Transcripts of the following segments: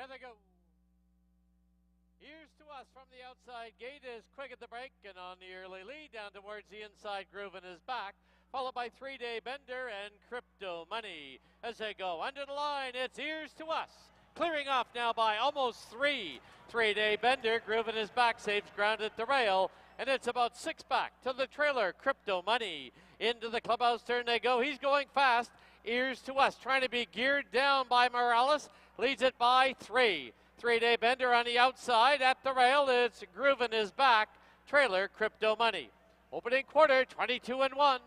There they go. Here's to us from the outside gate is quick at the break and on the early lead down towards the inside groove and is back, followed by 3-Day Bender and Crypto Money. As they go under the line, it's Ears to Us. Clearing off now by almost 3. 3-Day Bender, groove and is back, saves ground at the rail, and it's about 6 back to the trailer, Crypto Money. Into the clubhouse turn they go. He's going fast. Ears to Us, trying to be geared down by Morales, leads it by 3. 3-Day Bender on the outside at the rail. It's Groovin' is back. Trailer Crypto Money. Opening quarter, 22-1.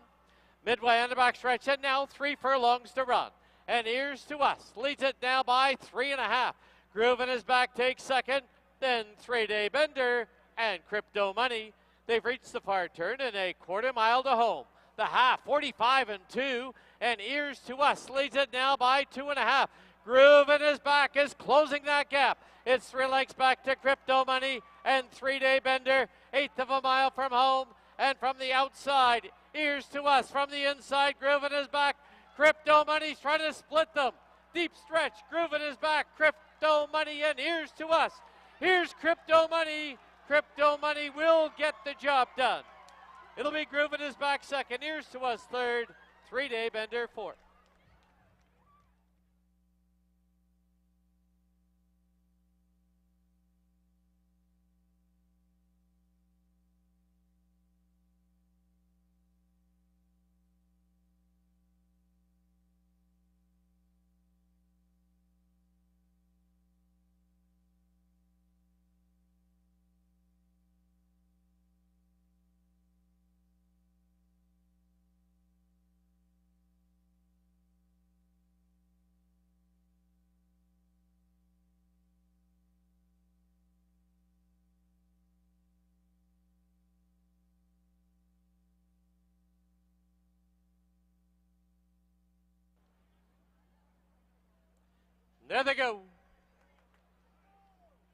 Midway on the back stretch, and now 3 furlongs to run. And Ears to Us leads it now by 3.5. Groovin' is back, takes second. Then 3-Day Bender and Crypto Money. They've reached the far turn and a quarter mile to home. The half, 45-2. And Ears to Us leads it now by 2.5. Groovin' is back, is closing that gap. It's 3 lengths back to Crypto Money and 3-Day Bender, 1/8 of a mile from home. And from the outside, Ears to Us from the inside. Groovin' is back. Crypto Money's trying to split them. Deep stretch. Groovin' is back. Crypto Money and Ears to Us. Here's Crypto Money. Crypto Money will get the job done. It'll be Groovin' is back second. Ears to Us third. 3-Day Bender fourth. There they go.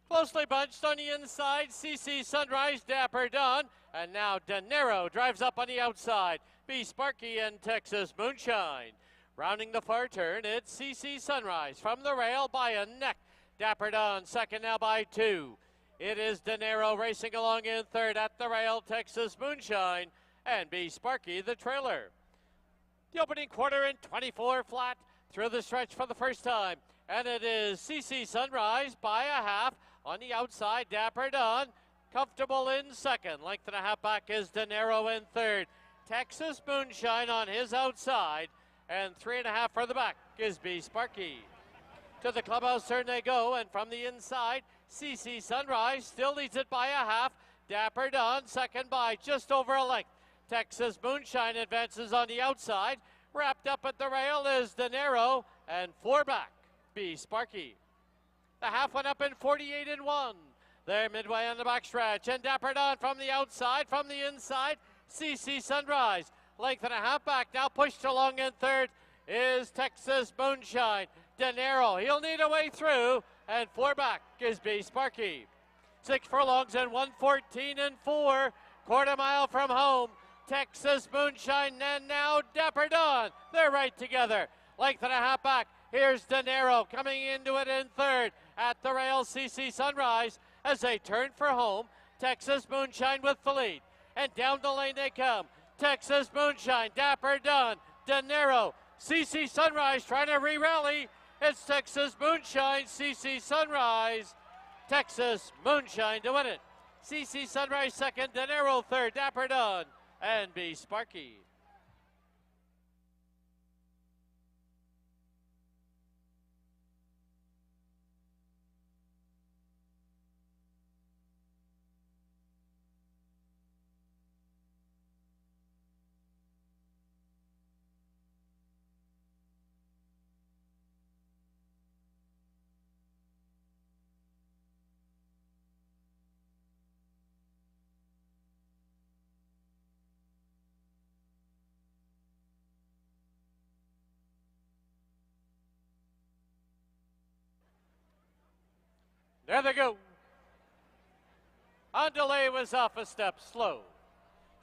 Closely bunched on the inside, CC Sunrise, Dapper Dawn, and now Dinero drives up on the outside. Be Sparky and Texas Moonshine. Rounding the far turn, it's CC Sunrise from the rail by a neck. Dapper Dawn second now by 2. It is Dinero racing along in third at the rail, Texas Moonshine, and Be Sparky the trailer. The opening quarter in 24 flat through the stretch for the first time. And it is CC Sunrise by a half. On the outside, Dapper Dawn, comfortable in second. Length and a half back is Dinero in third. Texas Moonshine on his outside. And 3.5 for the back is Be Sparky. To the clubhouse turn they go, and from the inside, CC Sunrise still leads it by a half. Dapper Dawn second by just over a length. Texas Moonshine advances on the outside. Wrapped up at the rail is Dinero, and 4 back. Be Sparky. The half went up in 48-1. There midway on the back stretch, and Dapper Dawn from the outside, from the inside, CC Sunrise. Length and a half back, now pushed along in third is Texas Moonshine. Dinero, he'll need a way through, and 4 back is Be Sparky. 6 furlongs and 1:14-4, quarter mile from home. Texas Moonshine and now Dapper Dawn. They're right together. Length and a half back. Here's Dinero coming into it in third. At the rail, CC Sunrise as they turn for home. Texas Moonshine with the lead. And down the lane they come. Texas Moonshine, Dapper Dawn, Dinero, CC Sunrise trying to re-rally. It's Texas Moonshine, CC Sunrise. Texas Moonshine to win it. CC Sunrise second, Dinero third, Dapper Dawn, and Be Sparky. There they go. On delay was off a step slow.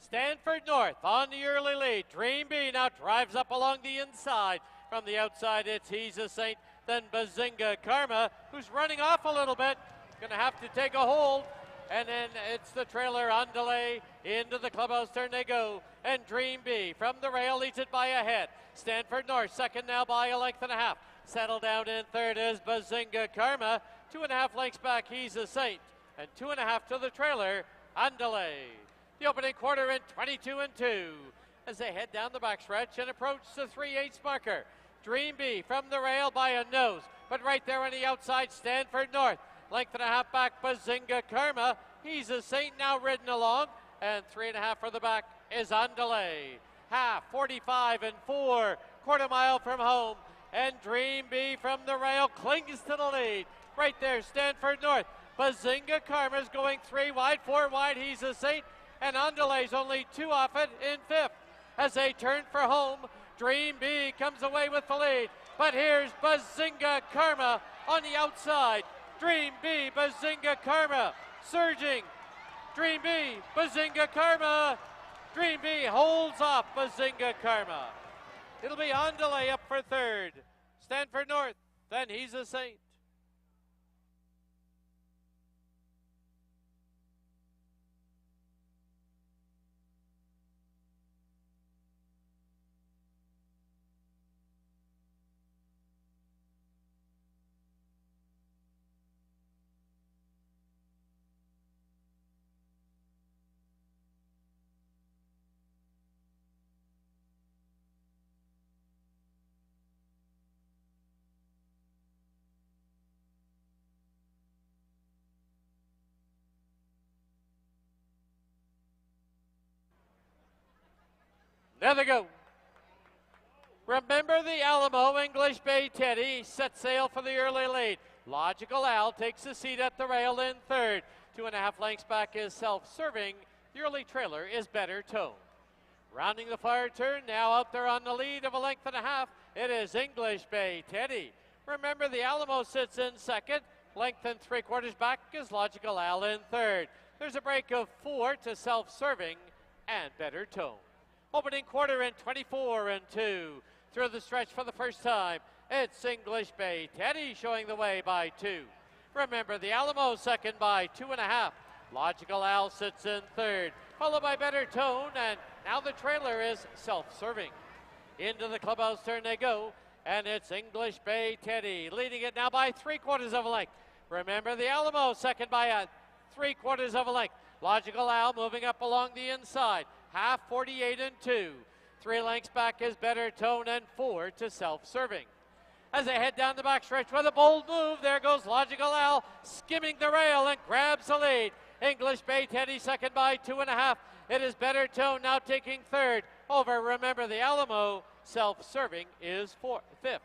Stanford North on the early lead. Dream B now drives up along the inside. From the outside, it's He's a Saint. then Bazinga Karma, who's running off a little bit. Gonna have to take a hold. And then it's the trailer on delay. Into the clubhouse turn they go. And Dream Bee from the rail leads it by a head. Stanford North second now by a length and a half. Settled down in third is Bazinga Karma. 2.5 lengths back, He's a Saint. And 2.5 to the trailer on delay. The opening quarter in 22-2 as they head down the backstretch and approach the 3/8 marker. Dream Bee from the rail by a nose, but right there on the outside, Stanford North. Length and a half back, Bazinga Karma. He's a Saint now ridden along, and 3.5 for the back is on delay. Half, 45-4, quarter mile from home, and Dream Bee from the rail clings to the lead. Right there, Stanford North. Bazinga Karma's going 3 wide, 4 wide, He's a Saint, and on delay's only 2 off it in 5th. As they turn for home, Dream Bee comes away with the lead, but here's Bazinga Karma on the outside. Dream Bee, Bazinga Karma, surging. Dream Bee, Bazinga Karma. Dream Bee holds off Bazinga Karma. It'll be on delay up for third. Stanford North, then He's a Saint. There they go. Remember the Alamo, English Bay Teddy set sail for the early lead. Logical Al takes a seat at the rail in third. 2.5 lengths back is self-serving. The early trailer is Better Tone. Rounding the far turn, now out there on the lead of a length and a half, it is English Bay Teddy. Remember the Alamo sits in second. Length and 3/4 back is Logical Al in third. There's a break of 4 to self-serving and Better Tone. Opening quarter in 24-2. Through the stretch for the first time, it's English Bay Teddy showing the way by 2. Remember the Alamo second by 2.5. Logical Al sits in third, followed by Better Tone, and now the trailer is self-serving. Into the clubhouse turn they go, and it's English Bay Teddy leading it now by 3/4 of a length. Remember the Alamo second by a 3/4 of a length. Logical Al moving up along the inside. Half, 48-2. 3 lengths back is Better Tone, and 4 to self-serving. As they head down the backstretch with a bold move, there goes Logical Al skimming the rail and grabs the lead. English Bay Teddy second by 2.5. It is Better Tone now taking third over Remember the Alamo. Self-serving is 5th.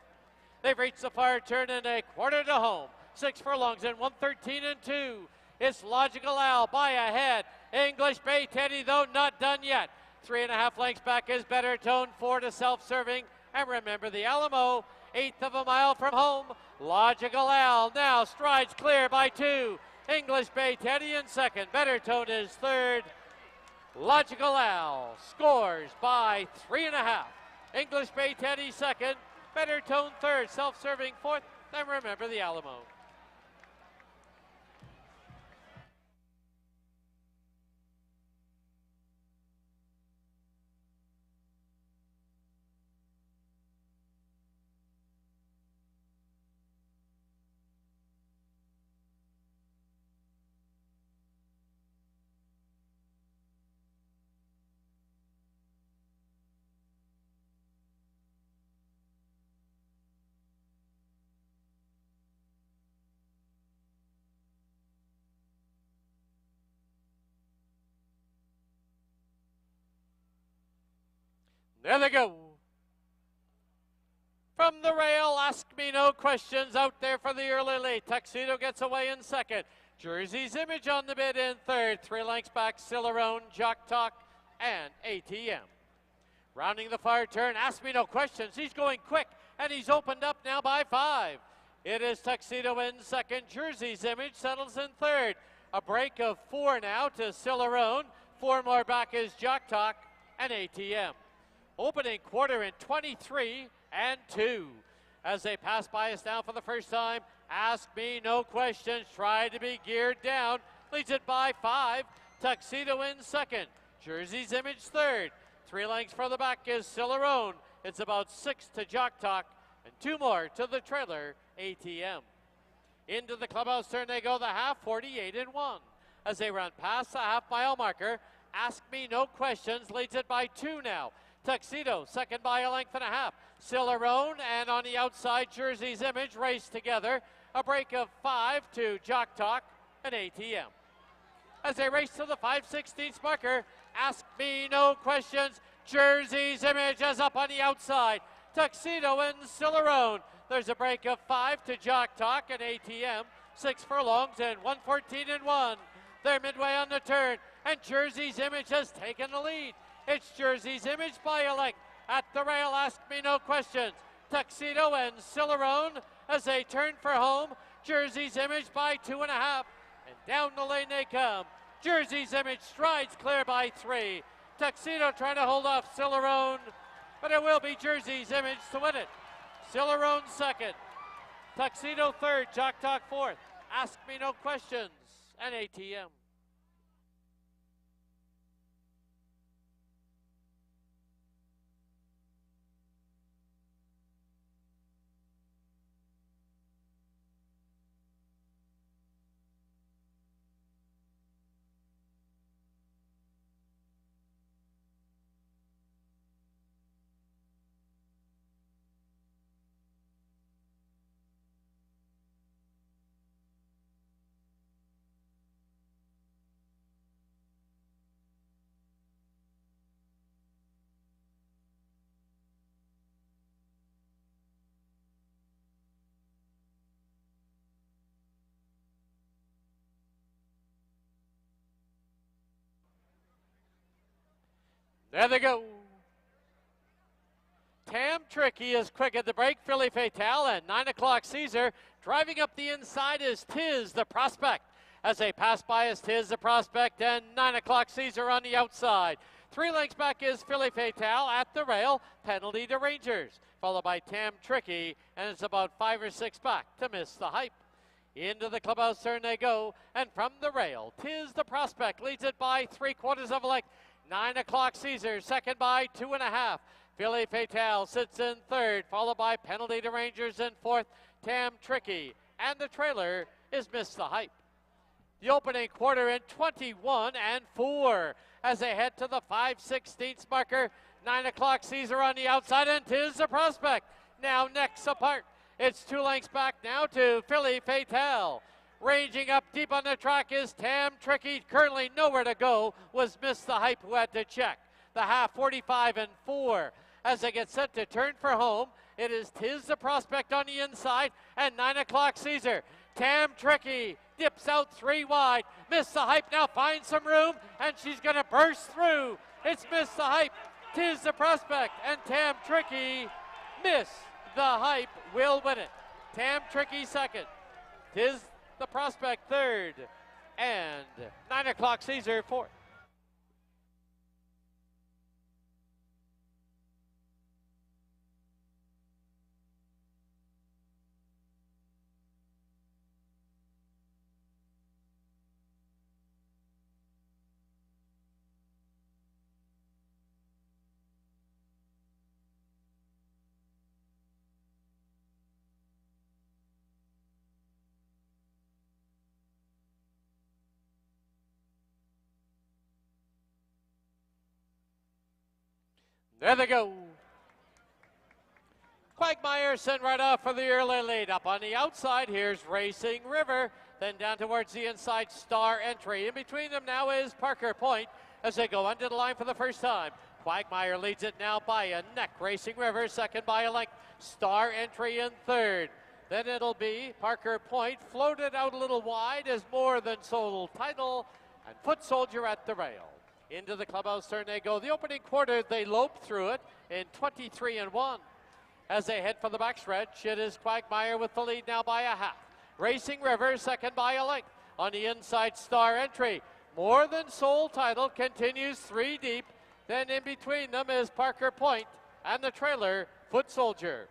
They've reached the far turn and a quarter to home. 6 furlongs and 113-2. It's Logical Al by a head. English Bay Teddy, though, not done yet. 3.5 lengths back is Better Tone, 4 to self-serving. And Remember the Alamo, 1/8 of a mile from home. Logical Al now strides clear by 2. English Bay Teddy in second. Better Tone is third. Logical Al scores by 3.5. English Bay Teddy second. Better Tone third. Self-serving fourth. And Remember the Alamo. There they go. From the rail, Ask Me No Questions out there for the early lead. Tuxedo gets away in second. Jersey's Image on the bid in third. 3 lengths back, Cicerone, Jock Talk, and ATM. Rounding the far turn, Ask Me No Questions. He's going quick, and he's opened up now by 5. It is Tuxedo in second. Jersey's Image settles in third. A break of 4 now to Cicerone. 4 more back is Jock Talk and ATM. Opening quarter in 23-2. as they pass by us now for the first time. Ask Me No Questions, try to be geared down, leads it by 5. Tuxedo in second, Jersey's Image third. 3 lengths for the back is Cicerone. It's about 6 to Jock Talk, and 2 more to the trailer, ATM. Into the clubhouse turn they go, the half, 48-1. As they run past the half-mile marker, Ask Me No Questions leads it by 2 now. Tuxedo, second by a length and a half. Cicerone and on the outside, Jersey's Image race together. A break of 5 to Jock Talk and ATM. As they race to the 5/16 marker, Ask Me No Questions. Jersey's Image is up on the outside. Tuxedo and Cicerone. There's a break of 5 to Jock Talk and ATM. 6 furlongs and 114-1. They're midway on the turn, and Jersey's Image has taken the lead. It's Jersey's Image by a length. At the rail, Ask Me No Questions. Tuxedo and Cicerone as they turn for home. Jersey's Image by 2.5. And down the lane they come. Jersey's Image strides clear by 3. Tuxedo trying to hold off Cicerone, but it will be Jersey's Image to win it. Cicerone second. Tuxedo third. Jock Talk fourth. Ask Me No Questions and ATM. There they go. Tam Tricky is quick at the break. Philly Fatale and 9 o'clock Caesar. Driving up the inside is Tiz the Prospect. As they pass by us, Tiz the Prospect and 9 o'clock Caesar on the outside. 3 lengths back is Philly Fatale at the rail. Penalty to Rangers. Followed by Tam Tricky, and it's about 5 or 6 back to Miss the Hype. Into the clubhouse turn they go, and from the rail, Tiz the Prospect leads it by 3/4 of a length. 9 o'clock Caesar, second by 2.5. Philly Fatale sits in third, followed by Penalty to Rangers in fourth. Tam Tricky, and the trailer is Miss the Hype. The opening quarter in 21-4 as they head to the 5/16 marker. 9 o'clock Caesar on the outside, and Tiz the Prospect now necks apart. It's 2 lengths back now to Philly Fatale. Ranging up deep on the track is Tam Tricky. Currently nowhere to go was Miss the Hype, who had to check. The half, 45-4. As they get set to turn for home, it is Tiz the Prospect on the inside and 9 o'clock Caesar. Tam Tricky dips out 3 wide. Miss the Hype now finds some room, and she's going to burst through. It's Miss the Hype, Tiz the Prospect, and Tam Tricky. Miss the Hype will win it. Tam Tricky second. Tiz the Prospect third, and 9 o'clock Caesar fourth. There they go. Quagmire sent right off for the early lead. Up on the outside, here's Racing River. Then down towards the inside, Star Entry. In between them now is Parker Point as they go under the line for the first time. Quagmire leads it now by a neck. Racing River second by a length. Star Entry in third. Then it'll be Parker Point, floated out a little wide as More Than Soul Title, and Foot Soldier at the rail. Into the clubhouse turn they go. The opening quarter, they lope through it in 23-1. As they head for the backstretch, it is Quagmire with the lead now by a half. Racing River second by a length. On the inside, Star Entry. More Than Soul Title continues 3 deep. Then in between them is Parker Point and the trailer, Foot Soldier.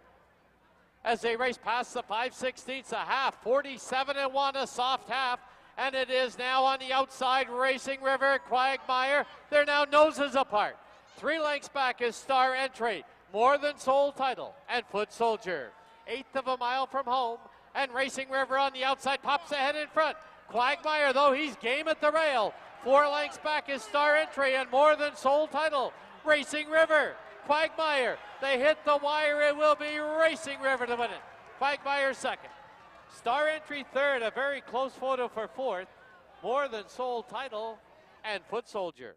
as they race past the 5/16 a half. 47-1, a soft half. And it is now on the outside, Racing River, Quagmire. They're now noses apart. 3 lengths back is Star Entry, More Than Soul Title, and Foot Soldier. 1/8 of a mile from home, and Racing River on the outside pops ahead in front. Quagmire, though, he's game at the rail. 4 lengths back is Star Entry and More Than Soul Title. Racing River, Quagmire, they hit the wire. It will be Racing River to win it. Quagmire second. Star Entry third, a very close photo for fourth. More Than Soul Title and Foot Soldier.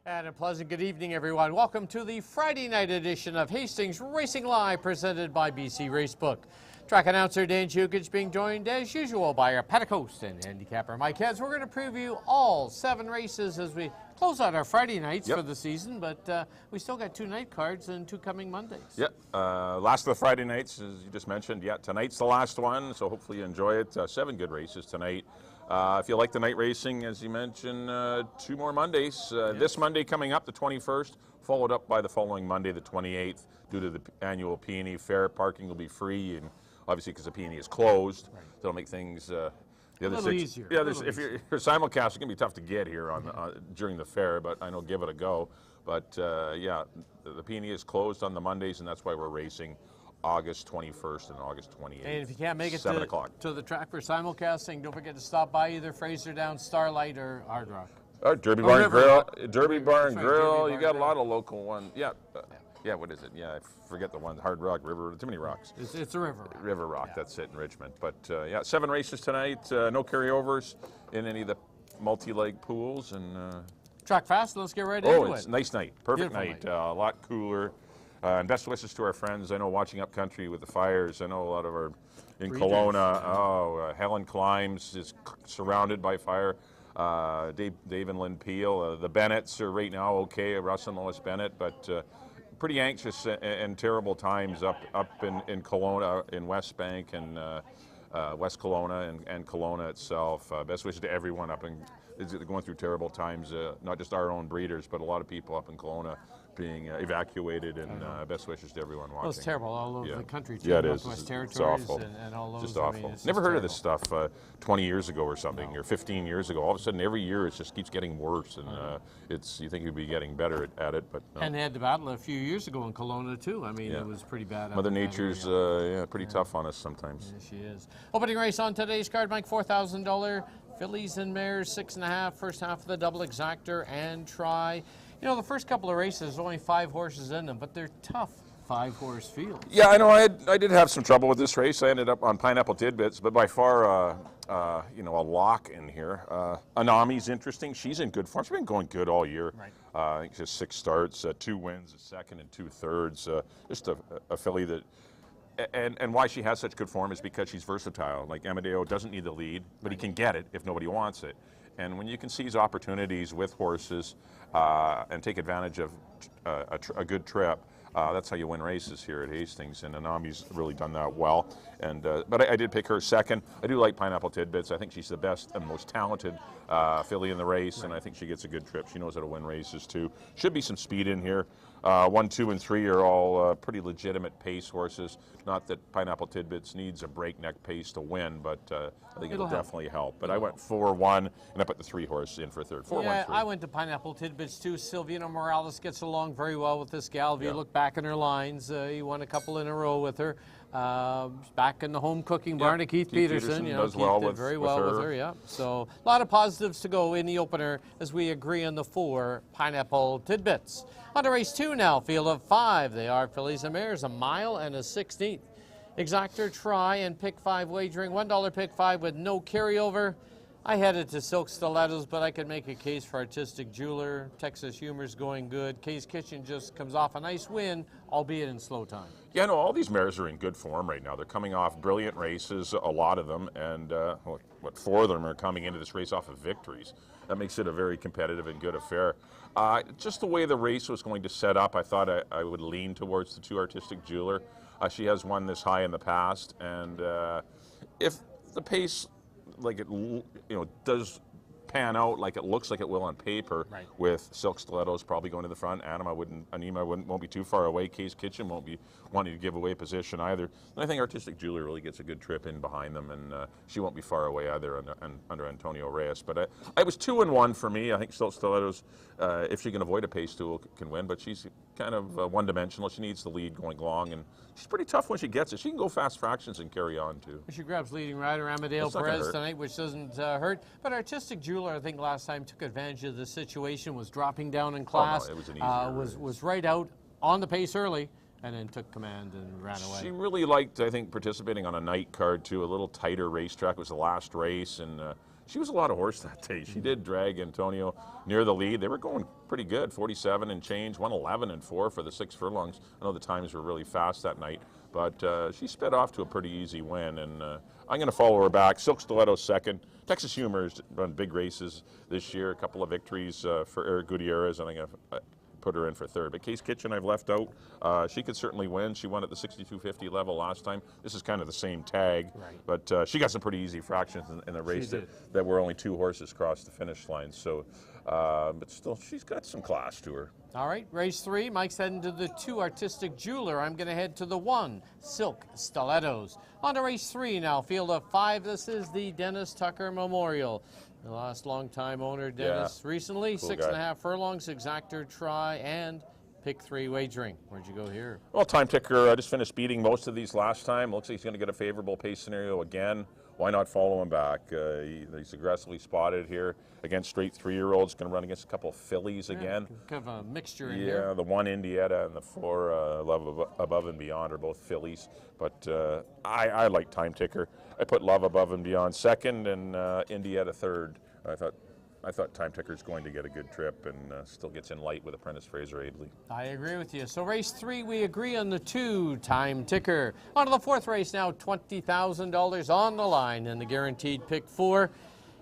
And a pleasant good evening, everyone. Welcome to the Friday night edition of Hastings Racing Live, presented by BC Racebook. Track announcer Dan Jukic being joined, as usual, by our paddock host and handicapper Mike Heads. We're going to preview all 7 races as we close out our Friday nights for the season, but we still got 2 night cards and 2 coming Mondays. Yep, last of the Friday nights, as you just mentioned. Yeah, tonight's the last one, so hopefully you enjoy it. 7 good races tonight. If you like the night racing, as you mentioned, 2 more Mondays. This Monday coming up, the 21st, followed up by the following Monday, the 28th, due to the annual Peony Fair. Parking will be free, and obviously because the Peony is closed, that'll make things the other 6 easier. Yeah, if you're simulcast, it's gonna be tough to get here during the fair, but I know give it a go. But yeah, the Peony is closed on the Mondays, and that's why we're racing August 21st and August 28th. And if you can't make it 7 o'clock. to the track for simulcasting, don't forget to stop by either Fraser Down, Starlight, or Hard Rock. Derby Barn Grill. Derby Right, Barn Grill. Derby You Barn got a Grill. lot of local ones. Yeah. Yeah, what is it? Yeah, I forget the one. Hard Rock, River, too many rocks. It's a river. River Rock, that's it in Richmond. But yeah, 7 races tonight. No carryovers in any of the multi-leg pools. And Track fast, let's get right into it. it's a nice night. Perfect Beautiful night. A lot cooler. And best wishes to our friends. I know watching up country with the fires. I know a lot of our in Breeders. Kelowna. Helen Climbs is surrounded by fire. Dave and Lynn Peel. The Bennetts are right now okay. Russ and Lois Bennett, but pretty anxious and terrible times up in Kelowna, in West Bank and West Kelowna and Kelowna itself. Best wishes to everyone up in. Going through terrible times. Not just our own breeders, but a lot of people up in Kelowna being evacuated, and best wishes to everyone watching. Well, it's terrible all over the country, too. Yeah, it is. Northwest It's Territories awful. and all those. Just I awful. mean, it's Never just heard of this terrible. stuff 20 years ago or something, or 15 years ago. All of a sudden, every year it just keeps getting worse, and you think you'd be getting better at it, but no. And they had the battle a few years ago in Kelowna, too. I mean, it was pretty bad. up Mother in that Nature's area. pretty tough on us sometimes. Yes, she is. Opening race on today's card, Mike, $4,000. Fillies and mares, 6.5. First half of the double exactor and try. You know, the first couple of races, there's only 5 horses in them, but they're tough 5-horse fields. Yeah, I know. I did have some trouble with this race. I ended up on Pineapple Tidbits, but by far, a lock in here. Anami's interesting. She's in good form. She's been going good all year. Right. I think she has 6 starts, 2 wins, a second and 2 thirds. Just a filly that. And why she has such good form is because she's versatile. Like Amadeo doesn't need the lead, but he can get it if nobody wants it. And when you can seize opportunities with horses and take advantage of a good trip, that's how you win races here at Hastings. And Anami's really done that well. And but I did pick her second. I do like Pineapple Tidbits. I think she's the best and most talented filly in the race, and I think she gets a good trip. She knows how to win races too. Should be some speed in here. 1, 2, and 3 are all pretty legitimate pace horses. Not that Pineapple Tidbits needs a breakneck pace to win, but I think it'll definitely help. But I went 4, 1, and I put the 3 horse in for third. 4, 1, 3. I went to Pineapple Tidbits too. Silvina Morales gets along very well with this gal. If you look back in her lines, he won a couple in a row with her. Back in the home cooking barn to Keith Peterson. You know, does Keith well did with very well with her. Yeah. So a lot of positives to go in the opener as we agree on the 4 Pineapple Tidbits. On to race 2 now. Field of 5. They are fillies and mares, a mile and a 16th. Exactor try and pick 5 wagering. $1 pick 5 with no carryover. I headed to Silk Stilettos, but I could make a case for Artistic Jeweler. Texas Humor's going good. Kay's Kitchen just comes off a nice win, albeit in slow time. Yeah, no, all these mares are in good form right now. They're coming off brilliant races, a lot of them, and 4 of them are coming into this race off of victories. That makes it a very competitive and good affair. Just the way the race was going to set up, I thought I would lean towards the 2 Artistic Jeweler. She has won this high in the past, and if the pace, does pan out like it looks like it will on paper, Right. with Silk Stilettos probably going to the front, Anima won't be too far away, Case Kitchen won't be wanting to give away position either. And I think Artistic Jeweler really gets a good trip in behind them, and she won't be far away either under Antonio Reyes. But I was 2-1 for me. I think Silk Stilettos, if she can avoid a pace tool, can win, but she's kind of one-dimensional. She needs the lead going long, and she's pretty tough when she gets it. She can go fast fractions and carry on too. She grabs leading rider Amadeo That's not gonna Perez hurt. tonight, which doesn't hurt. But Artistic Jeweler, I think last time took advantage of the situation, was dropping down in class, it was an easier race. was right out on the pace early, and then took command and ran away. She really liked, I think, participating on a night card too, a little tighter racetrack. It was the last race, and she was a lot of horse that day. She did drag Antonio near the lead. They were going pretty good, 47 and change, 111 and 4 for the 6 furlongs. I know the times were really fast that night, but she sped off to a pretty easy win, and I'm going to follow her back. Silk Stiletto second. Texas Humor has run big races this year, a couple of victories for Eric Gutierrez, and I'm going to put her in for third. But Case Kitchen I've left out. She could certainly win. She won at the 62.50 level last time. This is kind of the same tag, Right. but she got some pretty easy fractions in the race that were only 2 horses crossed the finish line. So, but still, she's got some class to her. All right, race 3. Mike's heading to the 2, Artistic Jeweler. I'm going to head to the 1, Silk Stilettos. On to race 3 now, field of 5. This is the Dennis Tucker Memorial. The last long-time owner, Dennis, recently, Cool 6.5 furlongs, exactor try, and pick 3 wagering. Where'd you go here? Well, Time Ticker, I just finished beating most of these last time. Looks like he's going to get a favorable pace scenario again. Why not follow him back? He's aggressively spotted here against straight 3-year-olds. Going to run against a couple of fillies again. Kind of a mixture in here. Yeah, the 1 Indietta and the 4 Love Above and Beyond are both fillies. But I like Time Ticker. I put Love Above and Beyond second and Indietta third. I thought Time Ticker's going to get a good trip and still gets in light with Apprentice Fraser Aidley. I agree with you. So race 3, we agree on the 2, Time Ticker. On to the 4th race now, $20,000 on the line in the guaranteed pick 4.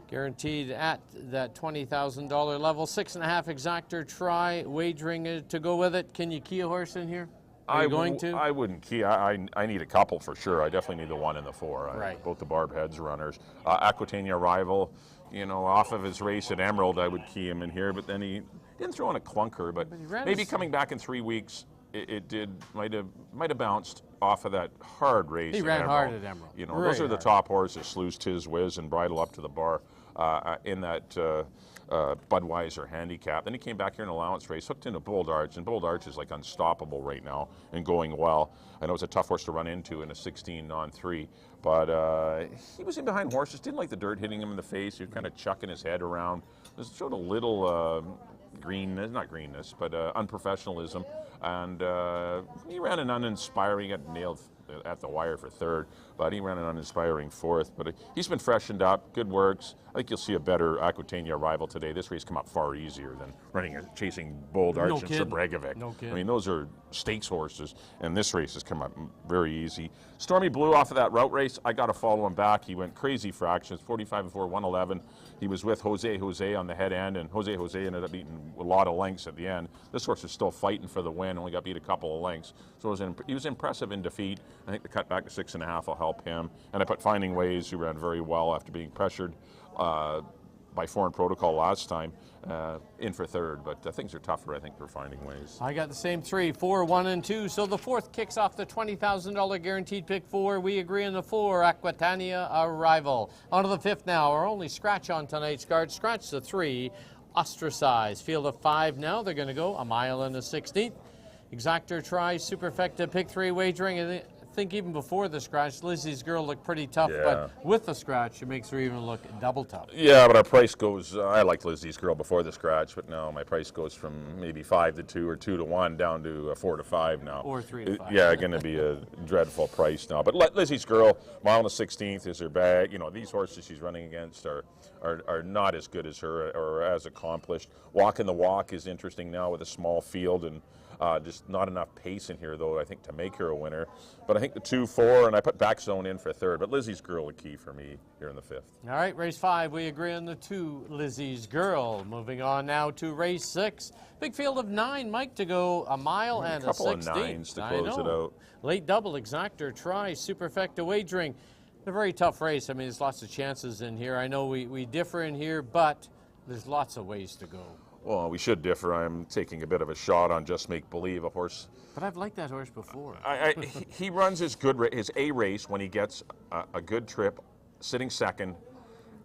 Guaranteed at that $20,000 level. 6.5 exactor try, wagering to go with it. Can you key a horse in here? Are you going to? I wouldn't key. I need a couple for sure. I definitely need the 1 and the 4. Right. Both the Barb Heads runners. Aquitania Rival, you know, off of his race at Emerald, I would key him in here, but then he didn't throw in a clunker, but maybe coming back in 3 weeks, it might have bounced off of that hard race. He ran hard at Emerald. You know, those are the top horses, Sluice, Tiz Whiz, and Bridle Up to the Bar in that Budweiser handicap. Then he came back here in an allowance race, hooked into Bold Arch, and Bold Arch is like unstoppable right now and going well. I know it's a tough horse to run into in a 16 non-3, but he was in behind horses, didn't like the dirt hitting him in the face. He was kind of chucking his head around. Just showed a little not greenness, but unprofessionalism. And he ran an uninspiring, got nailed at the wire for third, but he ran an uninspiring fourth. But he's been freshened up, good works. I think you'll see a better Aquitania Rival today. This race come up far easier than chasing Bold Arch and Sabregovic. No kidding. I mean, those are stakes horses, and this race has come up very easy. Stormy Blue off of that route race, I got to follow him back. He went crazy fractions, 45 and 4, 111. He was with Jose on the head end, and Jose ended up beating a lot of lengths at the end. This horse is still fighting for the win, only got beat a couple of lengths. So he was impressive in defeat. I think the cut back to 6.5 will help him. And I put Finding Ways, who ran very well after being pressured by Foreign Protocol last time, in for third. But things are tougher, I think, for Finding Ways. I got the same 3, 4, 1, and 2. So the 4th kicks off the $20,000 guaranteed pick 4. We agree on the 4, Aquitania Arrival. On to the 5th now. Our only scratch on tonight's card. Scratch the 3, Ostracize. Field of 5 now. They're going to go 1 mile and a 16th. Exactor try, Superfecta pick 3 wagering. I think even before the scratch, Lizzie's Girl looked pretty tough, but with the scratch, it makes her even look double tough. Yeah, but our price goes, I liked Lizzie's Girl before the scratch, but now my price goes from maybe 5 to 2 or 2 to 1 down to 4 to 5 now. Or 3 to 5. Yeah, going to be a dreadful price now. But Lizzie's Girl, mile and a 16th is her bag. You know, these horses she's running against are not as good as her or as accomplished. Walking the Walk is interesting now with a small field and just not enough pace in here, though, I think, to make her a winner. But I think the 2, 4, and I put Backzone in for third. But Lizzie's Girl a key for me here in the 5th. All right, race 5, we agree on the 2, Lizzie's Girl. Moving on now to race 6. Big field of 9, Mike, to go 1 mile and a 16th. A couple of 9s to close it out. Late double, exactor try, Superfecta wagering. A very tough race. I mean, there's lots of chances in here. I know we differ in here, but There's lots of ways to go. Well, we should differ. I'm taking a bit of a shot on Just Make Believe, a horse. But I've liked that horse before. He runs his his A race when he gets a good trip, sitting second,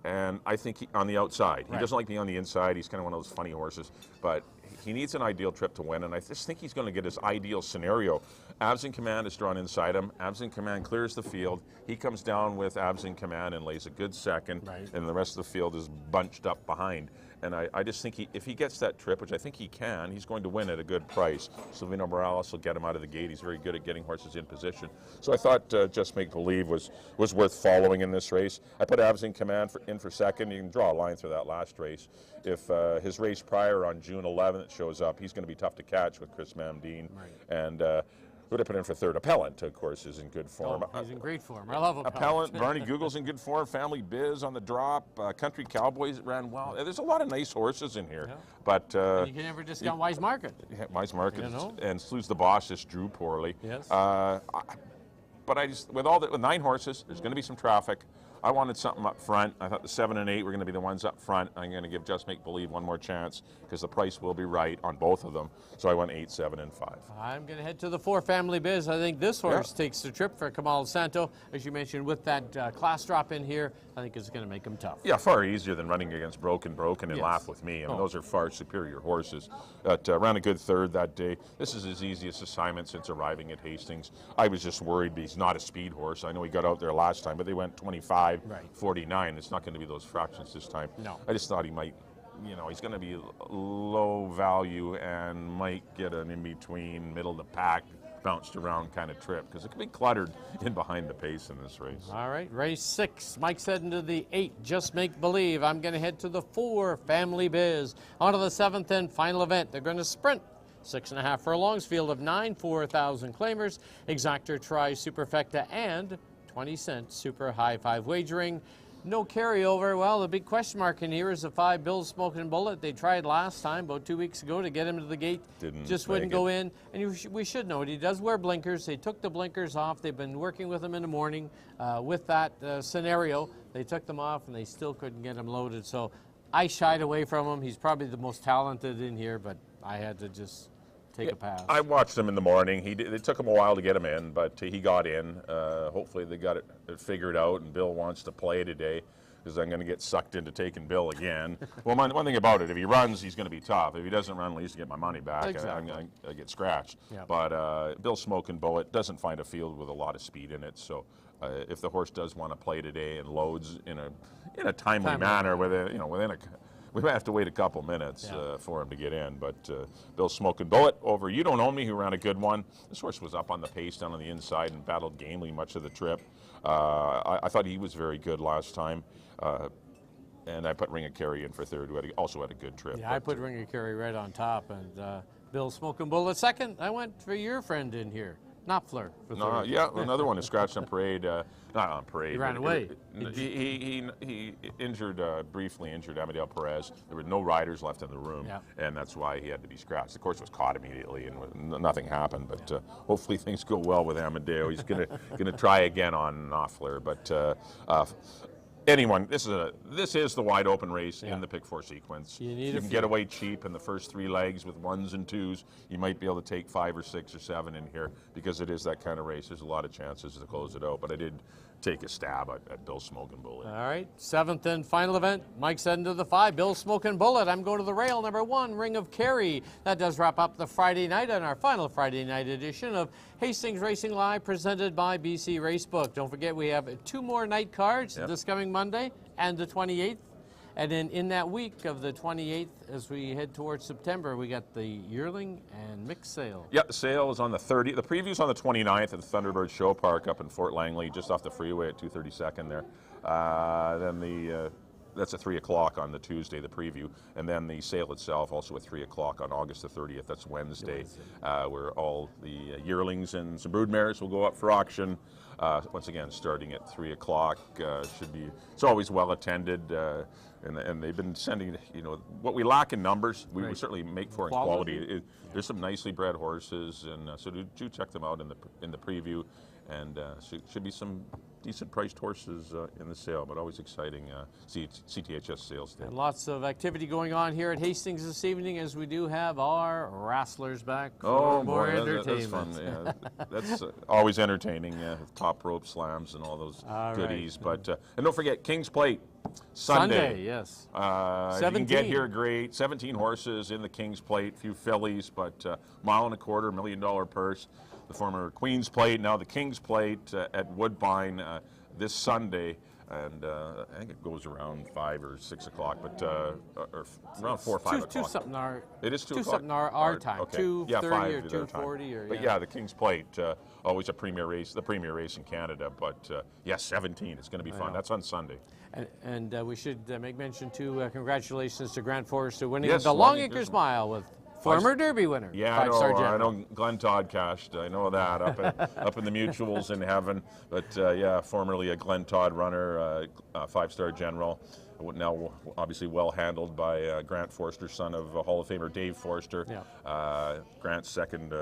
and I think on the outside. He doesn't like being on the inside. He's kind of one of those funny horses, but he needs an ideal trip to win, and I just think he's going to get his ideal scenario. Abs in Command is drawn inside him. Abs in Command clears the field. He comes down with Abs in Command and lays a good second, and the rest of the field is bunched up behind. And I just think if he gets that trip, which I think he can, he's going to win at a good price. Silvino Morales will get him out of the gate. He's very good at getting horses in position. So I thought Just Make Believe was worth following in this race. I put Abs in Command in for second. You can draw a line through that last race. If his race prior on June 11th shows up, he's going to be tough to catch with Chris Mamdine. And who did I put in for third? Appellant, of course, is in good form. Oh, he's in great form. I love Appellant. Barney Google's in good form. Family Biz on the drop. Country Cowboys ran well. There's a lot of nice horses in here. But you can never discount Wise Market. Yeah, Wise Market and Sluice the Boss just drew poorly. Yes. But I just with 9 horses, there's going to be some traffic. I wanted something up front. I thought the 7 and 8 were going to be the ones up front. I'm going to give Just Make Believe one more chance because the price will be right on both of them. So I went 8, 7, and 5. I'm going to head to the 4 Family Biz. I think this horse takes the trip for Kamal Santo. As you mentioned, with that class drop in here, I think it's going to make him tough. Yeah, far easier than running against Broken and Laugh With Me. I mean, those are far superior horses. But ran a good third that day. This is his easiest assignment since arriving at Hastings. I was just worried he's not a speed horse. I know he got out there last time, but they went 25, 49. It's not going to be those fractions this time. No. I just thought he might, he's going to be low value and might get an in-between, middle of the pack, bounced around kind of trip because it can be cluttered in behind the pace in this race. All right, race 6. Mike's heading to the 8, Just Make Believe. I'm going to head to the 4, Family Biz. On to the 7th and final event. They're going to sprint 6.5 furlongs, field of 9, 4,000 claimers, Exactor Tri Superfecta, and 20-cent Super High 5 wagering. No carryover. Well, the big question mark in here is the 5 Bill's Smoking Bullet. They tried last time, about 2 weeks ago, to get him to the gate. Just wouldn't go in. And we should note, he does wear blinkers. They took the blinkers off. They've been working with him in the morning with that scenario. They took them off, and they still couldn't get him loaded. So I shied away from him. He's probably the most talented in here, but I had to just take a pass. I watched him in the morning. It took him a while to get him in, but he got in. Hopefully they got it figured out, and Bill wants to play today because I'm going to get sucked into taking Bill again. Well, one thing about it, if he runs, he's going to be tough. If he doesn't run, at least get my money back. Exactly. I get scratched. But Bill Smoking Bullet doesn't find a field with a lot of speed in it, so if the horse does want to play today and loads in a timely manner, within we might have to wait a couple minutes for him to get in, but Bill Smoking Bullet over You Don't Own Me, who ran a good one. This horse was up on the pace down on the inside and battled gamely much of the trip. I thought he was very good last time. And I put Ring of Kerry in for third, who also had a good trip. Yeah, I put Ring of Kerry right on top, and Bill Smoking Bullet second. I went for your friend in here, Knopfler. No, yeah, another one who scratched on parade. Not on parade. He ran away. He briefly injured Amadeo Perez. There were no riders left in the room, and that's why he had to be scratched. The course was caught immediately, and nothing happened. But hopefully things go well with Amadeo. He's gonna try again on Knopfler, but. Anyone, this is the wide open race in the pick 4 sequence. You can get away cheap in the first 3 legs with 1s and 2s. You might be able to take 5 or 6 or 7 in here because it is that kind of race. There's a lot of chances to close it out, but I did take a stab at Bill Smoking Bullet. All right, 7th and final event. Mike's heading to the 5, Bill Smoking Bullet. I'm going to the rail, number 1, Ring of Kerry. That does wrap up the Friday night on our final Friday night edition of Hastings Racing Live, presented by BC Racebook. Don't forget, we have 2 more night cards this coming Monday and the 28th. And then in that week of the 28th, as we head towards September, we got the yearling and mixed sale. Yeah, the sale is on the 30th. The preview's on the 29th at the Thunderbird Show Park up in Fort Langley, just off the freeway at 232nd there. Then that's at 3 o'clock on the Tuesday, the preview. And then the sale itself also at 3 o'clock on August the 30th. That's Wednesday, where all the yearlings and some broodmares will go up for auction. Once again, starting at 3 o'clock. It's always well attended. And they've been sending, what we lack in numbers, we certainly make for in quality. There's some nicely bred horses, and so do check them out in the preview, and should be some decent priced horses in the sale, but always exciting CTHS sales day. And lots of activity going on here at Hastings this evening, as we do have our wrestlers back for more entertainment. That's fun. Yeah, that's always entertaining. Top rope slams and all those goodies. Right. But and don't forget King's Plate Sunday. Yes. If you can get here, great. 17 horses in the King's Plate, few fillies, but $1.25 million purse. The former Queen's Plate, now the King's Plate at Woodbine this Sunday. And I think it goes around 5 or 6 o'clock, but or around 4 or 5 o'clock. 2 something our. It is 2 o'clock. 2 something our time. Okay. 2:30 or their 2:40 or. But yeah, the King's Plate, always a premier race, the premier race in Canada. But 17, it's going to be fun. That's on Sunday. And we should make mention too. Congratulations to Grant Forrester winning Yes, the Long Acres Mile with. Former Derby winner. Yeah, I know Glenn Todd cashed. I know that up in the mutuals in heaven. But yeah, formerly a Glenn Todd runner, 5-star general. Now obviously well handled by Grant Forster, son of Hall of Famer Dave Forster. Yeah. Grant's second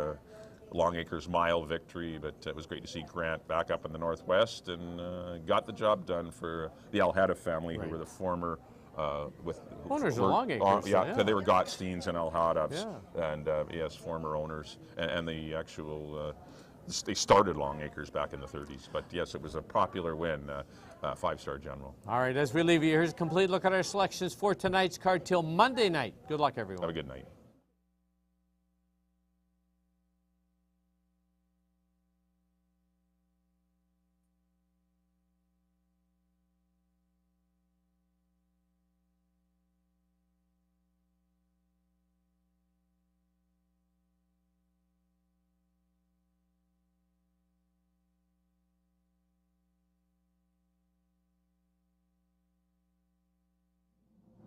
Long Acres Mile victory, but it was great to see Grant back up in the Northwest and got the job done for the Alhada family, who were the former owners of Long Acres. They were Gottsteins and Alhadas, and yes, former owners, and the actual. They started Long Acres back in the 30s, but yes, it was a popular win, 5-star general. All right, as we leave you, here's a complete look at our selections for tonight's card till Monday night. Good luck, everyone. Have a good night.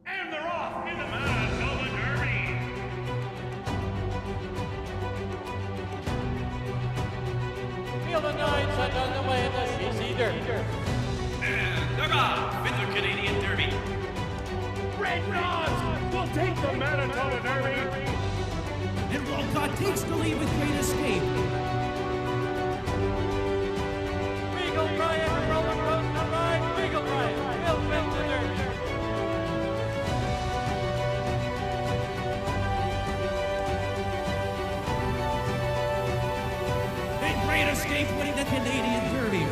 And they're off in the Manitoba Derby. Field of Nine sent underway in the CC Derby. And they're off in the Canadian Derby. Red Dogs will take the Manitoba Derby. And Walcott takes the lead with Great Escape. Regal Bryant and Roland Rose to ride. Regal Bryant will win the Derby. And Great Escape winning the Canadian Derby.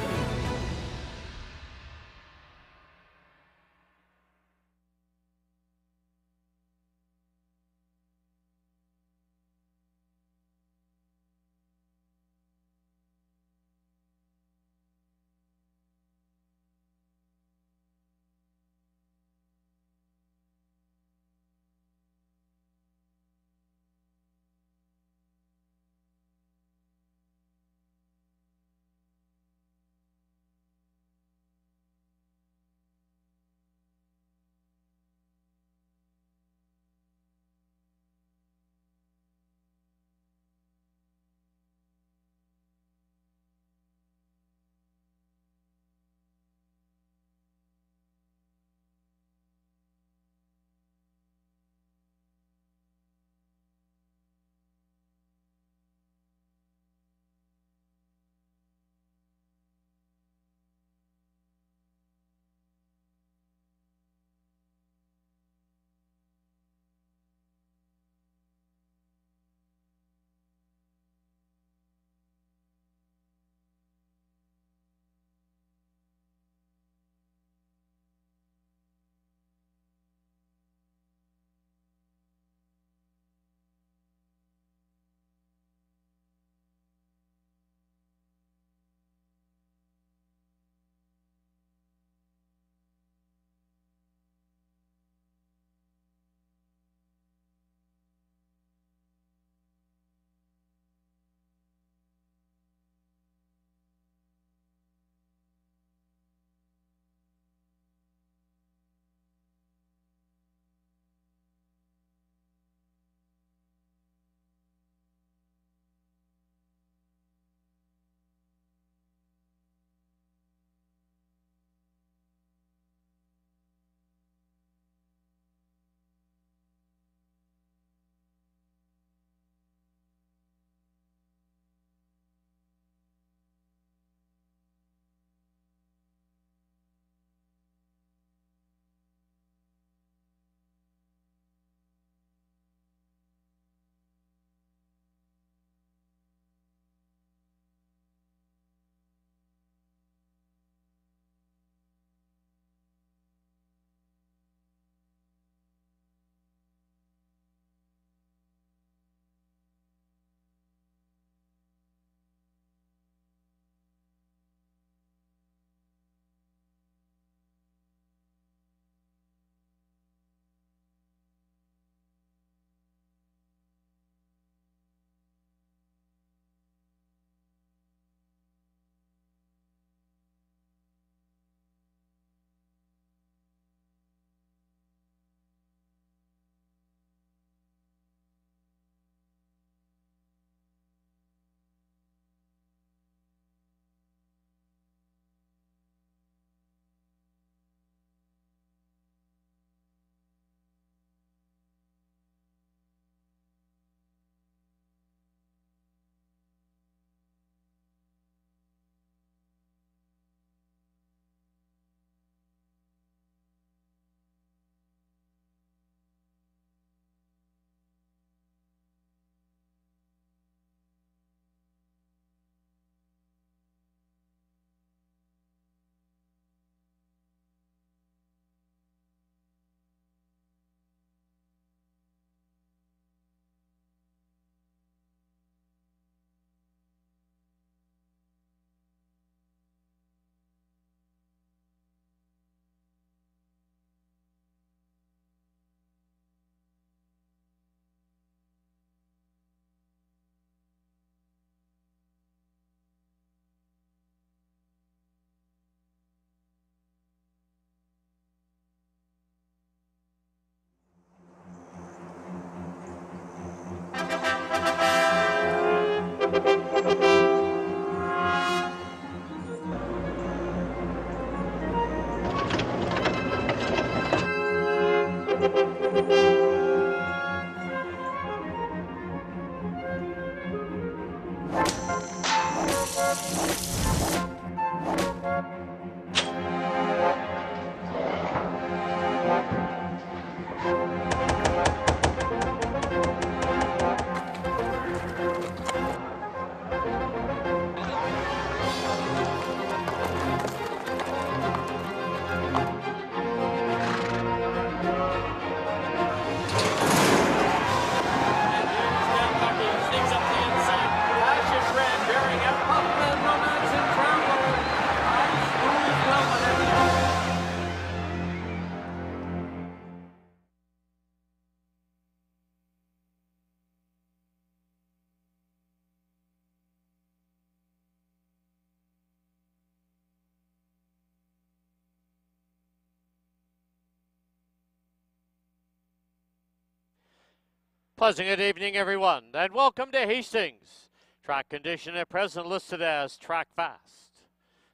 Pleasant good evening, everyone, and welcome to Hastings. Track condition at present listed as track fast.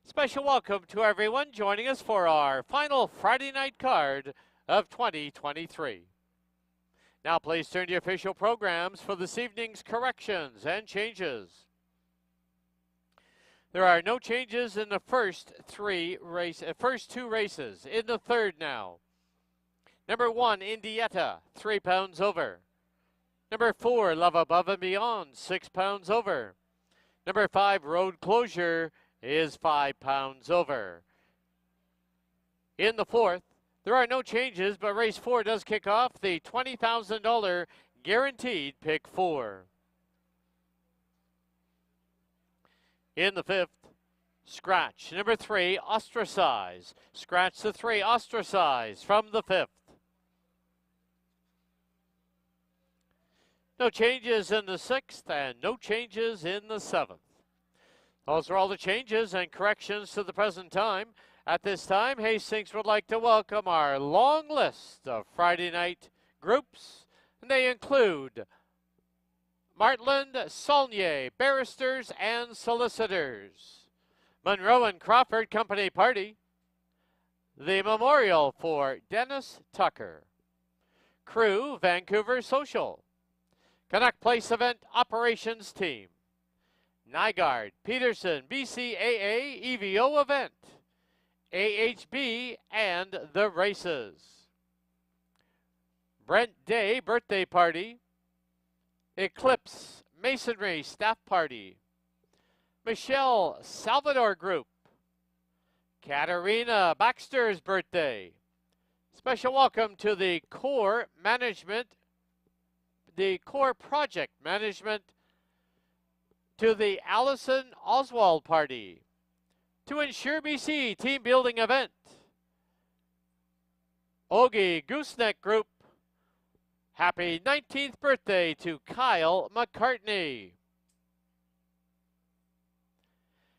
Special welcome to everyone joining us for our final Friday night card of 2023. Now please turn to your official programs for this evening's corrections and changes. There are no changes in the first two races. In the third now. Number 1, Indietta, 3 pounds over. Number 4, Love Above and Beyond, 6 pounds over. Number 5, Road Closure, is 5 pounds over. In the fourth, there are no changes, but race 4 does kick off the $20,000 guaranteed pick 4. In the fifth, Scratch. Number 3, Ostracize. Scratch the 3, Ostracize from the fifth. No changes in the sixth and no changes in the seventh. Those are all the changes and corrections to the present time. At this time, Hastings would like to welcome our long list of Friday night groups. And they include Martland, Saulnier, Barristers and Solicitors. Monroe and Crawford Company Party. The Memorial for Dennis Tucker. Crew, Vancouver Social. Canuck Place Event Operations Team. Nygaard, Peterson, BCAA EVO Event. AHB and the Races. Brent Day Birthday Party. Eclipse Masonry Staff Party. Michelle Salvador Group. Katarina Baxter's birthday. Special welcome to the Core Management, the Core Project Management, to the Allison Oswald Party. To Ensure BC Team Building Event. Ogie Gooseneck Group. Happy 19th birthday to Kyle McCartney.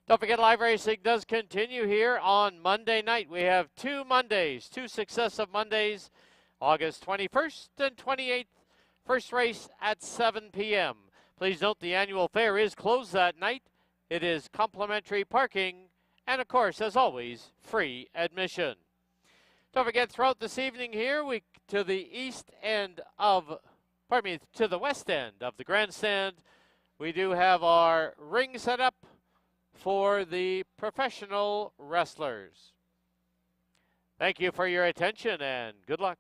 Don't forget, live racing does continue here on Monday night. We have 2 Mondays, 2 successive Mondays, August 21st and 28th. First race at 7 p.m. Please note the annual fair is closed that night. It is complimentary parking and, of course, as always, free admission. Don't forget, throughout this evening here, to the west end of the grandstand, we do have our ring set up for the professional wrestlers. Thank you for your attention and good luck.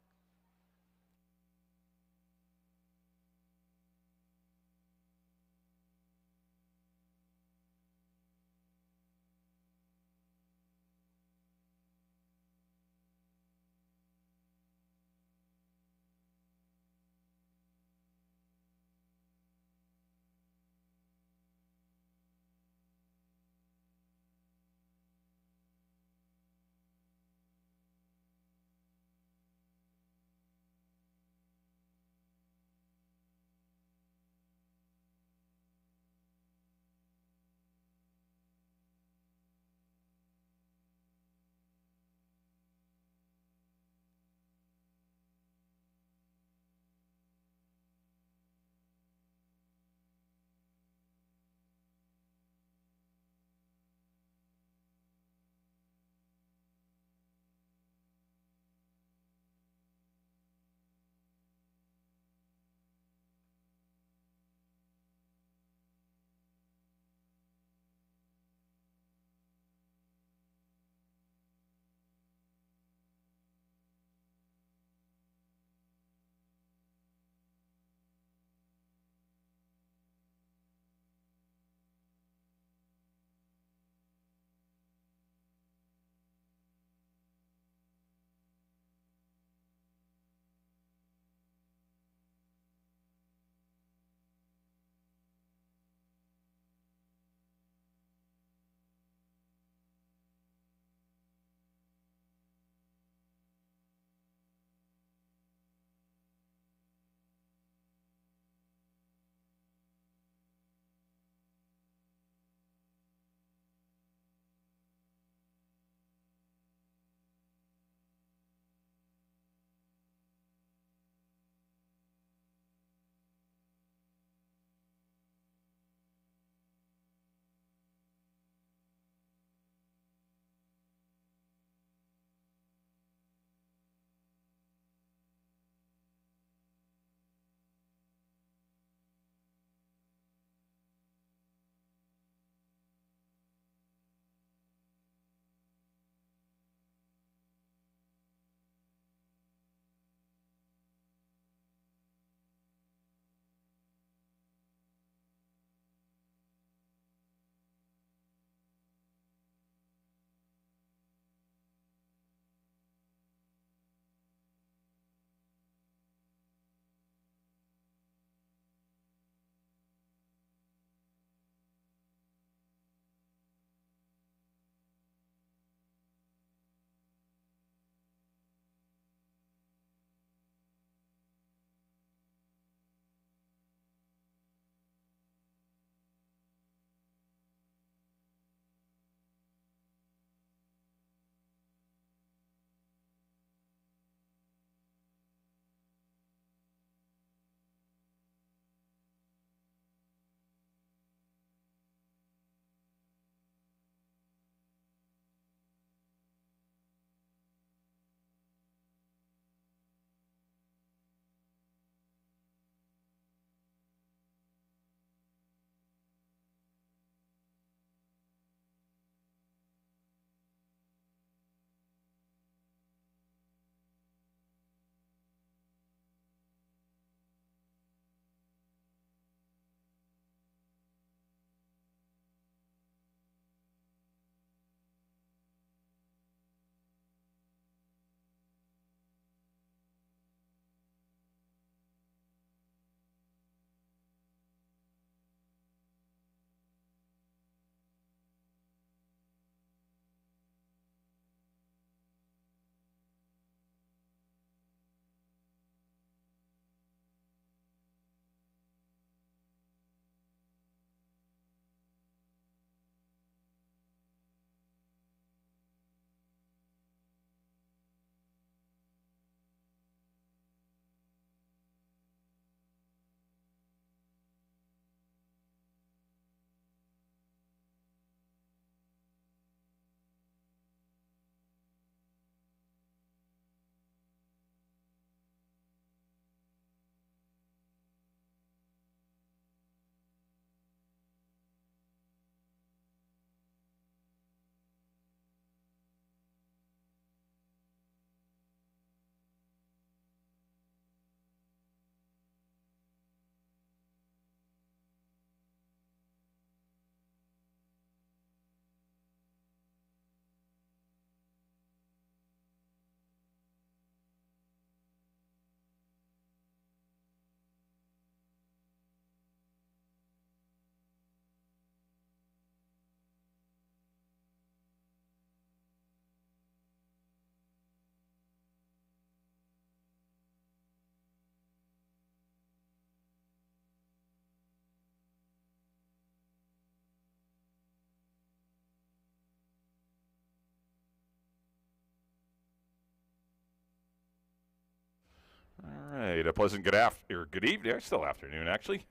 say a pleasant good evening, still afternoon actually.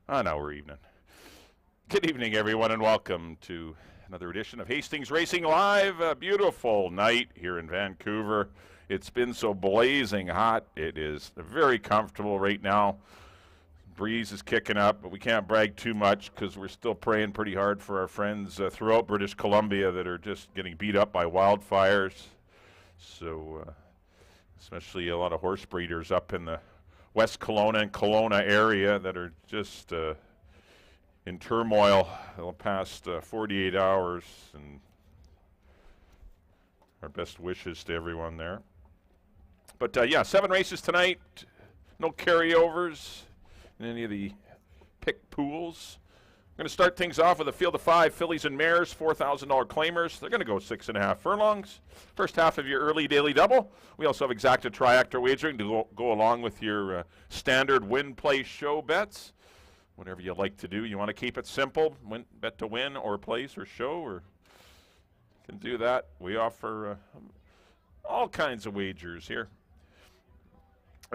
Now we're evening. Good evening, everyone, and welcome to another edition of Hastings Racing Live. A beautiful night here in Vancouver. It's been so blazing hot. It is very comfortable right now. Breeze is kicking up, but we can't brag too much because we're still praying pretty hard for our friends throughout British Columbia that are just getting beat up by wildfires. So, especially a lot of horse breeders up in the West Kelowna and Kelowna area that are just in turmoil the past 48 hours, and our best wishes to everyone there. But yeah, 7 races tonight, no carryovers in any of the pick pools. I'm going to start things off with a field of 5 fillies and mares, $4,000 claimers. They're going to go 6.5 furlongs. First half of your early daily double. We also have exacta triactor wagering to go along with your standard win, play, show bets. Whatever you like to do. You want to keep it simple, bet to win or place or show, or you can do that. We offer all kinds of wagers here.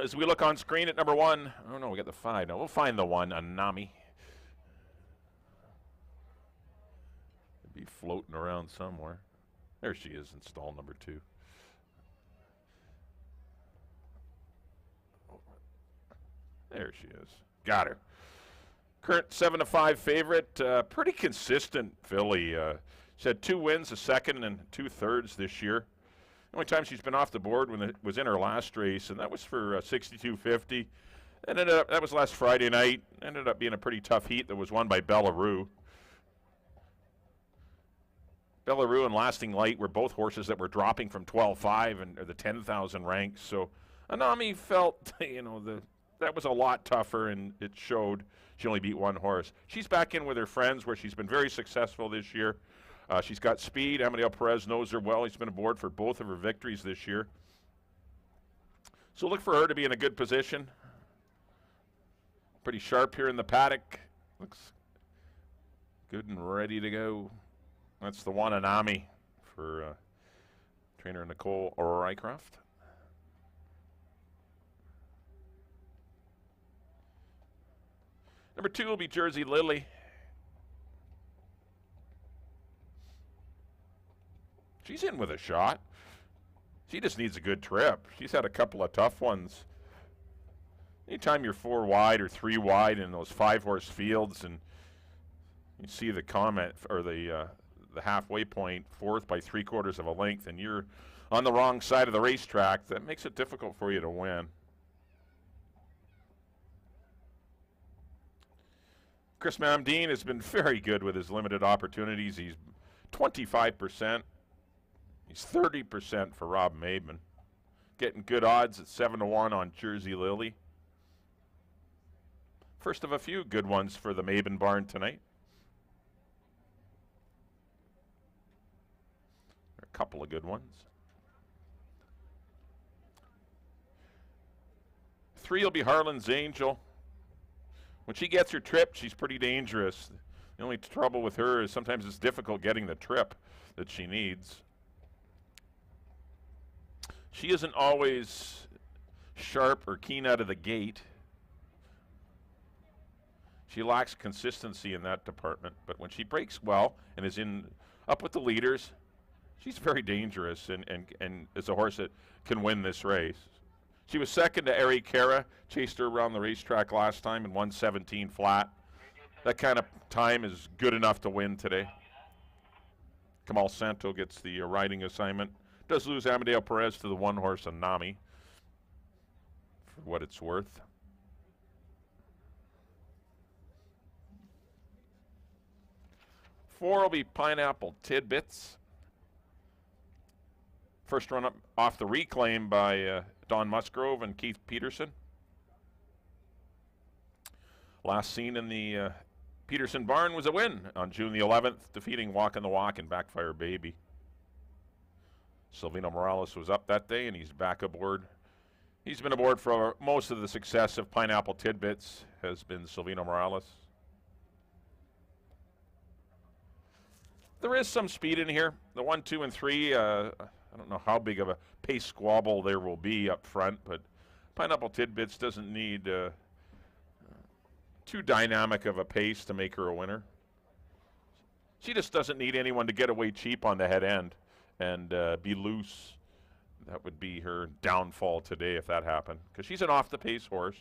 As we look on screen at number 1, oh no, we got the 5. No, we'll find the 1, Anami. Be floating around somewhere. There she is in stall number 2. There she is. Got her. Current 7-5 favorite. Pretty consistent filly. She's had 2 wins, a second and 2/3 this year. The only time she's been off the board when it was in her last race, and that was for 62.50. That was last Friday night. Ended up being a pretty tough heat that was won by Bellaroo. Bellaroo and Lasting Light were both horses that were dropping from 12.5 and the 10,000 ranks. So Anami felt, that was a lot tougher, and it showed. She only beat 1 horse. She's back in with her friends, where she's been very successful this year. She's got speed. Amadeo Perez knows her well. He's been aboard for both of her victories this year. So look for her to be in a good position. Pretty sharp here in the paddock. Looks good and ready to go. That's the 1, Anami, for trainer Nicole Rycroft. Number 2 will be Jersey Lily. She's in with a shot. She just needs a good trip. She's had a couple of tough ones. Anytime you're 4 wide or 3 wide in those 5-horse fields, and you see the comment or the halfway point, 4th by 3/4 of a length, and you're on the wrong side of the racetrack, that makes it difficult for you to win. Chris Mamdine has been very good with his limited opportunities. He's 25%. He's 30% for Rob Maidman. Getting good odds at 7-1 on Jersey Lily. First of a few good ones for the Maben barn tonight. A couple of good ones. 3 will be Harlan's Angel. When she gets her trip, she's pretty dangerous. The only trouble with her is sometimes it's difficult getting the trip that she needs. She isn't always sharp or keen out of the gate. She lacks consistency in that department, but when she breaks well and is up with the leaders, she's very dangerous and is a horse that can win this race. She was second to Ari Cara, chased her around the racetrack last time and won 17 flat. That kind of time is good enough to win today. Kamal Santo gets the riding assignment. Does lose Amadeo Perez to the 1-horse Anami, for what it's worth. Four will be Pineapple Tidbits. First run up off the reclaim by Don Musgrove and Keith Peterson. Last seen in the Peterson barn was a win on June the 11th, defeating Walk in the Walk and Backfire Baby. Silvino Morales was up that day, and he's back aboard. He's been aboard for most of the success of Pineapple Tidbits, has been Silvino Morales. There is some speed in here. The 1, 2, and 3, I don't know how big of a pace squabble there will be up front, but Pineapple Tidbits doesn't need too dynamic of a pace to make her a winner. She just doesn't need anyone to get away cheap on the head end and be loose. That would be her downfall today if that happened, because she's an off-the-pace horse,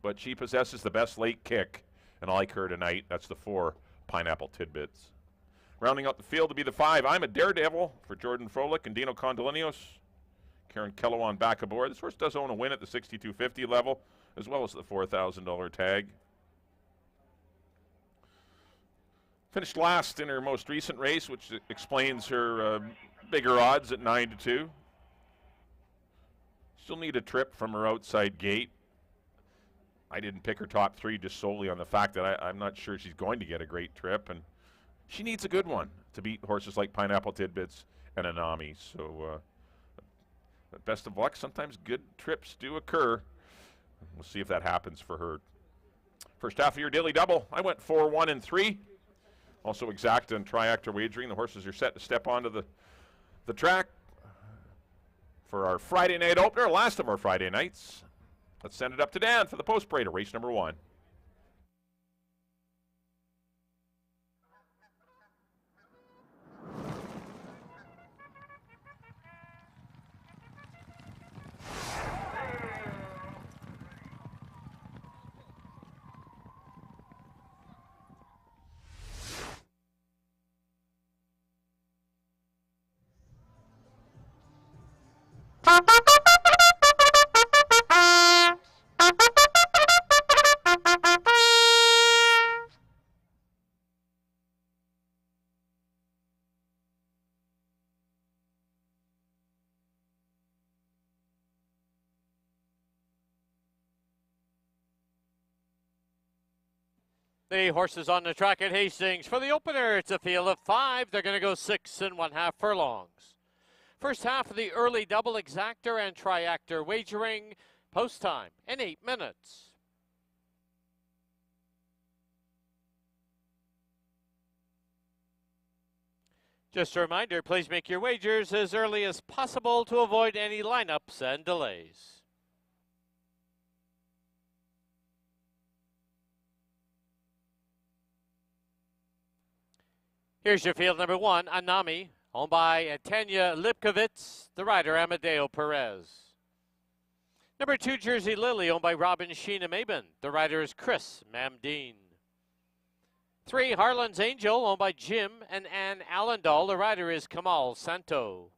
but she possesses the best late kick, and I like her tonight. That's the 4, Pineapple Tidbits. Rounding out the field to be the 5, I'm a Daredevil for Jordan Froelich and Dino Condolinos. Karen Kellowan back aboard. This horse does own a win at the $6,250 level, as well as the $4,000 tag. Finished last in her most recent race, which explains her bigger odds at 9-2. She'll need a trip from her outside gate. I didn't pick her top 3 just solely on the fact that I'm not sure she's going to get a great trip, and she needs a good one to beat horses like Pineapple Tidbits and Anami. So best of luck. Sometimes good trips do occur. We'll see if that happens for her. First half of your daily double, I went 4, 1, and 3. Also exacta and triactor wagering. The horses are set to step onto the track for our Friday night opener, last of our Friday nights. Let's send it up to Dan for the post parade of race number 1. The horses on the track at Hastings. For the opener, it's a field of 5. They're going to go 6 1/2 furlongs. First half of the early double exactor and triactor wagering. Post time in 8 minutes. Just a reminder, please make your wagers as early as possible to avoid any lineups and delays. Here's your field number 1, Anami, owned by Tanya Lipkovitz, the rider Amadeo Perez. Number 2, Jersey Lily, owned by Robin Sheena Maben, the rider is Chris Mamdeen. 3, Harlan's Angel, owned by Jim and Ann Allendal, the rider is Kamal Santo.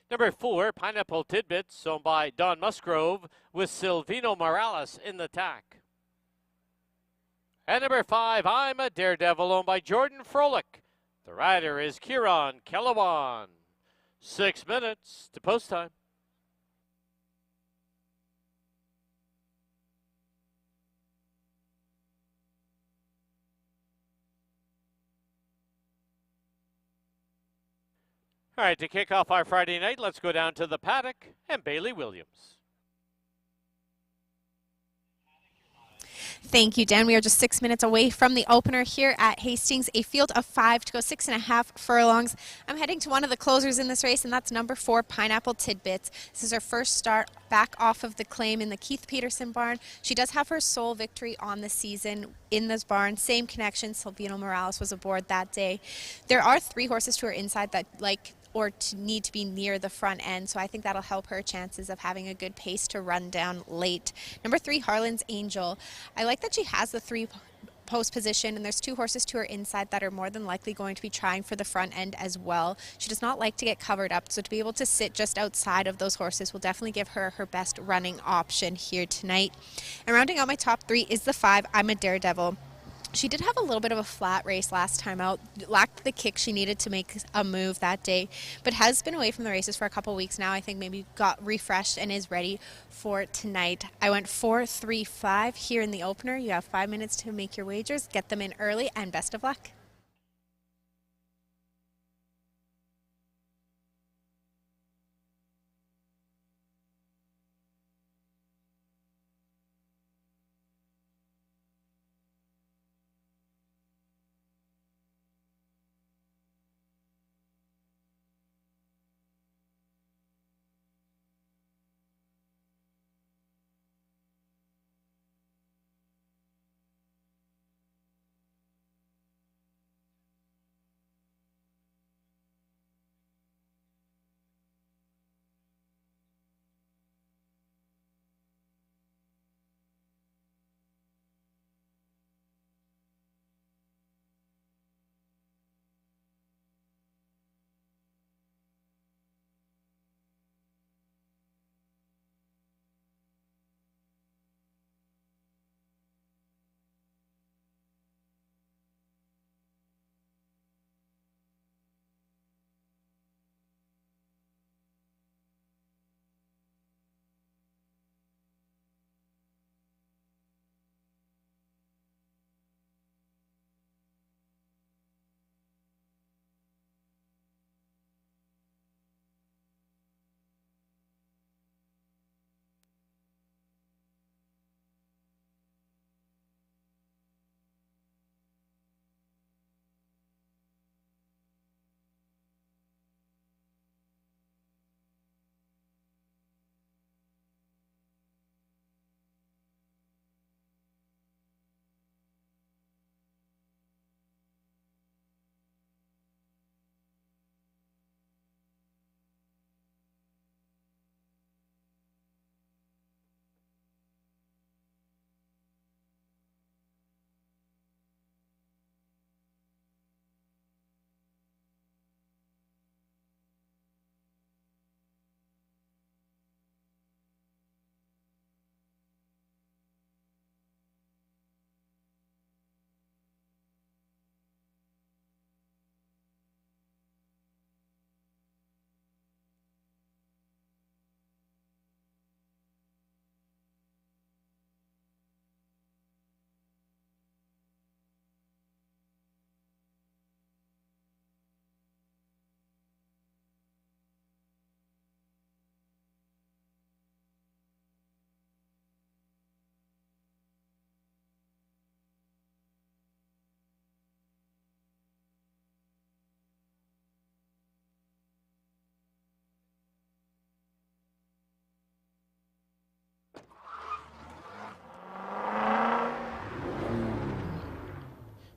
Number 4, Pineapple Tidbits, owned by Don Musgrove, with Silvino Morales in the tack. And number 5, I'm a Daredevil, owned by Jordan Froelich. The rider is Kieran Kellowan. 6 minutes to post time. All right, to kick off our Friday night, let's go down to the paddock and Bailey Williams. Thank you, Dan. We are just 6 minutes away from the opener here at Hastings. A field of 5 to go 6 1/2 furlongs. I'm heading to one of the closers in this race, and that's number 4, Pineapple Tidbits. This is her first start back off of the claim in the Keith Peterson barn. She does have her sole victory on the season in this barn. Same connection. Silvino Morales was aboard that day. There are 3 horses to her inside that need to be near the front end, so I think that'll help her chances of having a good pace to run down late. Number 3, Harlan's Angel. I like that she has the 3 post position, and there's 2 horses to her inside that are more than likely going to be trying for the front end as well. She does not like to get covered up, so to be able to sit just outside of those horses will definitely give her her best running option here tonight. And rounding out my top 3 is the 5, I'm a Daredevil. She did have a little bit of a flat race last time out, lacked the kick she needed to make a move that day, but has been away from the races for a couple weeks now. I think maybe got refreshed and is ready for tonight. I went 4, 3, 5 here in the opener. You have 5 minutes to make your wagers, get them in early, and best of luck.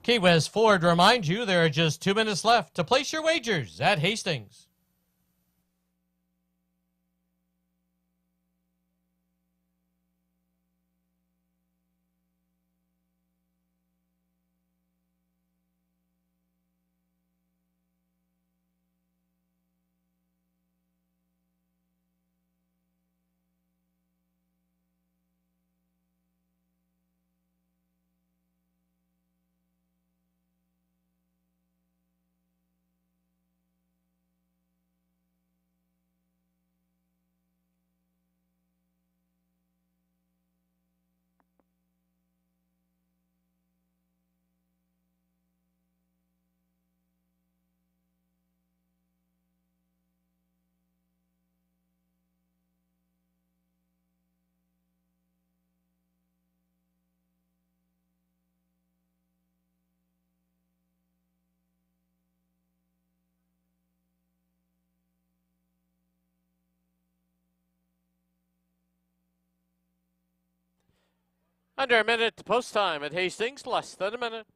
Key West Ford reminds you there are just 2 minutes left to place your wagers at Hastings. Under a minute to post time at Hastings, less than a minute.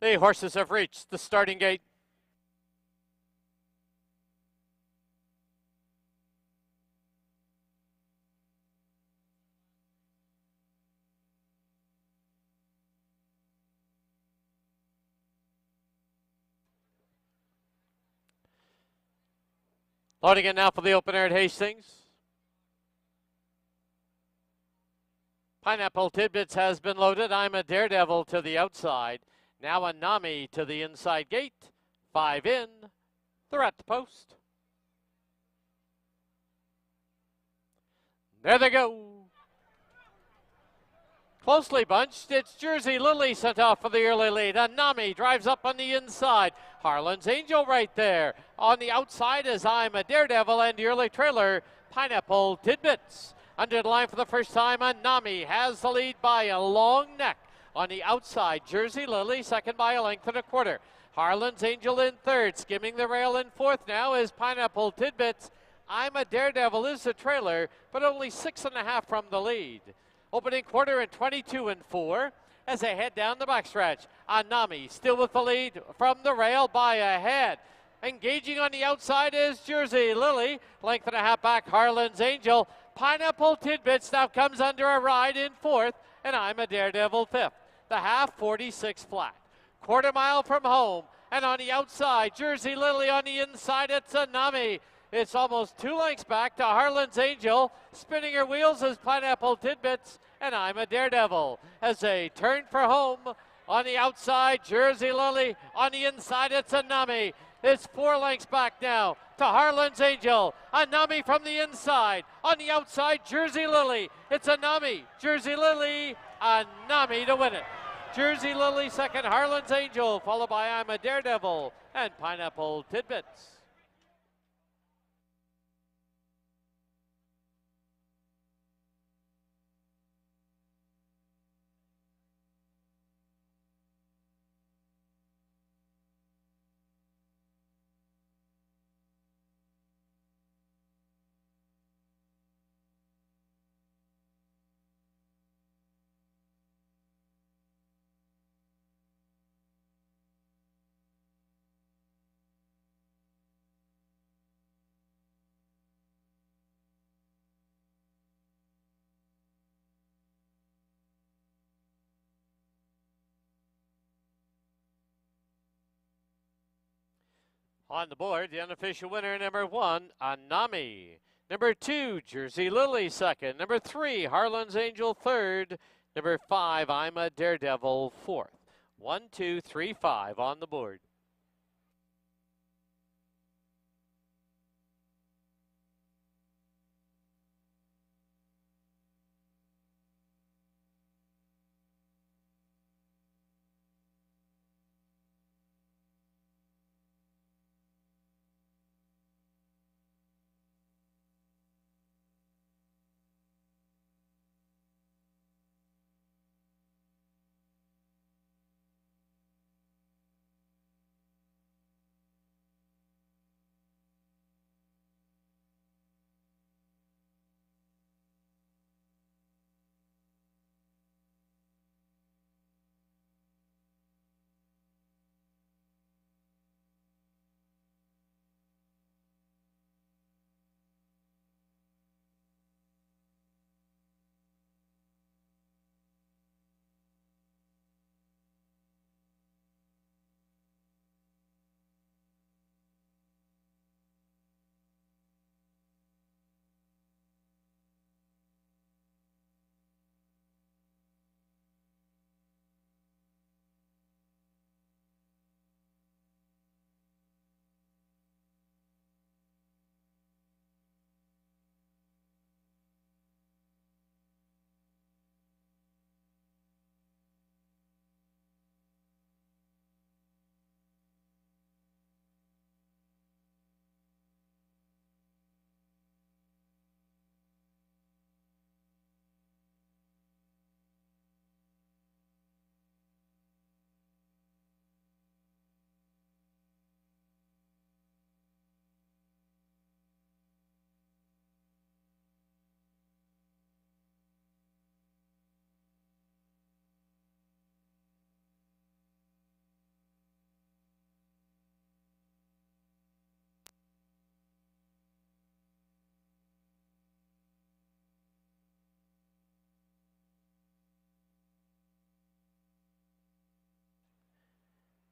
The horses have reached the starting gate. Loading in now for the opener at Hastings. Pineapple Tidbits has been loaded. I'm a Daredevil to the outside. Now a Nami to the inside gate. 5 in. They're at the post. There they go. Closely bunched, it's Jersey Lily sent off for the early lead. Anami drives up on the inside. Harlan's Angel right there. On the outside is I'm a Daredevil and the early trailer, Pineapple Tidbits. Under the line for the first time, Anami has the lead by a long neck. On the outside, Jersey Lily, second by a length and a quarter. Harlan's Angel in third. Skimming the rail in fourth now is Pineapple Tidbits. I'm a Daredevil is the trailer, but only 6.5 from the lead. Opening quarter in 22 and 4 as they head down the backstretch. Anami still with the lead from the rail by a head. Engaging on the outside is Jersey Lily. Length and a half back, Harlan's Angel. Pineapple Tidbits now comes under a ride in fourth, and I'm a Daredevil fifth. The half, 46 flat. Quarter mile from home, and on the outside, Jersey Lily. On the inside, it's Anami. It's almost 2 lengths back to Harlan's Angel. Spinning her wheels is Pineapple Tidbits, and I'm a Daredevil. As they turn for home, on the outside, Jersey Lily. On the inside, it's Anami. It's 4 lengths back now to Harlan's Angel. Anami from the inside. On the outside, Jersey Lily. It's Anami, Jersey Lily, Anami to win it. Jersey Lily second, Harlan's Angel, followed by I'm a Daredevil and Pineapple Tidbits. On the board, the unofficial winner, number 1, Anami. Number 2, Jersey Lily second. Number 3, Harlan's Angel third. Number 5, I'm a Daredevil fourth. 1, 2, 3, 5 on the board.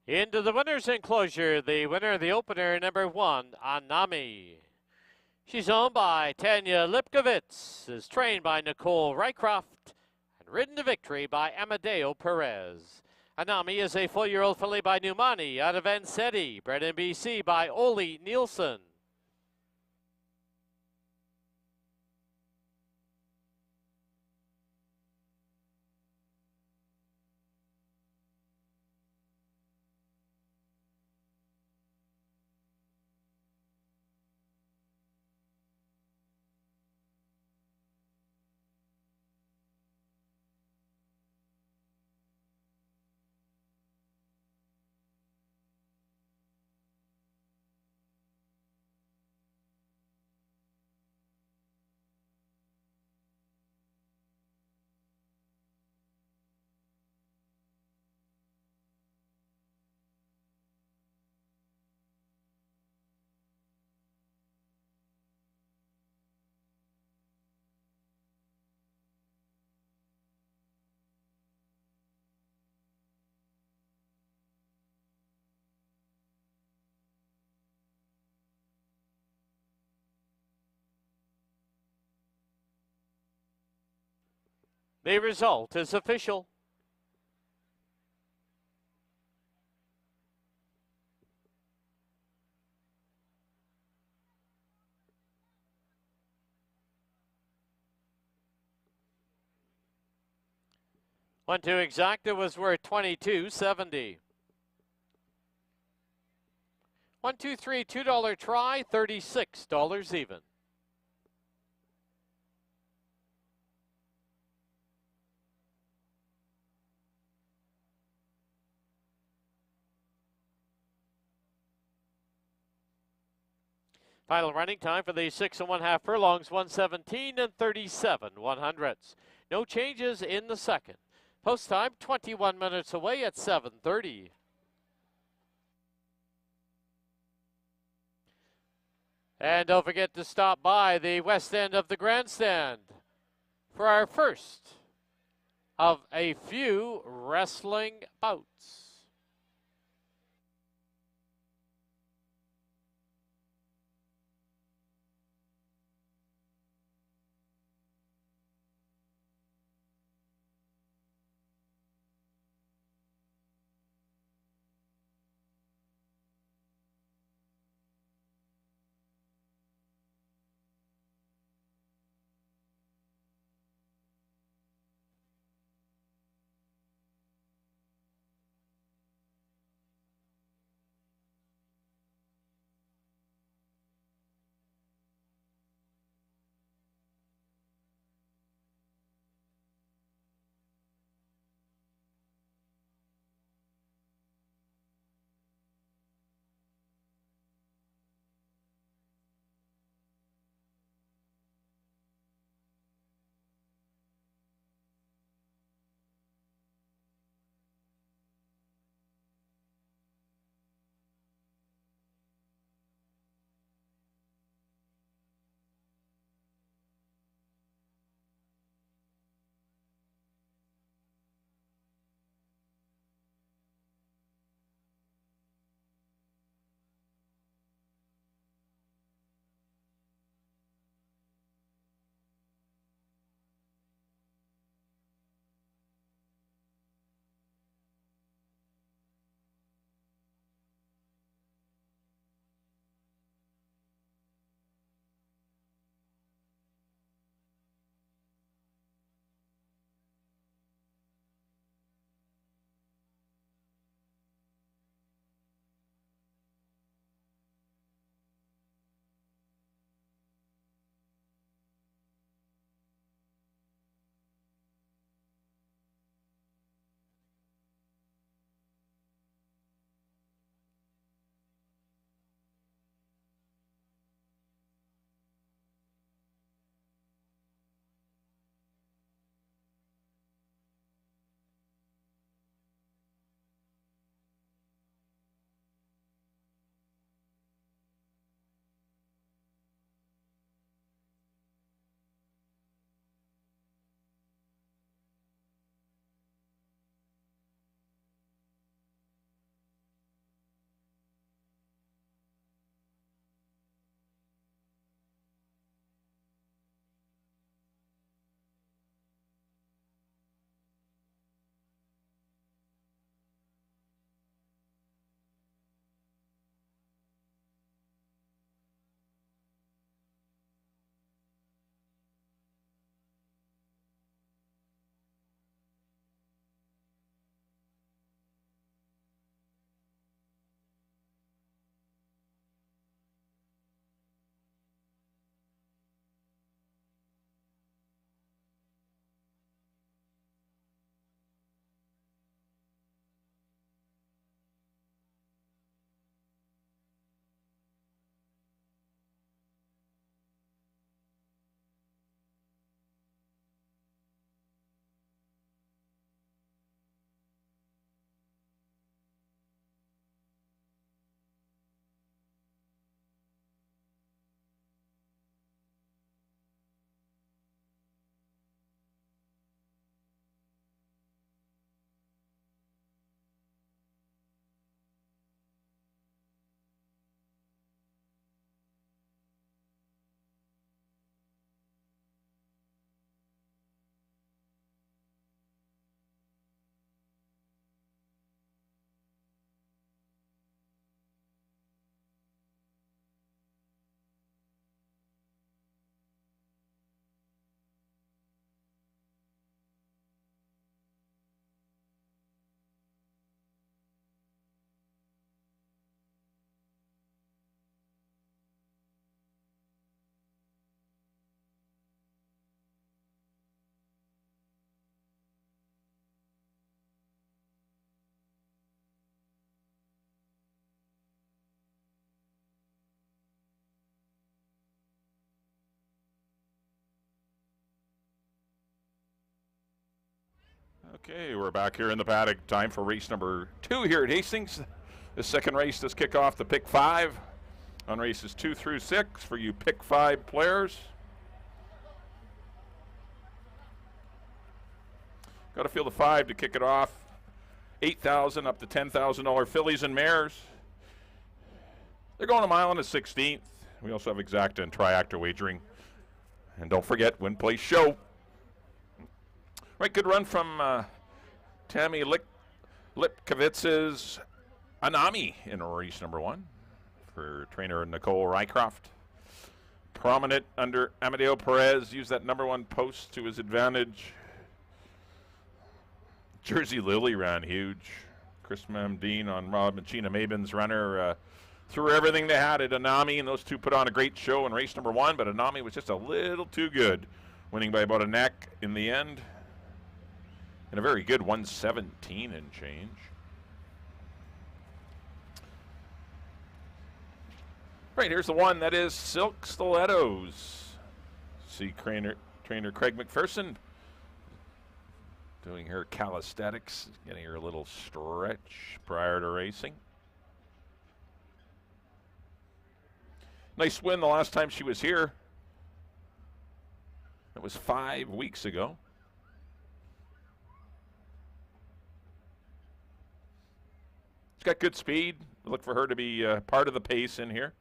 Into the winner's enclosure, the winner of the opener, number 1, Anami. She's owned by Tanya Lipkovitz, is trained by Nicole Rycroft, and ridden to victory by Amadeo Perez. Anami is a 4-year-old filly by Numani out of Vansetti, bred in BC by Ole Nielsen. The result is official. One two exacta was worth $22.70. 1, 2, 3, $2 try, $36 even. Final running time for the 6 1/2 furlongs, 1:17 and 37/100ths. No changes in the second. Post time 21 minutes away at 7:30. And don't forget to stop by the west end of the grandstand for our first of a few wrestling bouts. Okay, we're back here in the paddock. Time for race number 2 here at Hastings. The second race does kick off the pick 5 on races 2 through 6 for you pick 5 players. Got to field the 5 to kick it off. $8,000 up to $10,000 fillies and mares. They're going a mile and a 16th. We also have exacta and triactor wagering. And don't forget, win, place, show. Right, good run from Tammy Lipkowitz's Anami in race number 1 for trainer Nicole Rycroft. Prominent under Amadeo Perez, used that number 1 post to his advantage. Jersey Lily ran huge. Chris Mamdine on Rob Machina Mabin's runner threw everything they had at Anami, and those two put on a great show in race number 1, but Anami was just a little too good, winning by about a neck in the end. And a very good 117 and change. Right, here's the one that is Silk Stilettos. See trainer Craig McPherson doing her calisthenics, getting her a little stretch prior to racing. Nice win the last time she was here. That was 5 weeks ago. She's got good speed. Look for her to be part of the pace in here.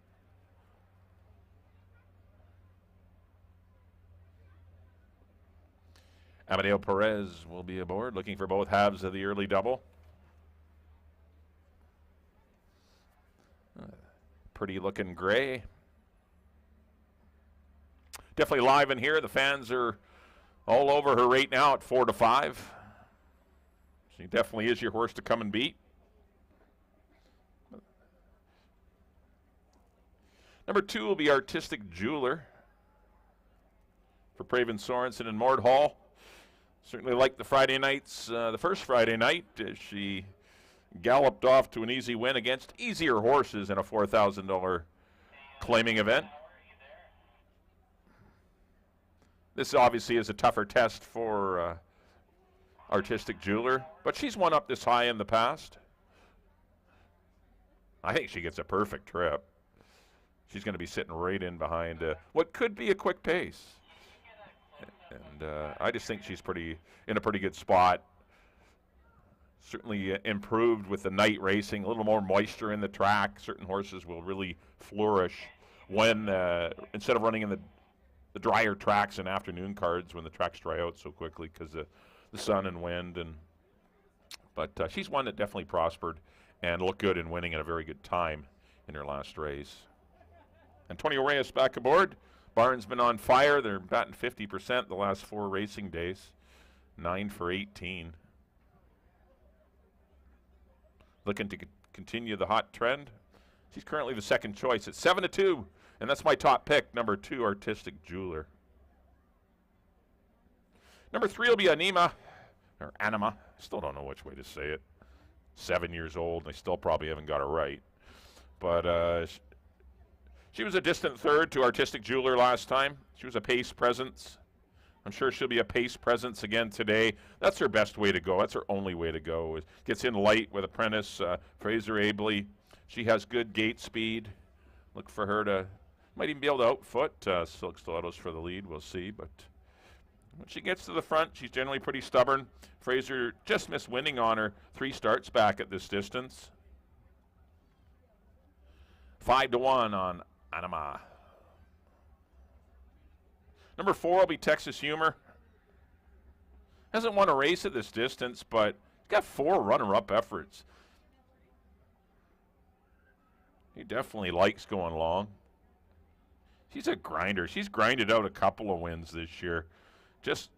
Amadeo Perez will be aboard, looking for both halves of the early double. Pretty looking gray. Definitely live in here. The fans are all over her right now at 4 to 5. She definitely is your horse to come and beat. Number 2 will be Artistic Jeweler for Praven Sorensen and Mort Hall. Certainly liked the Friday nights, the first Friday night, as she galloped off to an easy win against easier horses in a $4,000 claiming event. This obviously is a tougher test for Artistic Jeweler, but she's won up this high in the past. I think she gets a perfect trip. She's going to be sitting right in behind what could be a quick pace. And I just think she's in a pretty good spot. Certainly improved with the night racing, a little more moisture in the track. Certain horses will really flourish when, instead of running in the drier tracks and afternoon cards when the tracks dry out so quickly because of the sun and wind. But she's one that definitely prospered and looked good in winning at a very good time in her last race. Antonio Reyes back aboard. Barn's been on fire. They're batting 50% the last 4 racing days. 9 for 18. Looking to continue the hot trend. She's currently the second choice at 7 to 2. And that's my top pick, number 2, Artistic Jeweler. Number 3 will be Anima. Still don't know which way to say it. 7 years old, and I still probably haven't got it right. But she was a distant third to Artistic Jeweler last time. She was a pace presence. I'm sure she'll be a pace presence again today. That's her best way to go. That's her only way to go. Gets in light with apprentice Fraser Abley. She has good gate speed. Look for her to, might even be able to outfoot Silk Stilettos for the lead. We'll see. But when she gets to the front, she's generally pretty stubborn. Fraser just missed winning on her 3 starts back at this distance. 5 to 1 on Anima. Number 4 will be Texas Humor. Hasn't won a race at this distance, but he's got 4 runner-up efforts. He definitely likes going long. She's a grinder. She's grinded out a couple of wins this year. Just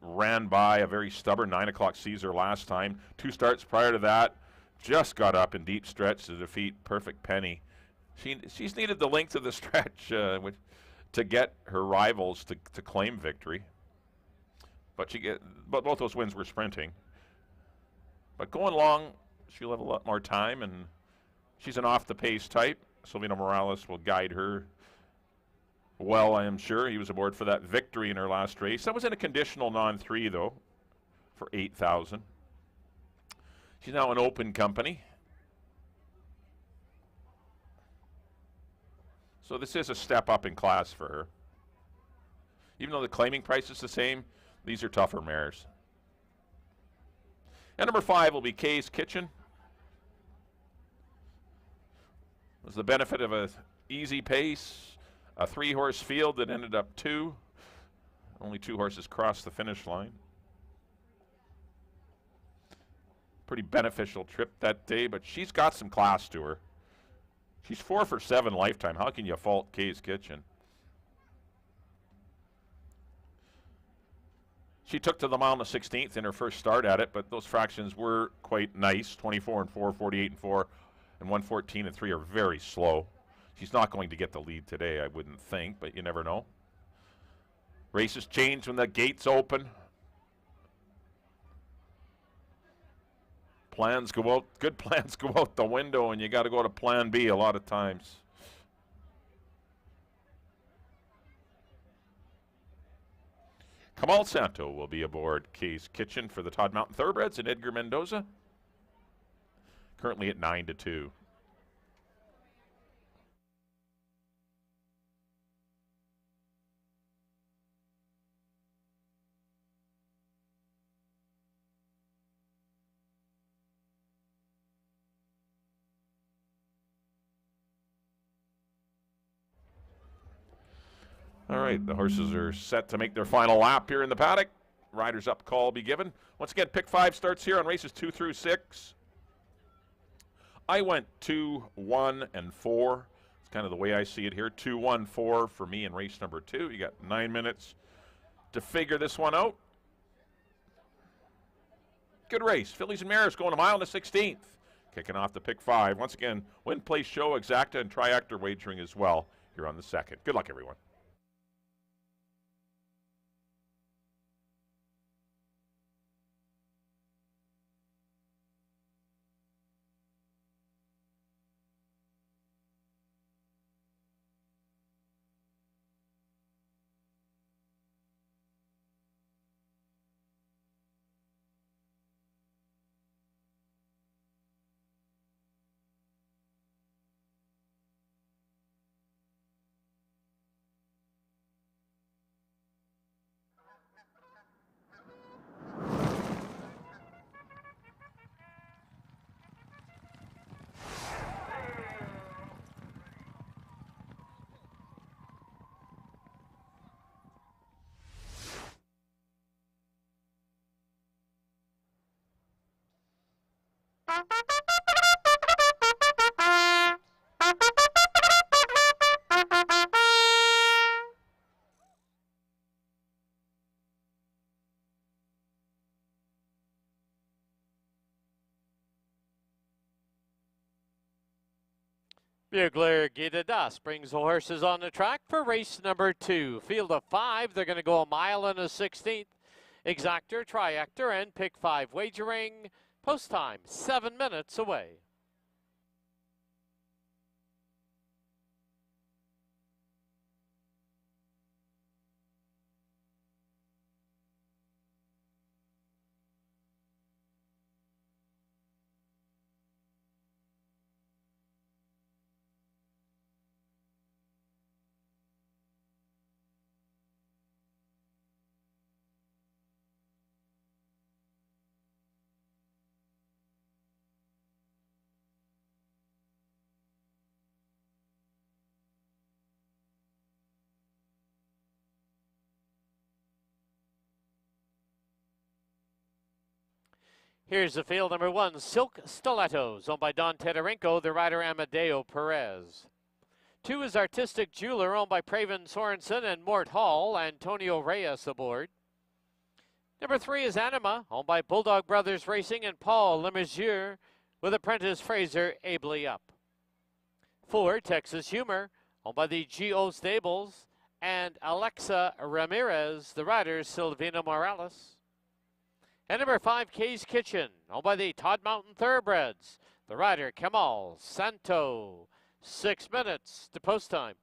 ran by a very stubborn 9 o'clock Caesar last time. 2 starts prior to that. Just got up in deep stretch to defeat Perfect Penny. She's needed the length of the stretch to get her rivals to claim victory. But both those wins were sprinting. But going long, she'll have a lot more time, and she's an off-the-pace type. Silvino Morales will guide her well, I am sure. He was aboard for that victory in her last race. That was in a conditional non-3, though, for $8,000. She's now an open company. So this is a step up in class for her. Even though the claiming price is the same, these are tougher mares. And number 5 will be Kay's Kitchen. It was the benefit of an easy pace, a 3-horse field that ended up 2. Only 2 horses crossed the finish line. Pretty beneficial trip that day, but she's got some class to her. She's 4 for 7 lifetime. How can you fault Kay's Kitchen? She took to the mile on the 16th in her first start at it, but those fractions were quite nice. 24 and 4, 48 and 4, and 114 and 3 are very slow. She's not going to get the lead today, I wouldn't think, but you never know. Races change when the gates open. Plans go out, good plans go out the window, and you got to go to plan B a lot of times. Kamal Santo will be aboard Kay's Kitchen for the Todd Mountain Thoroughbreds and Edgar Mendoza. Currently at 9-2. All right, the horses are set to make their final lap here in the paddock. Riders up call be given. Once again, pick 5 starts here on races 2 through 6. I went 2, 1, and 4. It's kind of the way I see it here. 2, 1, 4 for me in race number 2. You got 9 minutes to figure this one out. Good race. Fillies and Mares going a mile and the 16th. Kicking off the pick 5. Once again, win, place, show, exacta, and triactor wagering as well here on the 2nd. Good luck, everyone. Bugler Gita Das brings the horses on the track for race number 2. Field of 5, they're going to go a mile and a 16th. Exactor, triactor, and pick 5 wagering. Post time, 7 minutes away. Here's the field, number 1, Silk Stilettos, owned by Don Tedorenko, the rider Amadeo Perez. 2 is Artistic Jeweler, owned by Praven Sorensen and Mort Hall, Antonio Reyes aboard. Number 3 is Anima, owned by Bulldog Brothers Racing and Paul Lemesurier, with apprentice Fraser ably up. 4, Texas Humor, owned by the G.O. Stables, and Alexa Ramirez, the rider Silvina Morales. And number 5, Kay's Kitchen, owned by the Todd Mountain Thoroughbreds, the rider Kamal Santo. 6 minutes to post time.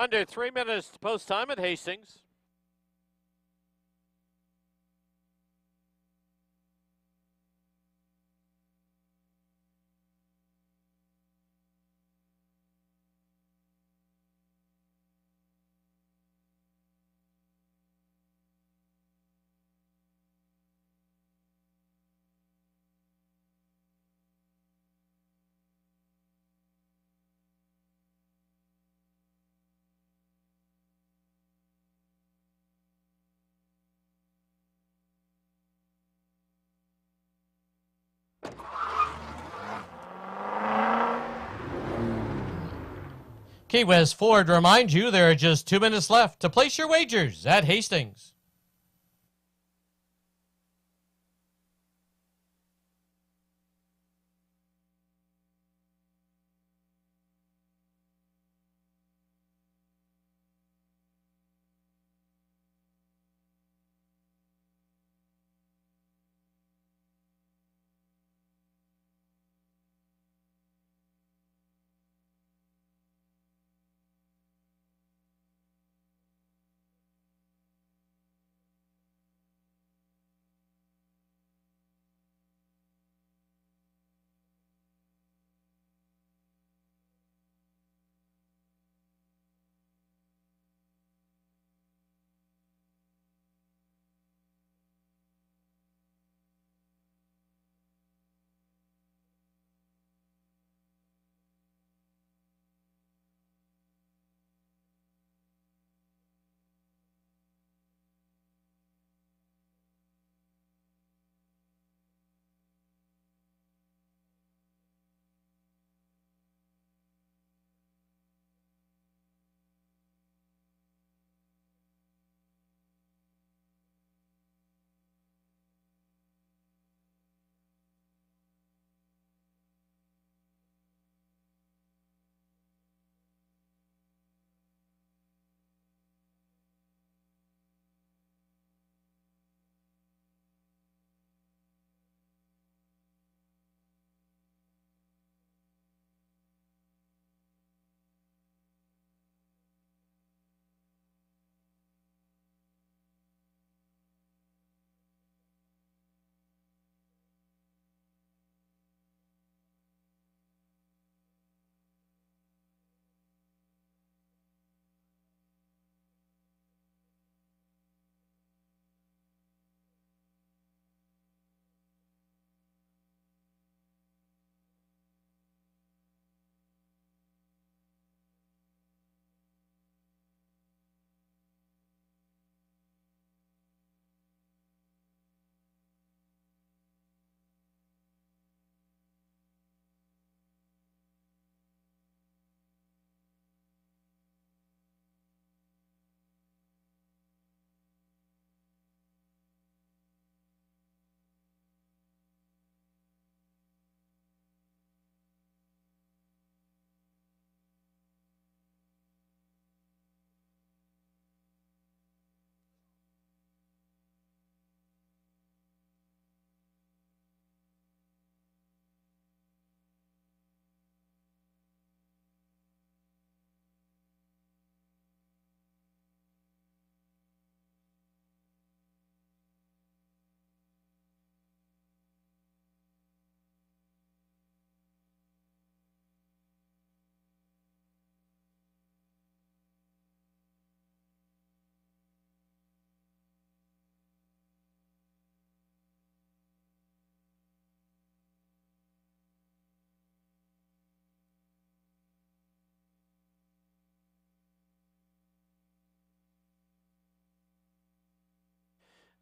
Under 3 minutes to post time at Hastings. Key West Ford reminds you there are just 2 minutes left to place your wagers at Hastings.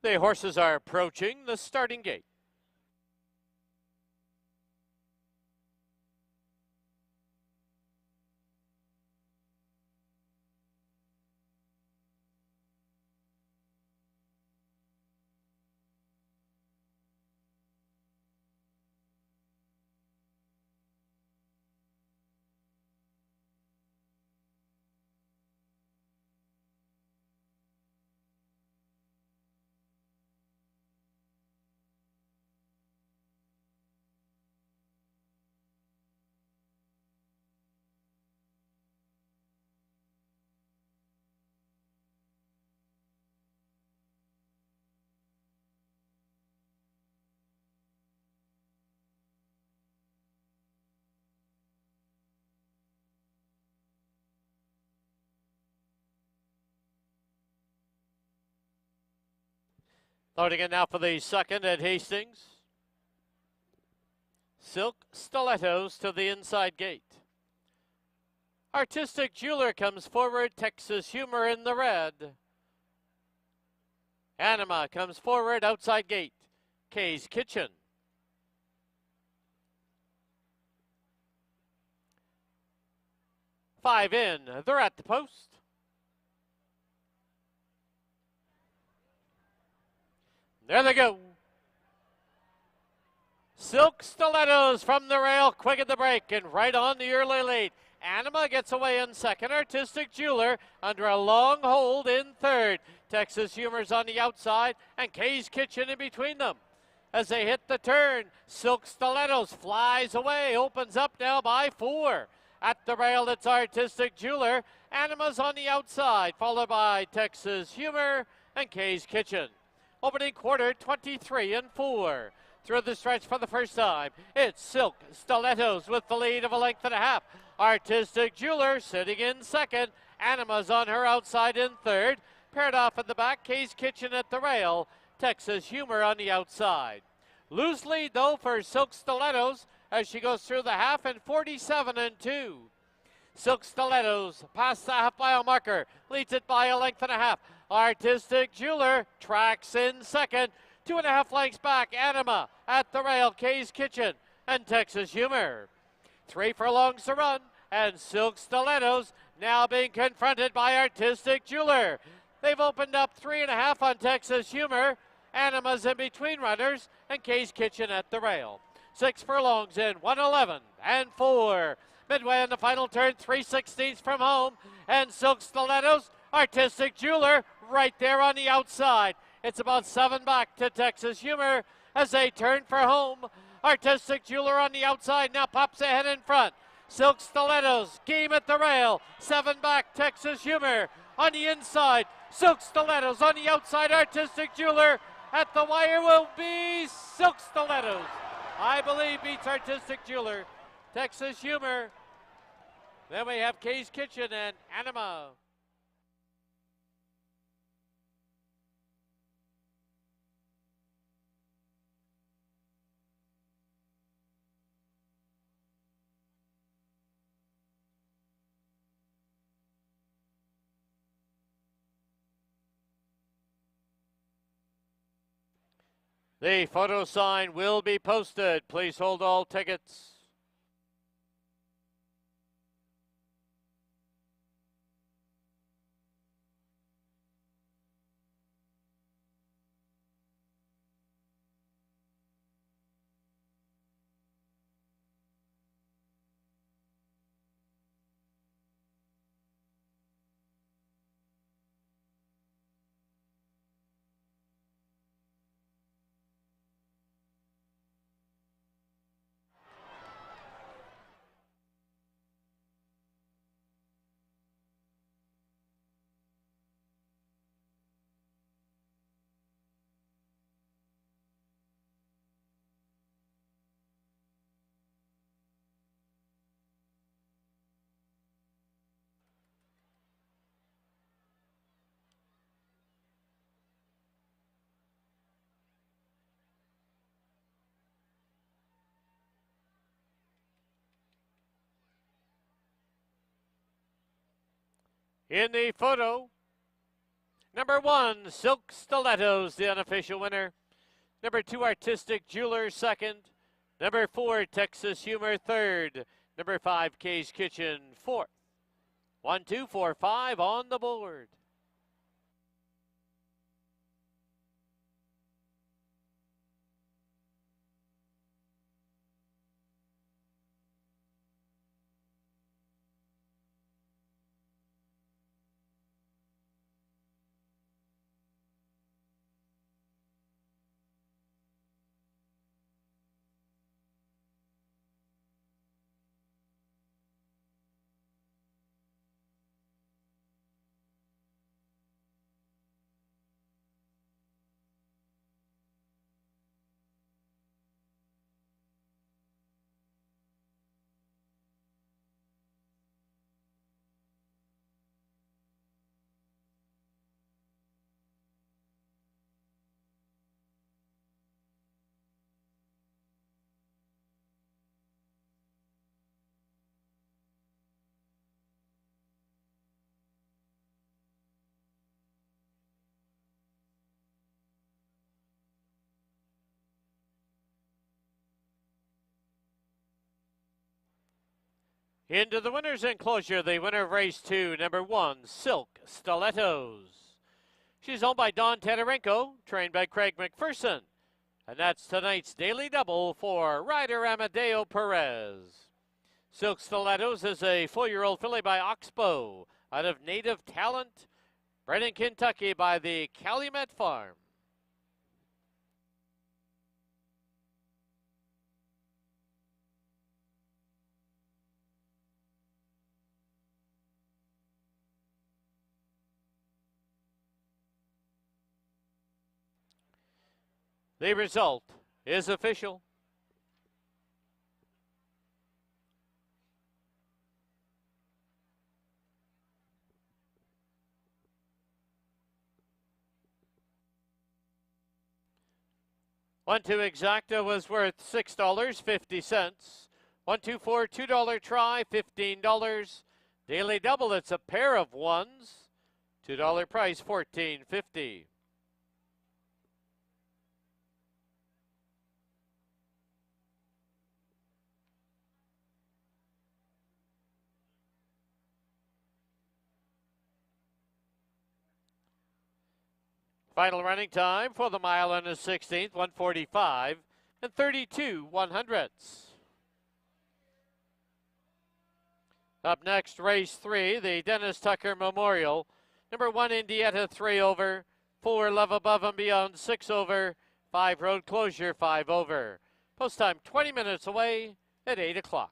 The horses are approaching the starting gate. Loading in now for the second at Hastings. Silk Stilettos to the inside gate. Artistic Jeweler comes forward, Texas Humor in the red. Anima comes forward, outside gate. Kay's Kitchen. Five in, they're at the post. There they go. Silk Stilettos from the rail, quick at the break and right on the early lead. Anima gets away in second. Artistic Jeweler under a long hold in third. Texas Humor's on the outside and Kay's Kitchen in between them. As they hit the turn, Silk Stilettos flies away, opens up now by 4. At the rail, it's Artistic Jeweler. Anima's on the outside, followed by Texas Humor and Kay's Kitchen. Opening quarter, 23 and 4. Through the stretch for the first time, it's Silk Stilettos with the lead of a length and a half. Artistic Jeweler sitting in second. Anima's on her outside in third. Paired off at the back, Kay's Kitchen at the rail. Texas Humor on the outside. Loose lead though for Silk Stilettos as she goes through the half in 47 and 2. Silk Stilettos past the half-mile marker, leads it by a length and a half. Artistic Jeweler tracks in second. 2.5 lengths back, Anima at the rail, Kay's Kitchen and Texas Humor. 3 furlongs to run, and Silk Stilettos now being confronted by Artistic Jeweler. They've opened up 3.5 on Texas Humor. Anima's in between runners, and Kay's Kitchen at the rail. 6 furlongs in, 111 and 4. Midway on the final turn, 3/16 from home, and Silk Stilettos, Artistic Jeweler right there on the outside. It's about 7 back to Texas Humor as they turn for home. Artistic Jeweler on the outside now pops ahead in front. Silk Stilettos, game at the rail. 7 back, Texas Humor on the inside. Silk Stilettos on the outside. Artistic Jeweler at the wire will be Silk Stilettos. I believe beats Artistic Jeweler. Texas Humor. Then we have Kay's Kitchen and Anima. The photo sign will be posted. Please hold all tickets. In the photo, number 1, Silk Stilettos, the unofficial winner. Number 2, Artistic Jeweler, second. Number 4, Texas Humor, third. Number 5, Kay's Kitchen, fourth. 1, 2, 4, 5 on the board. Into the winner's enclosure, the winner of race 2, number 1, Silk Stilettos. She's owned by Don Tetarenko, trained by Craig McPherson. And that's tonight's daily double for rider Amadeo Perez. Silk Stilettos is a 4-year-old filly by Oxbow out of Native Talent, bred in Kentucky by the Calumet Farm. The result is official. One two exacta was worth $6.50. 1 2 4 $2 try, $15. Daily double, it's a pair of ones. $2 price, $14.50. Final running time for the mile and a 16th, 1:45 and 32/100. Up next, race 3, the Dennis Tucker Memorial. Number 1, Indietta, 3 over. 4, Love Above and Beyond, 6 over. 5, Road Closure, 5 over. Post time 20 minutes away at 8 o'clock.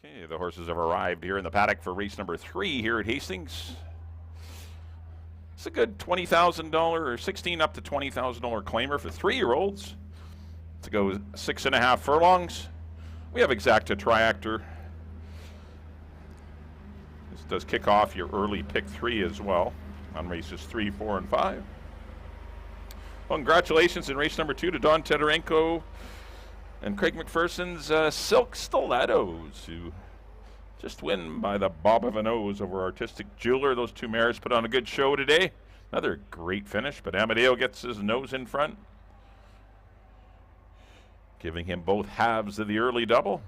Okay, the horses have arrived here in the paddock for race number 3 here at Hastings. It's a good $20,000 or 16 up to $20,000 claimer for 3-year-olds to go 6.5 furlongs. We have Exacta Triactor. This does kick off your early pick 3 as well on races 3, 4, and 5. Well, congratulations in race number 2 to Don Teterenko and Craig McPherson's Silk Stilettos, who just win by the bob of a nose over Artistic Jeweler. Those 2 mares put on a good show today. Another great finish, but Amadeo gets his nose in front, giving him both halves of the early double.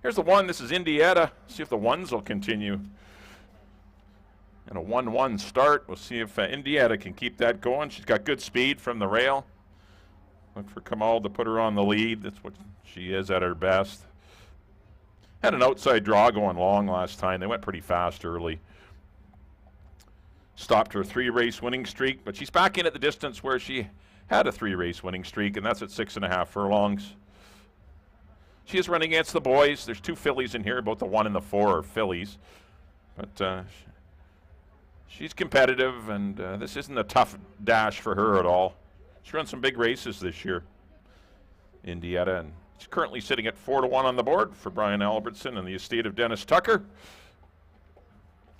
Here's the 1. This is Indiana. See if the 1s will continue. And a 1-1 start. We'll see if Indiana can keep that going. She's got good speed from the rail. Look for Kamal to put her on the lead. That's what she is at her best. Had an outside draw going long last time. They went pretty fast early. Stopped her 3-race winning streak, but she's back in at the distance where she had a 3-race winning streak, and that's at 6.5 furlongs. She is running against the boys. There's 2 fillies in here. Both the 1 and the 4 are fillies. But she's competitive, and this isn't a tough dash for her at all. She's run some big races this year, Indiana, and she's currently sitting at 4-1 on the board for Brian Albertson and the estate of Dennis Tucker.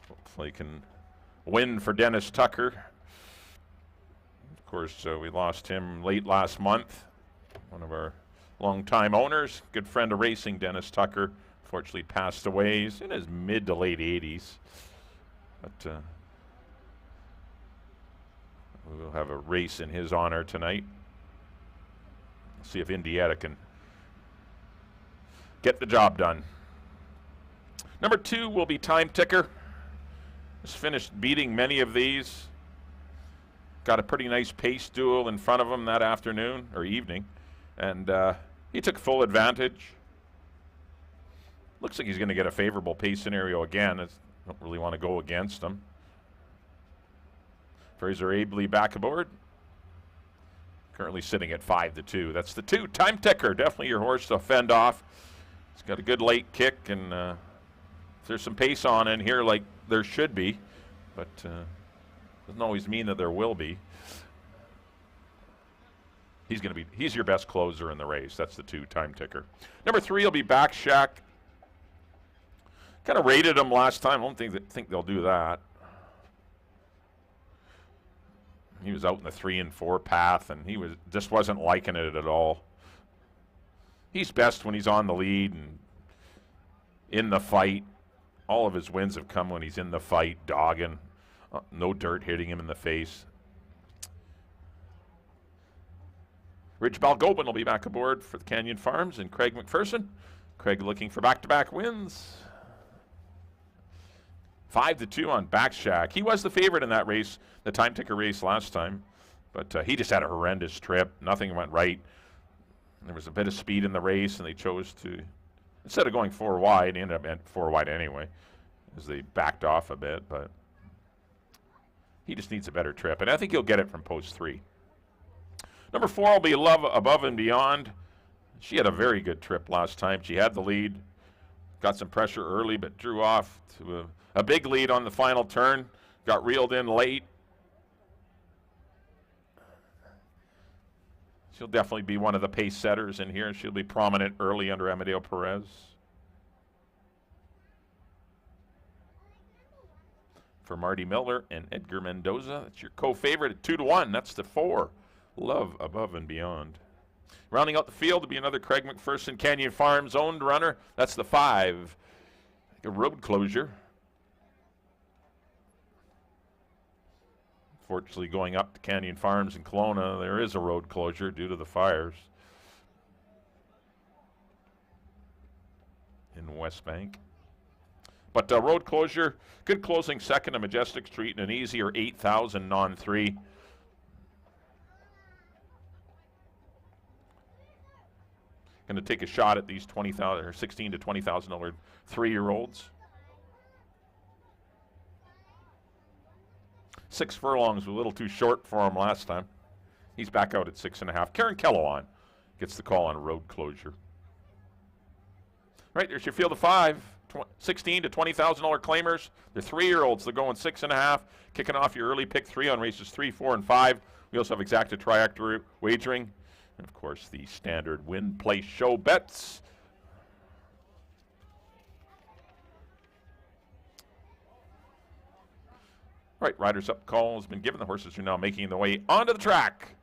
Hopefully can win for Dennis Tucker. Of course, we lost him late last month. One of our longtime owners, good friend of racing, Dennis Tucker, unfortunately passed away. He's in his mid to late 80s. But we will have a race in his honor tonight. See if Indiana can get the job done. Number 2 will be Time Ticker. Just finished beating many of these. Got a pretty nice pace duel in front of him that afternoon or evening, and he took full advantage. Looks like he's going to get a favorable pace scenario again. I don't really want to go against him. Fraser Abley back aboard. Currently sitting at 5-2. That's the 2. Time Ticker, definitely your horse to fend off. He's got a good late kick, and if there's some pace on in here like there should be, but doesn't always mean that there will be. He's your best closer in the race. That's the 2, Time Ticker. Number 3 will be Back Shack. Kind of rated him last time. I don't think they'll do that. He was out in the 3 and 4 path, and he just wasn't liking it at all. He's best when he's on the lead and in the fight. All of his wins have come when he's in the fight, dogging. No dirt hitting him in the face. Rich Balgobin will be back aboard for the Canyon Farms, and Craig McPherson. Craig looking for back-to-back wins. 5-2 on Back Shack. He was the favorite in that race, the Time Ticker race last time, but he just had a horrendous trip. Nothing went right. There was a bit of speed in the race, and they chose to, instead of going 4 wide, they ended up at 4 wide anyway, as they backed off a bit, but he just needs a better trip, and I think he'll get it from post 3. Number 4 will be Love Above and Beyond. She had a very good trip last time. She had the lead, got some pressure early, but drew off to a big lead on the final turn, got reeled in late. She'll definitely be one of the pace setters in here. She'll be prominent early under Amadeo Perez. For Marty Miller and Edgar Mendoza, that's your co-favorite at 2-1. That's the 4, Love Above and Beyond. Rounding out the field to be another Craig McPherson Canyon Farms owned runner. That's the 5, a road closure. Fortunately, going up to Canyon Farms in Kelowna, there is a road closure due to the fires in West Bank. But road closure, good closing second to Majestic Street and an easier 8,000 non-3. Going to take a shot at these $20,000 or $16,000 to $20,000 3-year-olds. 6 furlongs was a little too short for him last time. He's back out at 6.5. Karen Kellowan gets the call on road closure. Right, there's your field of 5, 16 to $20,000 claimers. They're 3-year-olds. They're going 6.5, kicking off your early pick 3 on races 3, 4, and 5. We also have exacta triactor wagering. And, of course, the standard win, place, show bets. All right, riders up call has been given. The horses are now making their way onto the track.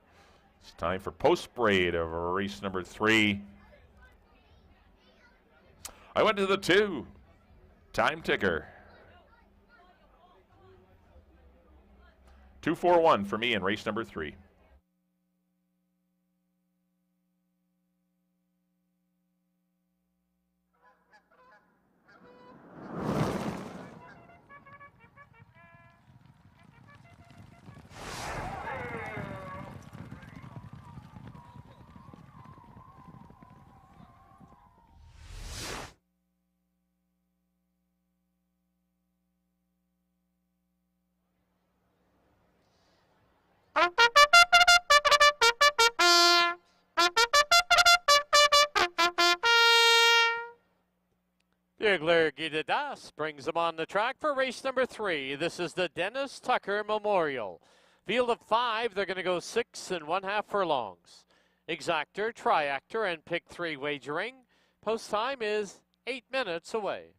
It's time for post-parade of race number 3. I went to the 2. Time ticker. 2-4-1 for me in race number 3. Bugler Guidadas brings them on the track for race number 3. This is the Dennis Tucker Memorial. Field of 5, they're going to go 6 1/2 furlongs. Exactor, triactor, and pick 3 wagering. Post time is 8 minutes away.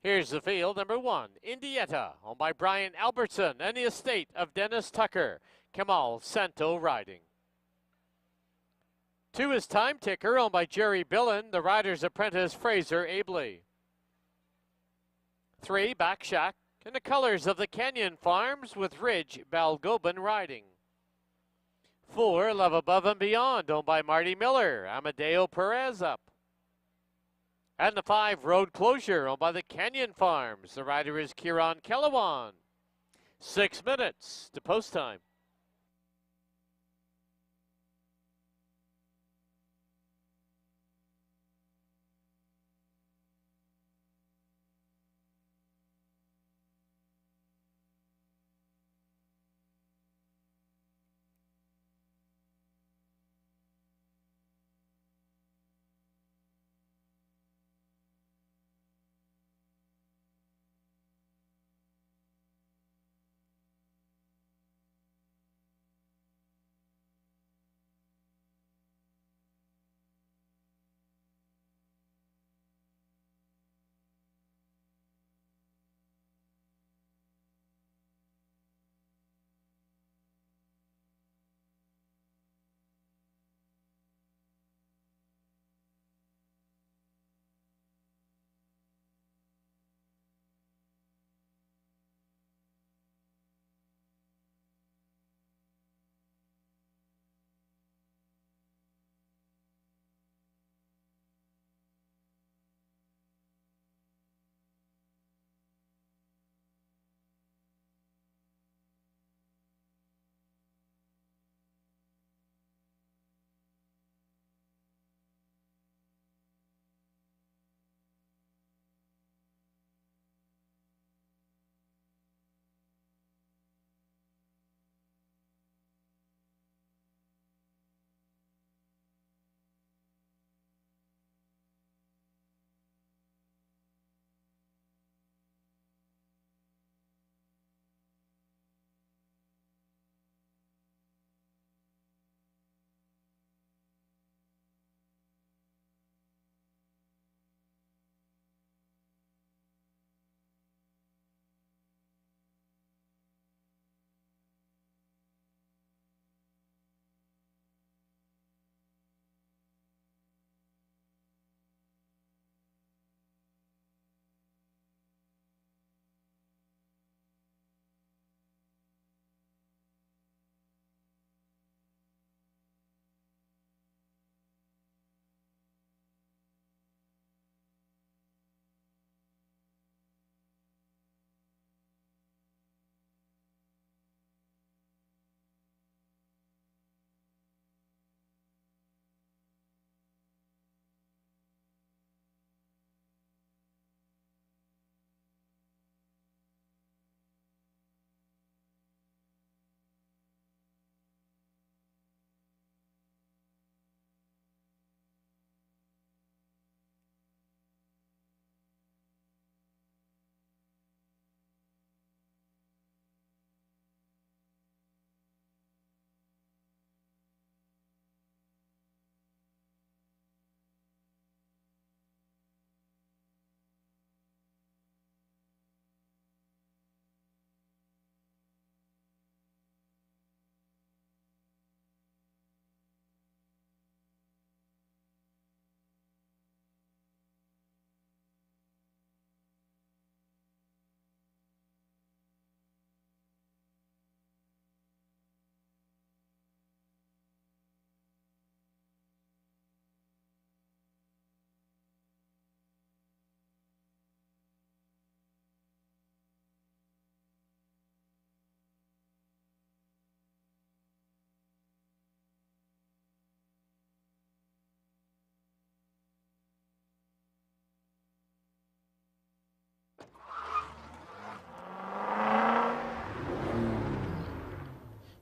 Here's the field. Number 1, Indietta, owned by Brian Albertson and the estate of Dennis Tucker. Kamal Santo riding. 2 is Time Ticker, owned by Jerry Billen, the rider's apprentice Fraser Abley. 3, Back Shack, in the colors of the Canyon Farms with Ridge Balgobin riding. 4, Love Above and Beyond, owned by Marty Miller, Amadeo Perez up. And the 5, Road Closure, owned by the Canyon Farms. The rider is Kieran Kellewan. 6 minutes to post time.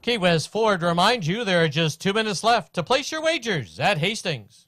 Key West Ford reminds you there are just 2 minutes left to place your wagers at Hastings.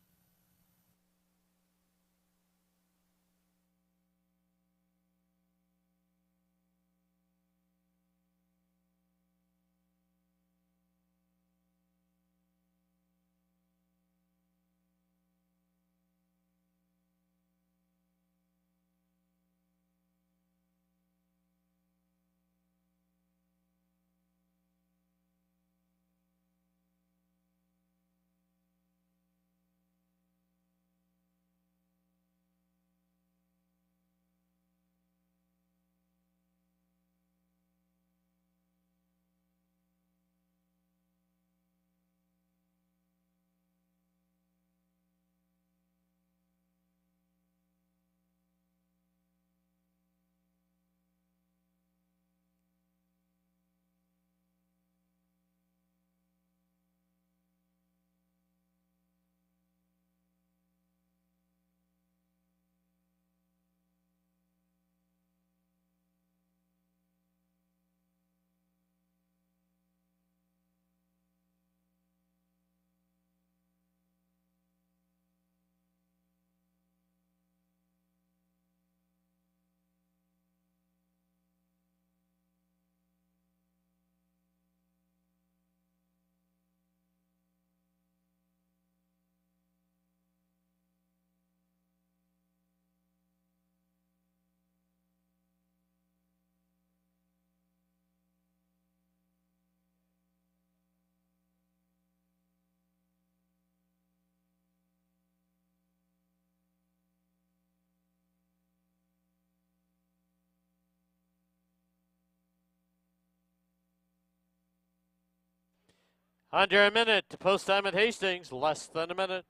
Under a minute to post time at Hastings, less than a minute.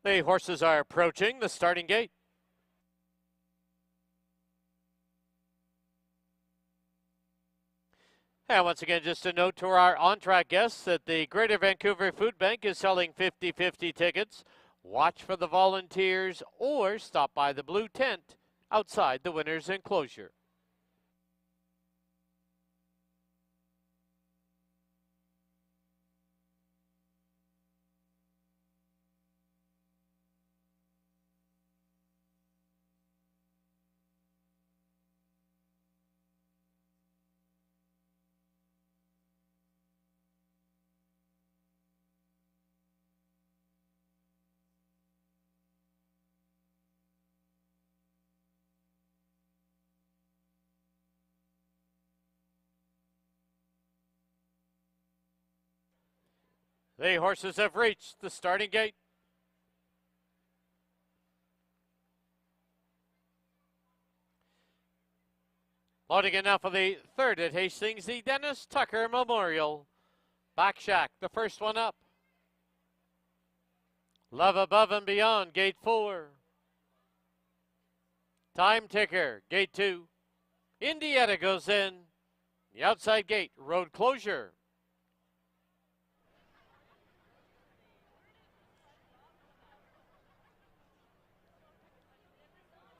The horses are approaching the starting gate. And once again, just a note to our on-track guests that the Greater Vancouver Food Bank is selling 50-50 tickets. Watch for the volunteers or stop by the blue tent outside the winner's enclosure. The horses have reached the starting gate. Loading in now for the third at Hastings, the Dennis Tucker Memorial. Back Shack, the first one up. Love Above and Beyond, gate 4. Time Ticker, gate 2. Indiana goes in. The outside gate, road closure.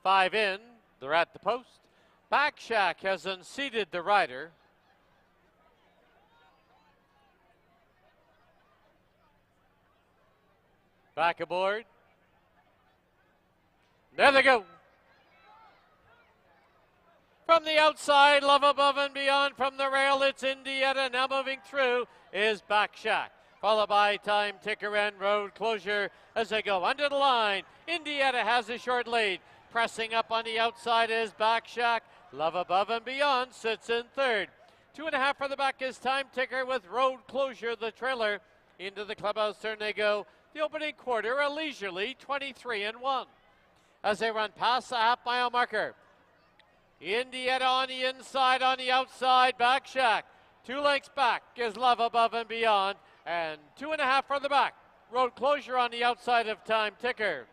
Five in, they're at the post. Back Shack has unseated the rider. Back aboard. There they go. From the outside, Love Above and Beyond. From the rail, it's Indiana. Now moving through is Back Shack, followed by Time Ticker and Road Closure as they go under the line. Indiana has a short lead. Pressing up on the outside is Back Shack. Love Above and Beyond sits in third. 2.5 for the back is Time Ticker with Road Closure, the trailer. Into the clubhouse turn they go. The opening quarter, a leisurely 23-1. As they run past the half-mile marker. Indiana on the inside, on the outside, Back Shack. 2 lengths back is Love Above and Beyond, and 2.5 for the back. Road Closure on the outside of Time Ticker.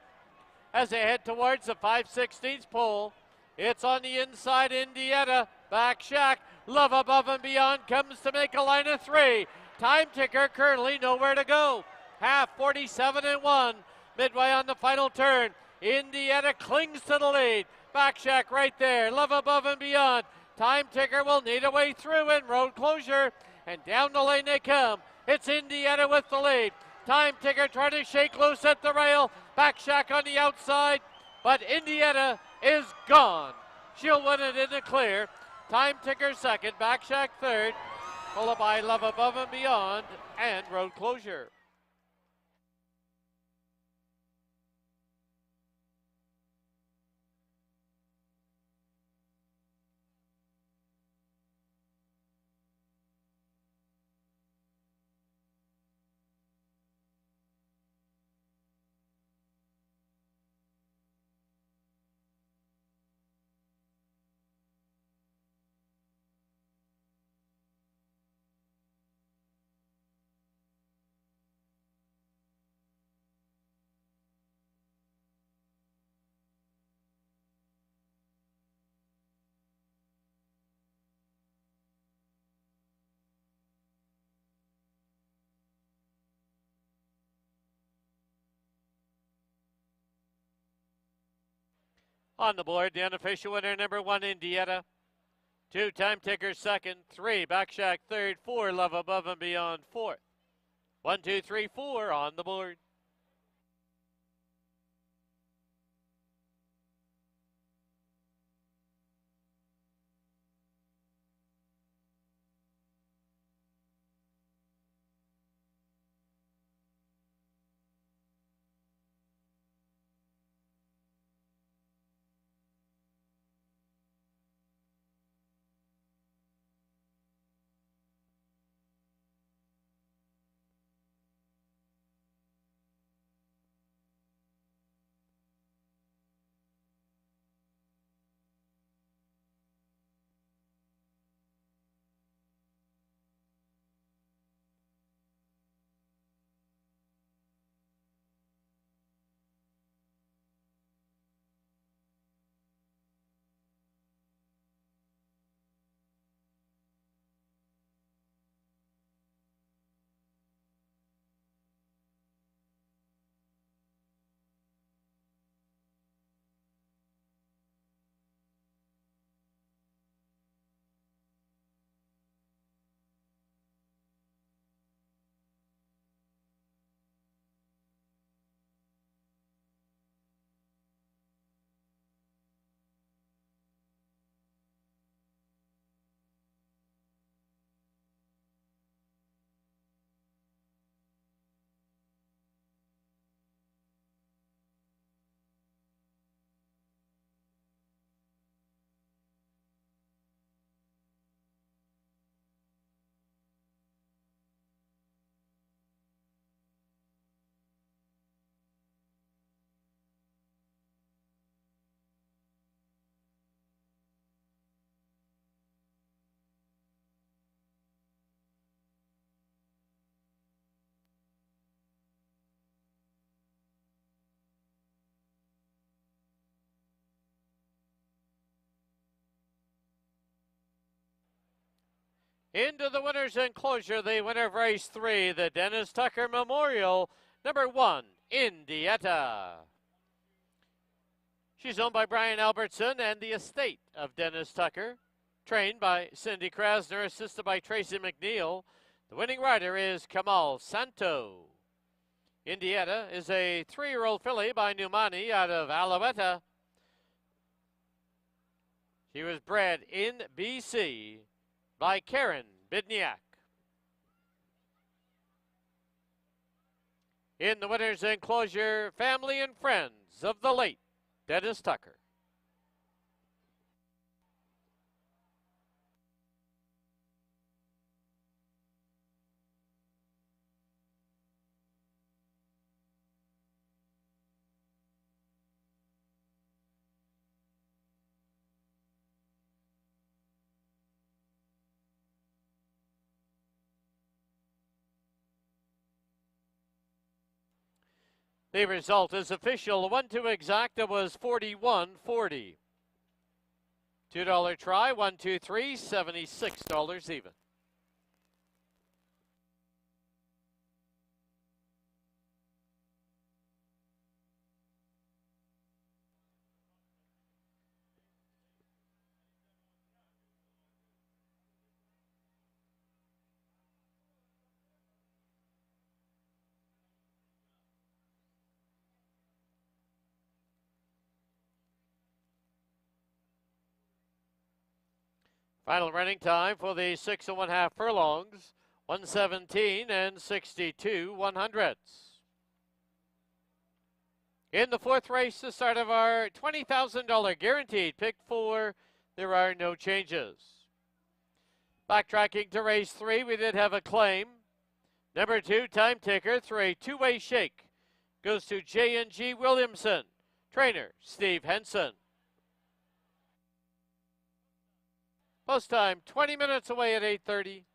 As they head towards the 5/16 pole, it's on the inside, Indiana, Back Shack. Love Above and Beyond comes to make a line of 3. Time Ticker currently nowhere to go. Half 47-1, midway on the final turn. Indiana clings to the lead. Back Shack right there. Love Above and Beyond. Time Ticker will need a way through in Road Closure. And down the lane they come. It's Indiana with the lead. Time Ticker trying to shake loose at the rail. Back Shack on the outside. But Indiana is gone. She'll win it in the clear. Time Ticker second. Back Shack third. Followed by Love Above and Beyond and Road Closure. On the board, the unofficial winner, number 1, Indiana. 2, Time Ticker second. 3, Back Shack third. 4, Love Above and Beyond fourth. 1, 2, 3, 4 on the board. Into the winner's enclosure, the winner of race 3, the Dennis Tucker Memorial, number 1, Indietta. She's owned by Brian Albertson and the estate of Dennis Tucker. Trained by Cindy Krasner, assisted by Tracy McNeil. The winning rider is Kamal Santo. Indietta is a 3-year-old filly by Numani out of Alouetta. She was bred in BC by Karen Bidniak. In the winner's enclosure, family and friends of the late Dennis Tucker. The result is official. 1-2 exacta was 41.40. $2 try, 1, 2, 3, $76 even. Final running time for the 6 1/2 furlongs, 1:17 and 62 100ths. In the 4th race, the start of our $20,000 guaranteed pick 4, there are no changes. Backtracking to race 3, we did have a claim. Number 2, Time Ticker, through a 2-way shake, goes to J&G Williamson. Trainer, Steve Henson. Post time, 20 minutes away at 8:30.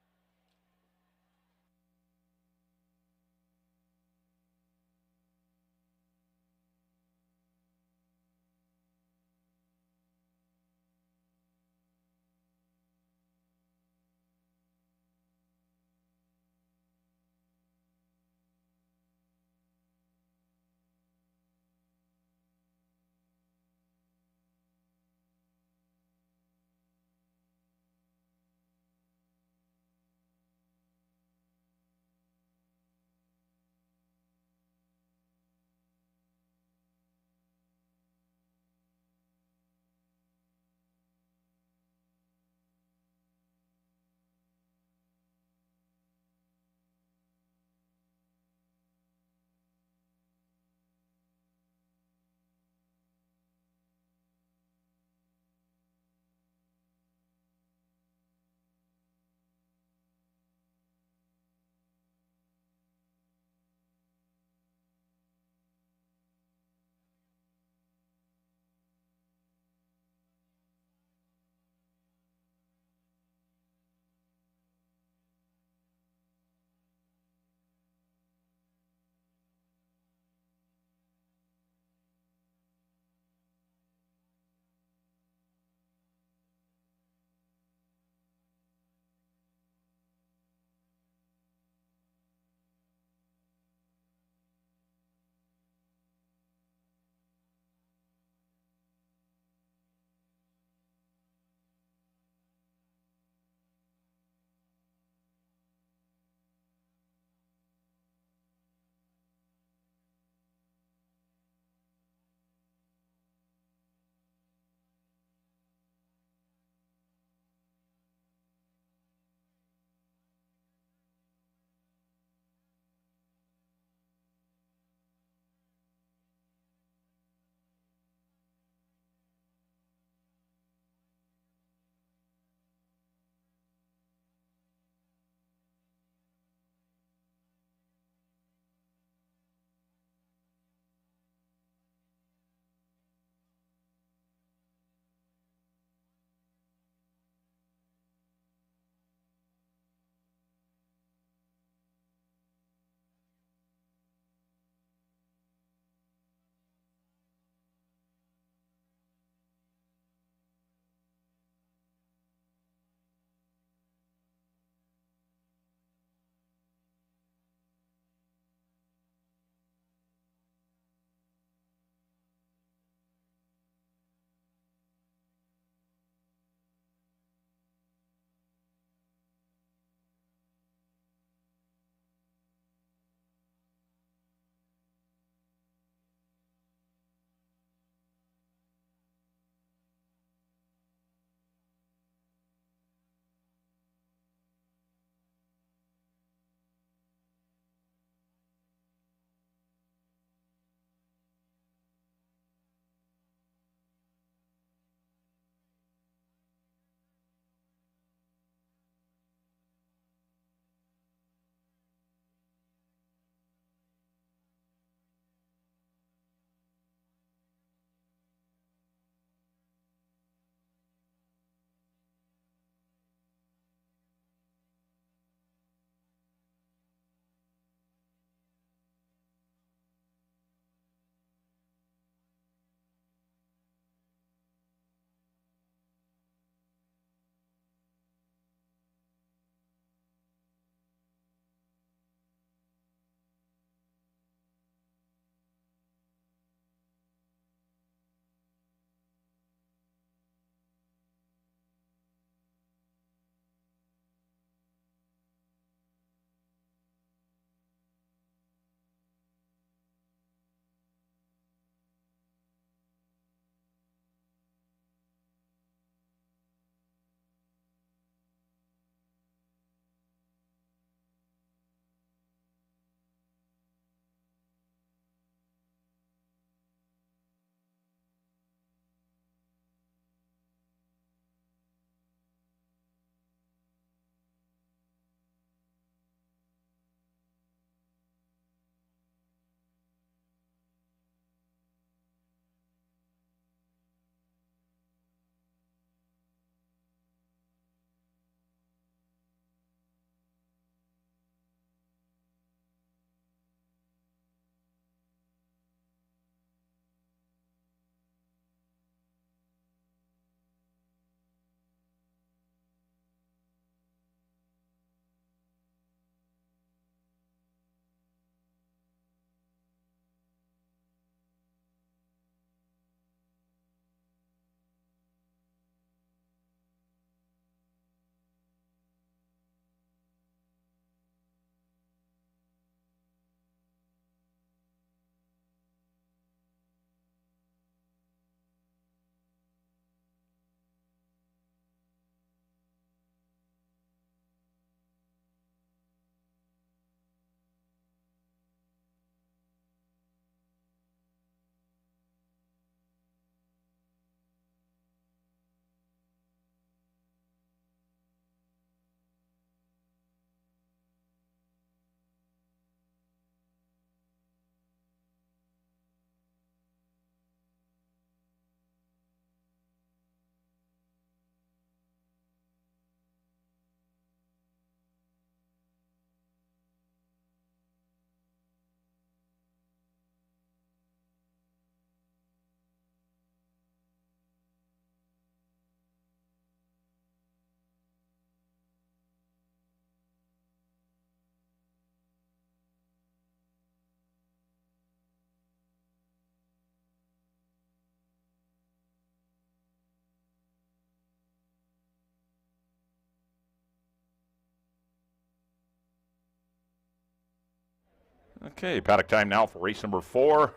Okay, paddock time now for race number 4.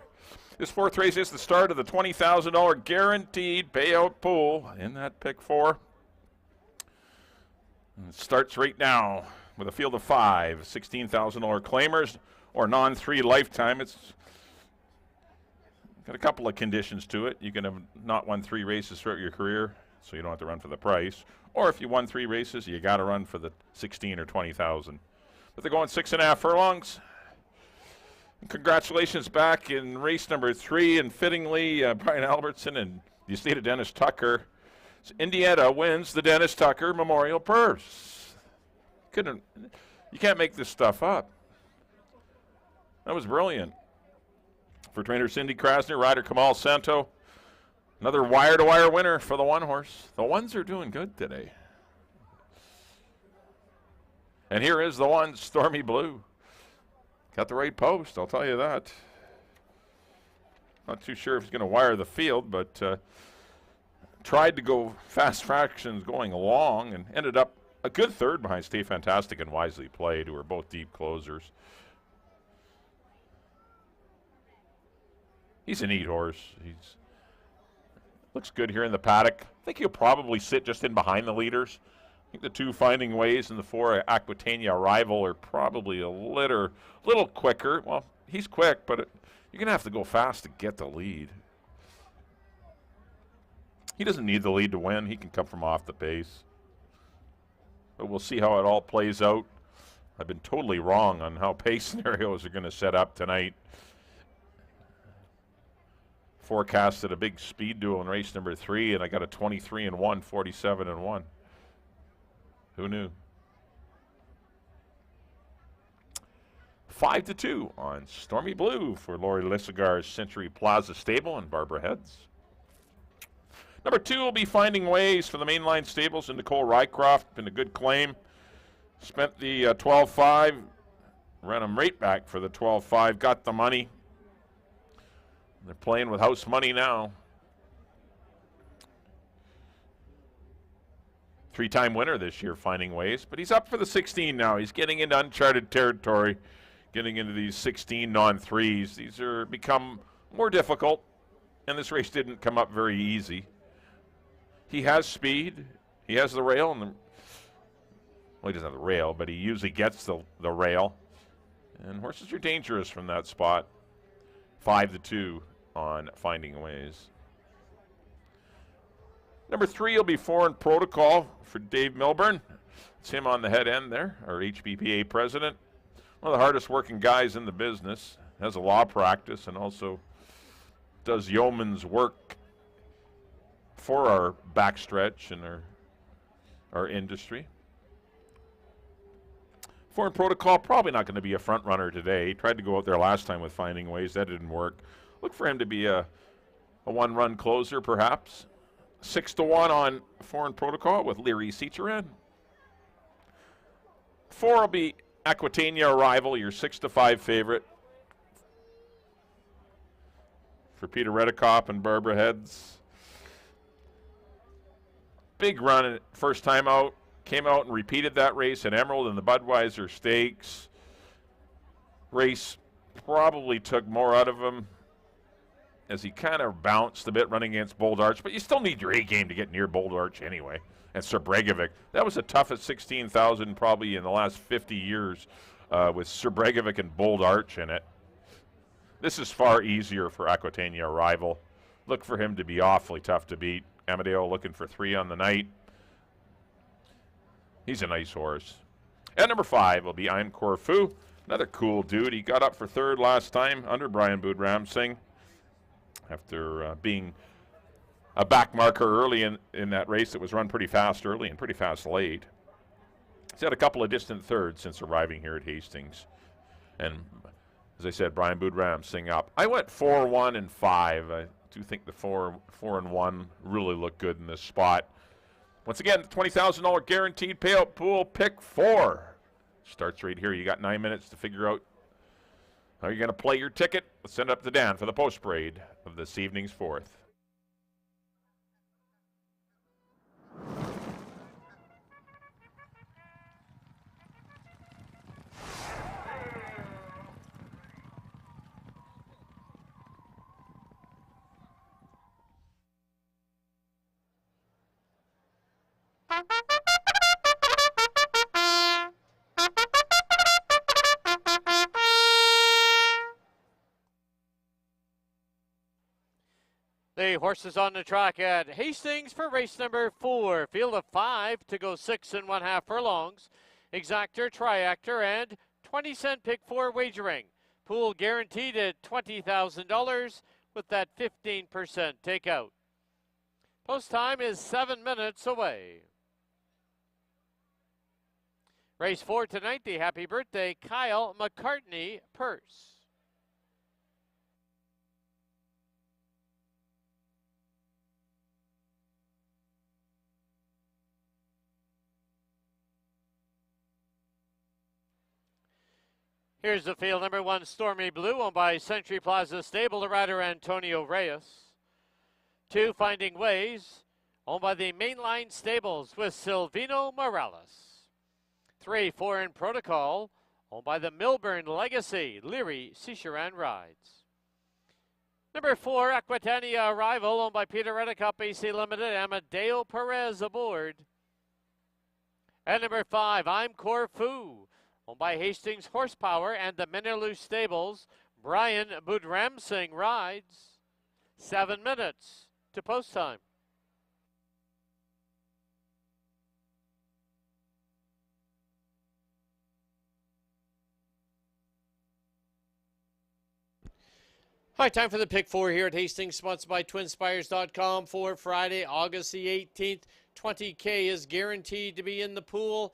This fourth race is the start of the $20,000 guaranteed payout pool in that pick 4. And it starts right now with a field of 5, $16,000 claimers or non-3 lifetime. It's got a couple of conditions to it. You can have not won 3 races throughout your career, so you don't have to run for the price. Or if you won 3 races, you got to run for the 16 or 20,000. But they're going 6.5 furlongs. And congratulations back in race number 3, and fittingly, Brian Albertson and the estate of Dennis Tucker. So Indiana wins the Dennis Tucker Memorial Purse. You can't make this stuff up. That was brilliant. For trainer Cindy Krasner, rider Kamal Santo. Another wire-to-wire winner for the one horse. The ones are doing good today. And here is the one, Stormy Blue. Got the right post, I'll tell you that. Not too sure if he's going to wire the field, but tried to go fast fractions going along and ended up a good third behind Stay Fantastic and Wisely Played, who are both deep closers. He's a neat horse. He's looks good here in the paddock. I think he'll probably sit just in behind the leaders. I think the 2 Finding Ways and the 4 Aquitania Rival are probably a little quicker. Well, he's quick, but you're going to have to go fast to get the lead. He doesn't need the lead to win. He can come from off the pace. But we'll see how it all plays out. I've been totally wrong on how pace scenarios are going to set up tonight. Forecasted a big speed duel in race number 3, and I got a 23-1, 47-1. Who knew? 5-2 on Stormy Blue for Lori Lissigar's Century Plaza Stable and Barbara Heads. Number 2 will be Finding Ways for the Mainline Stables and Nicole Rycroft. Been a good claim. Spent the 12.5, ran him right back for the 12.5, got the money. They're playing with house money now. 3-time winner this year, Finding Ways, but he's up for the 16 now. He's getting into uncharted territory, getting into these 16 non-3s. These are become more difficult, and this race didn't come up very easy. He has speed. He has the rail. Well, he doesn't have the rail, but he usually gets the rail. And horses are dangerous from that spot. 5-2 on Finding Ways. Number 3 will be Foreign Protocol for Dave Milburn. It's him on the head end there, our HBPA president. One of the hardest working guys in the business. Has a law practice and also does yeoman's work for our backstretch and our industry. Foreign Protocol, probably not going to be a front runner today. He tried to go out there last time with Finding Ways. That didn't work. Look for him to be a one-run closer, perhaps. 6-1 on Foreign Protocol with Leary Seacherin. 4 will be Aquitania Rival, your 6-5 favorite. For Peter Redekop and Barbara Heads. Big run first time out. Came out and repeated that race at Emerald in the Budweiser Stakes. Race probably took more out of him as he kind of bounced a bit running against Bold Arch, but you still need your A game to get near Bold Arch anyway. And Sir Bregovic, that was the toughest 16,000 probably in the last 50 years with Sir Bregovic and Bold Arch in it. This is far easier for Aquitania Rival. Look for him to be awfully tough to beat. Amadeo looking for 3 on the night. He's a nice horse. At number 5 will be I'm Corfu. Another cool dude. He got up for 3rd last time under Brian Boodram Singh after being a back marker early in that race that was run pretty fast early and pretty fast late. He's had a couple of distant thirds since arriving here at Hastings. And as I said, Brian Boodram Singh up. I went 4-1 and 5. I do think the 4 and 1 really look good in this spot. Once again, $20,000 guaranteed payout pool, pick 4. Starts right here. You got 9 minutes to figure out how you're going to play your ticket. Let's send it up to Dan for the post parade of this evening's 4th. The horses on the track at Hastings for race number 4. Field of 5 to go 6 1/2 furlongs. Exactor, Triactor, and 20-cent pick 4 wagering. Pool guaranteed at $20,000 with that 15% takeout. Post time is 7 minutes away. Race 4 tonight, the Happy Birthday Kyle McCartney Purse. Here's the field. Number 1, Stormy Blue, owned by Century Plaza Stable, the rider Antonio Reyes. 2, Finding Ways, owned by the Mainline Stables with Silvino Morales. 3, Foreign Protocol, owned by the Milburn Legacy, Leary Cicheran Rides. Number 4, Aquitania Arrival, owned by Peter Reddicup, AC Limited, Amadeo Perez aboard. And number 5, I'm Corfu, owned by Hastings Horsepower and the Minerloo Stables, Brian Budramsing rides. 7 minutes to post time. All right, time for the pick 4 here at Hastings, sponsored by TwinSpires.com for Friday, August the 18th. 20K is guaranteed to be in the pool.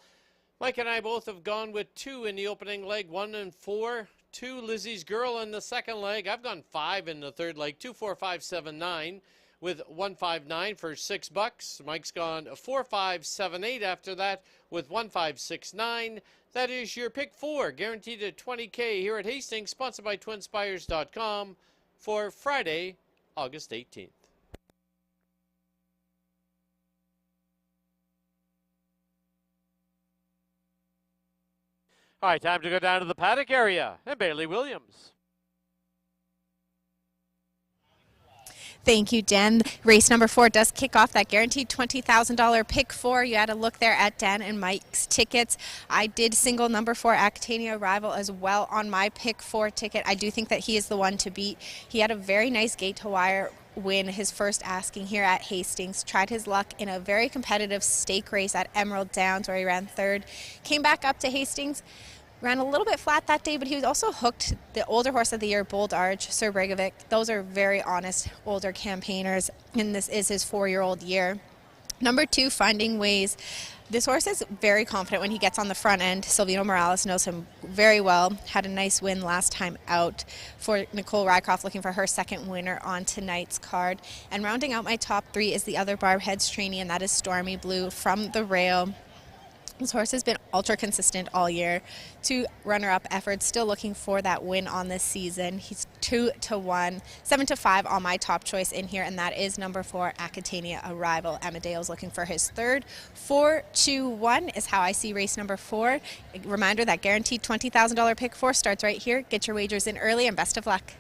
Mike and I both have gone with 2 in the opening leg, 1 and 4. 2, Lizzie's Girl in the second leg. I've gone 5 in the third leg, 2, 4, 5, 7, 9 with 159 for $6. Mike's gone 4, 5, 7, 8 after that with 1569. That is your pick 4, guaranteed at 20K here at Hastings, sponsored by TwinSpires.com for Friday, August 18th. All right, time to go down to the paddock area and Bailey Williams. Thank you, Dan. Race number 4 does kick off that guaranteed $20,000 pick 4. You had a look there at Dan and Mike's tickets. I did single number 4 Aquitania Arrival as well on my pick 4 ticket. I do think that he is the one to beat. He had a very nice gate to wire win his first asking here at Hastings. Tried his luck in a very competitive stake race at Emerald Downs where he ran 3rd. Came back up to Hastings. Ran a little bit flat that day, but he was also hooked the older horse of the year, Bold Arch, Sir Bregovic. Those are very honest older campaigners, and this is his 4-year-old year. Number 2, Finding Ways. This horse is very confident when he gets on the front end. Silvino Morales knows him very well. Had a nice win last time out for Nicole Rycroft, looking for her second winner on tonight's card. And rounding out my top 3 is the other Barb Heads trainee, and that is Stormy Blue from the rail. This horse has been ultra consistent all year. 2 runner-up efforts, still looking for that win on this season. He's 2-1, 7-5 on my top choice in here, and that is number 4, Aquitania Arrival. Amadeo's looking for his 3rd. 4-2-1 is how I see race number 4. A reminder that guaranteed $20,000 pick 4 starts right here. Get your wagers in early, and best of luck.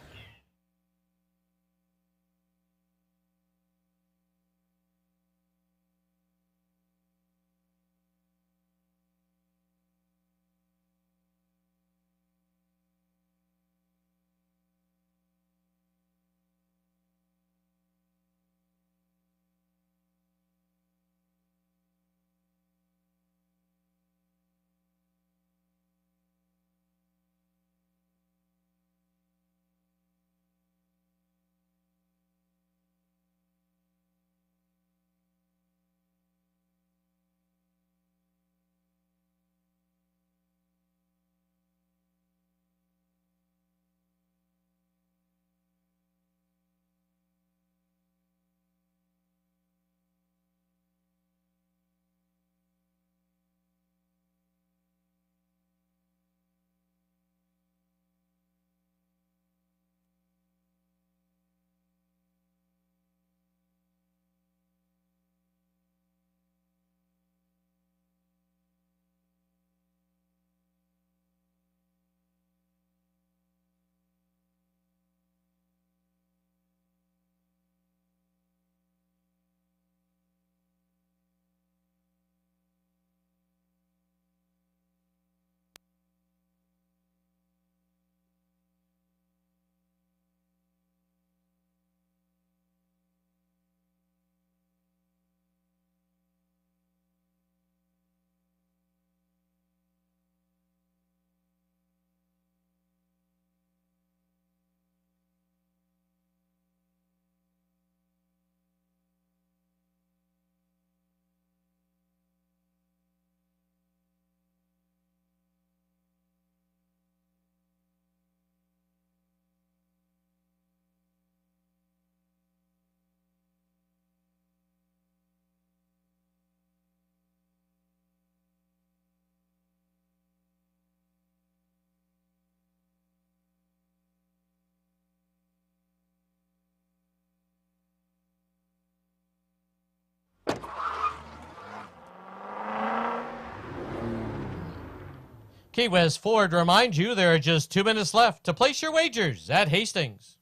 Key West Ford reminds you there are just 2 minutes left to place your wagers at Hastings.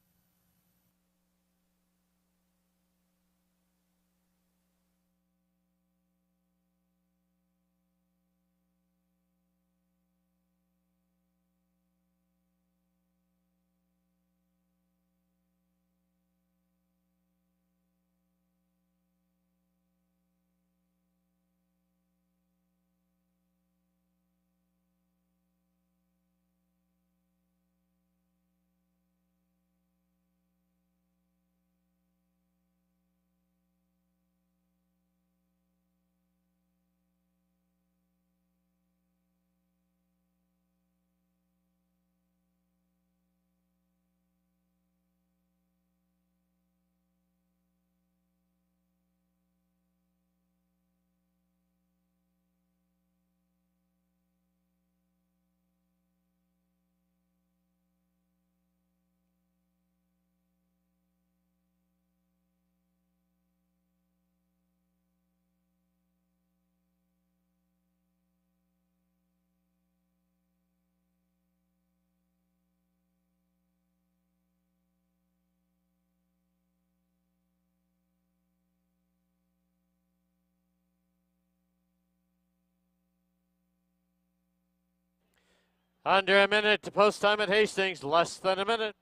Under a minute to post time at Hastings, less than a minute.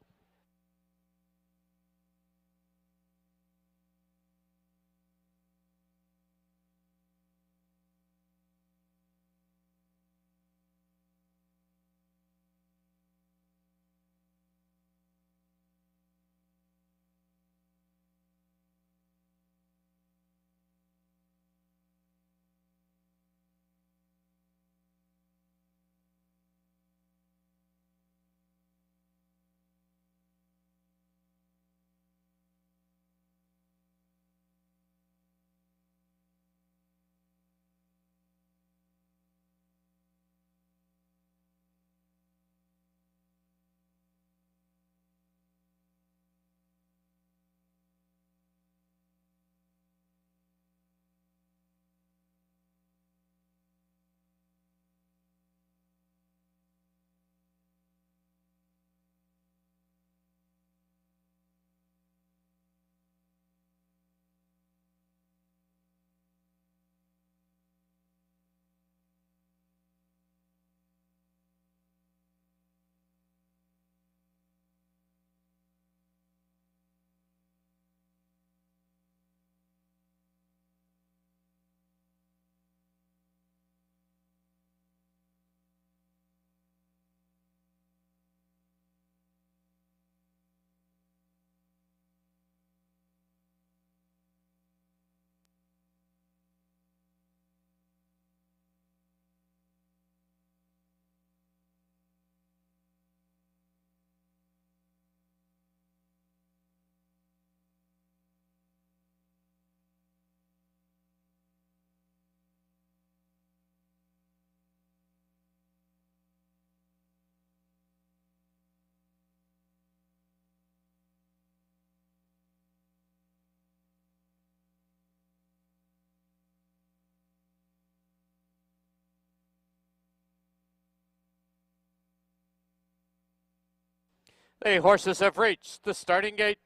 The horses have reached the starting gate.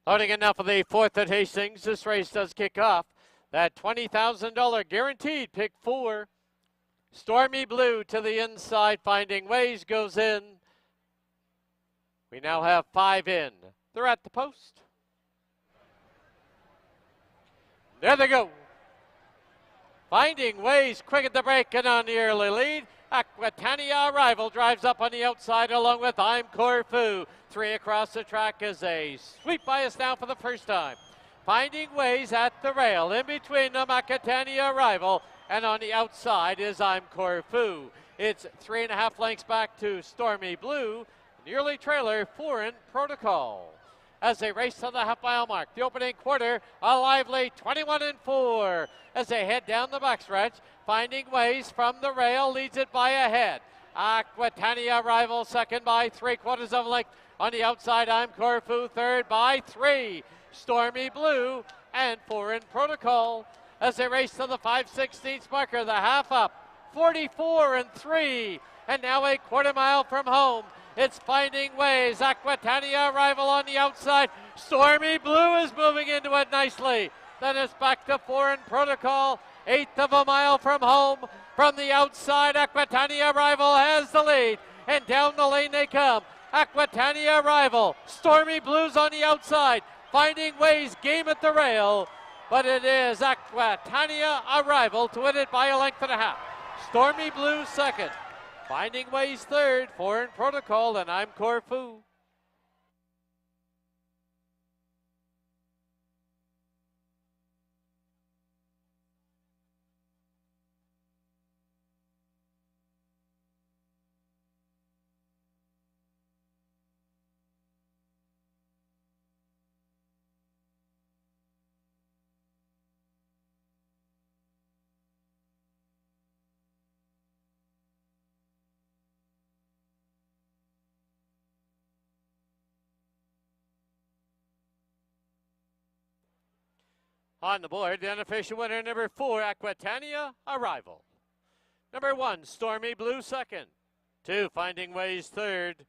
Loading in now for the fourth at Hastings. This race does kick off. That $20,000 guaranteed pick 4. Stormy Blue to the inside, finding ways, goes in. We now have 5 in. They're at the post. There they go. Finding ways, quick at the break and on the early lead. Aquitania Arrival drives up on the outside along with I'm Corfu. 3 across the track as they sweep by us now for the first time. Finding ways at the rail. In between them, Aquitania Arrival. And on the outside is I'm Corfu. It's 3.5 lengths back to Stormy Blue. The early trailer, Foreign Protocol. as they race to the half-mile mark. The opening quarter, a lively 21-4 as they head down the backstretch, finding ways from the rail, leads it by a head. Aquitania rival second by 3/4 of a length. On the outside, I'm Corfu third by 3. Stormy Blue and Foreign Protocol as they race to the 5/16 marker, the half up, 44-3, and now a quarter mile from home. It's finding ways. Aquitania rival on the outside. Stormy Blue is moving into it nicely. Then it's back to Foreign Protocol. 1/8 of a mile from home. From the outside, Aquitania rival has the lead. And down the lane they come. Aquitania rival. Stormy Blue's on the outside. Finding ways, game at the rail. But it is Aquitania arrival to win it by a length and a half. Stormy Blue second. Finding ways third. Foreign Protocol, and I'm Corfu. On the board, the unofficial winner, number 4, Aquitania Arrival. Number 1, Stormy Blue second. 2, Finding Ways third.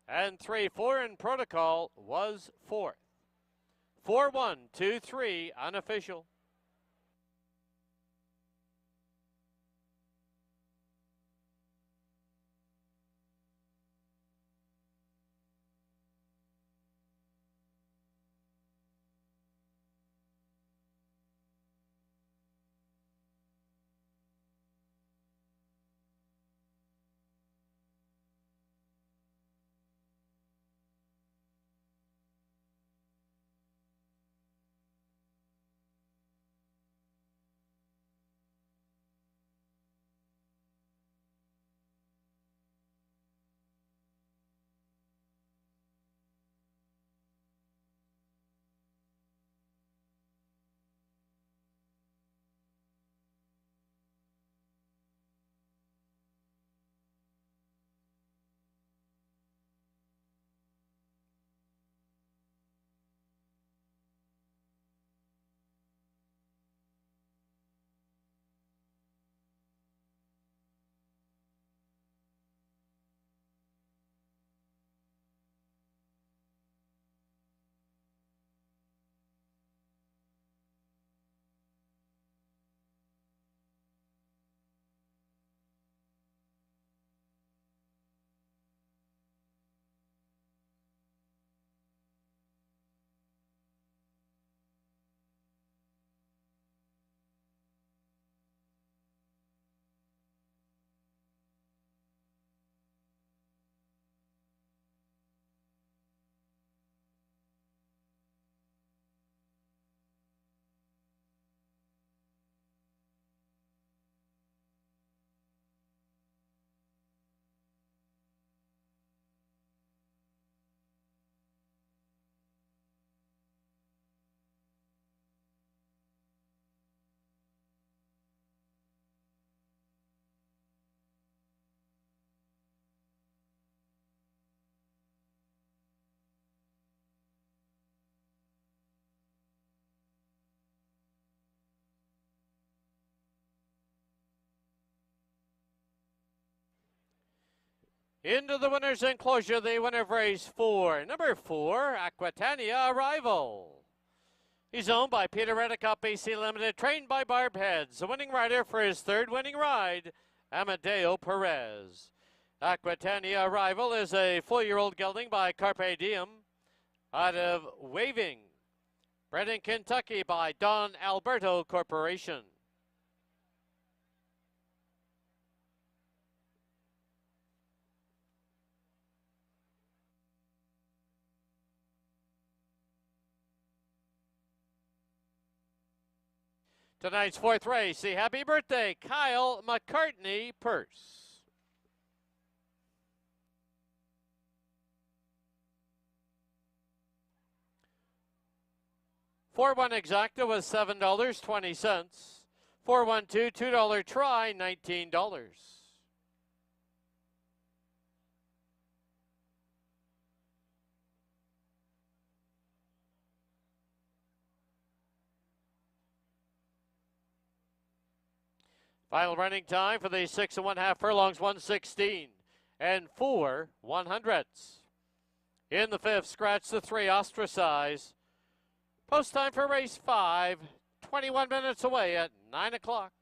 And 3, Foreign Protocol was fourth. 4-1, 2-3, unofficial. Into the winner's enclosure, the winner of race 4, number 4, Aquitania Arrival. He's owned by Peter Reddick-Up BC Limited, trained by Barb Heads. The winning rider for his third winning ride, Amadeo Perez. Aquitania Arrival is a 4-year-old gelding by Carpe Diem out of Waving, bred in Kentucky by Don Alberto Corporation. Tonight's 4th race, the Happy Birthday Kyle McCartney Purse. 4-1 exacta was $7.20. 4-1-2, $2 try, $19. Final running time for the 6 1/2 furlongs, 1:16 and 4/100. In the 5th, scratch the 3, ostracize. Post time for race 5, 21 minutes away at 9 o'clock.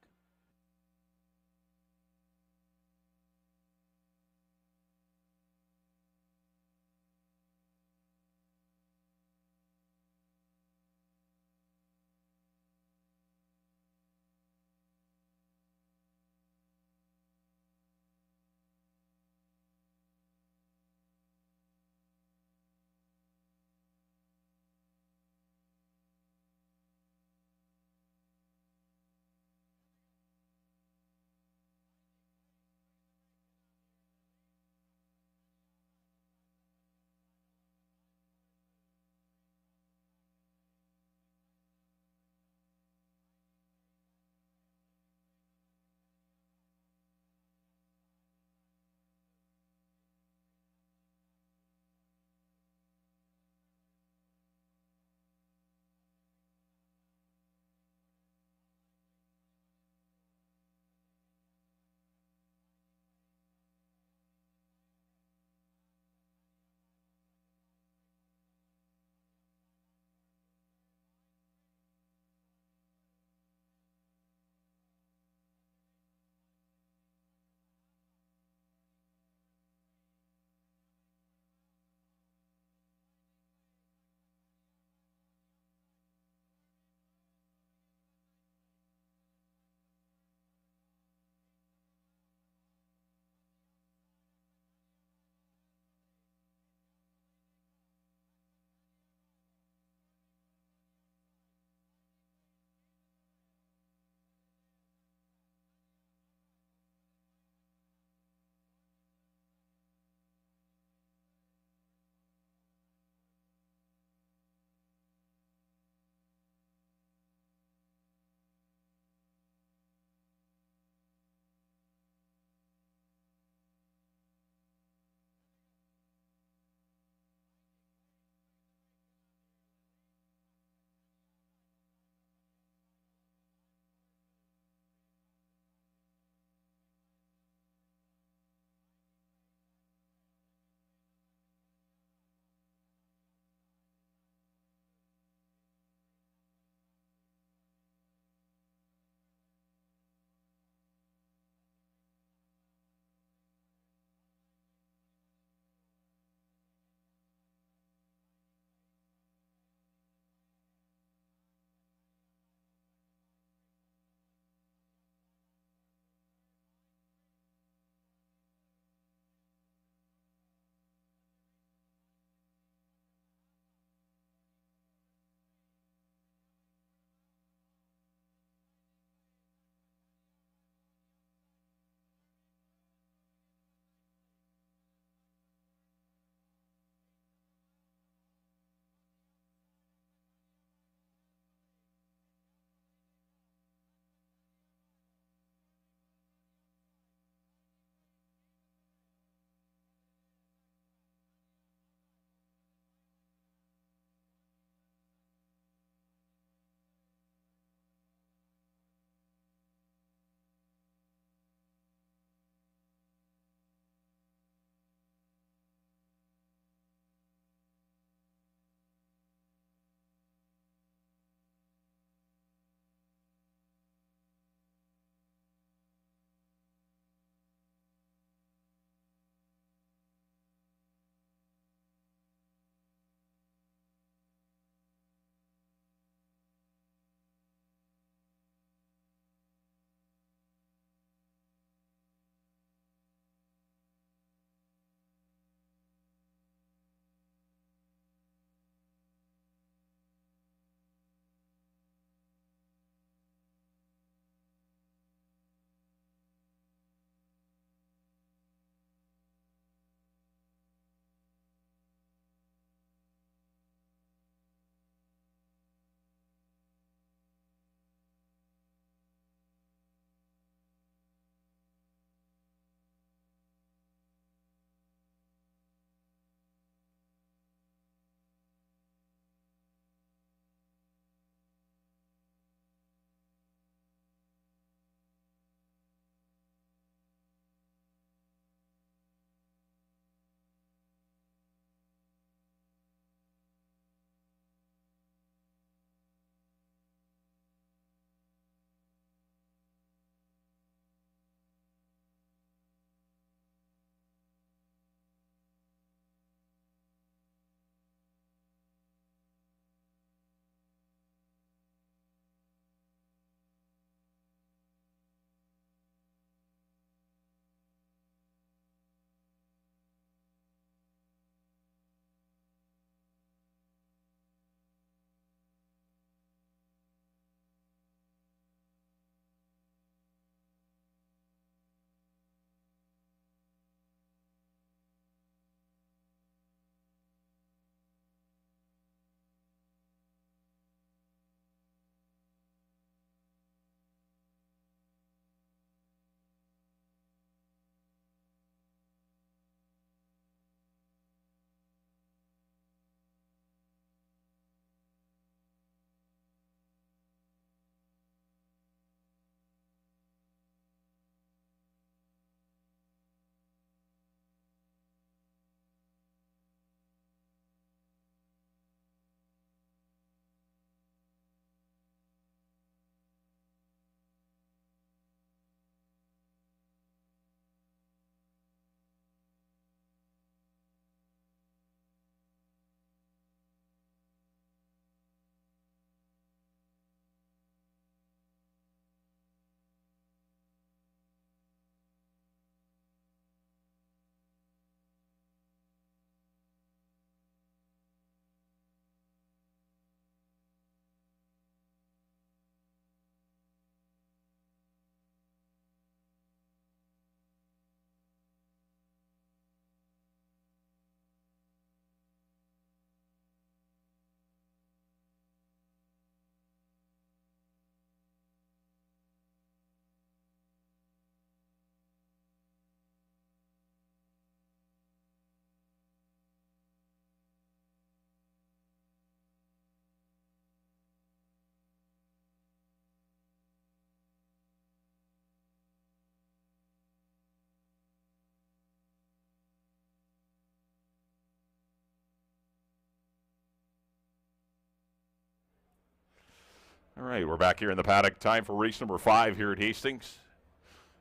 All right, we're back here in the paddock. Time for race number 5 here at Hastings.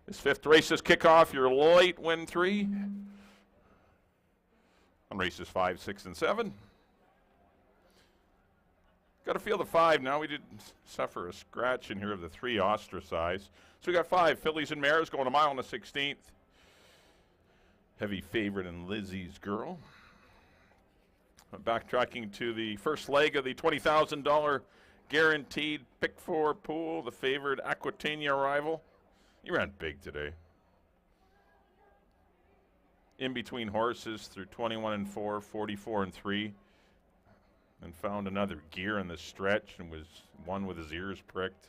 This 5th race is kickoff. Your light win 3 on races 5, 6, and 7. Got to feel the 5 now. We did suffer a scratch in here of the 3 ostracized. So we got 5 fillies and mares going a mile on the 16th. Heavy favorite in Lizzie's Girl. Backtracking to the first leg of the $20,000 guaranteed pick 4 pool, the favored Aquitania Arrival. You ran big today. In between horses through 21 and 4, 44 and 3. And found another gear in the stretch and was one with his ears pricked.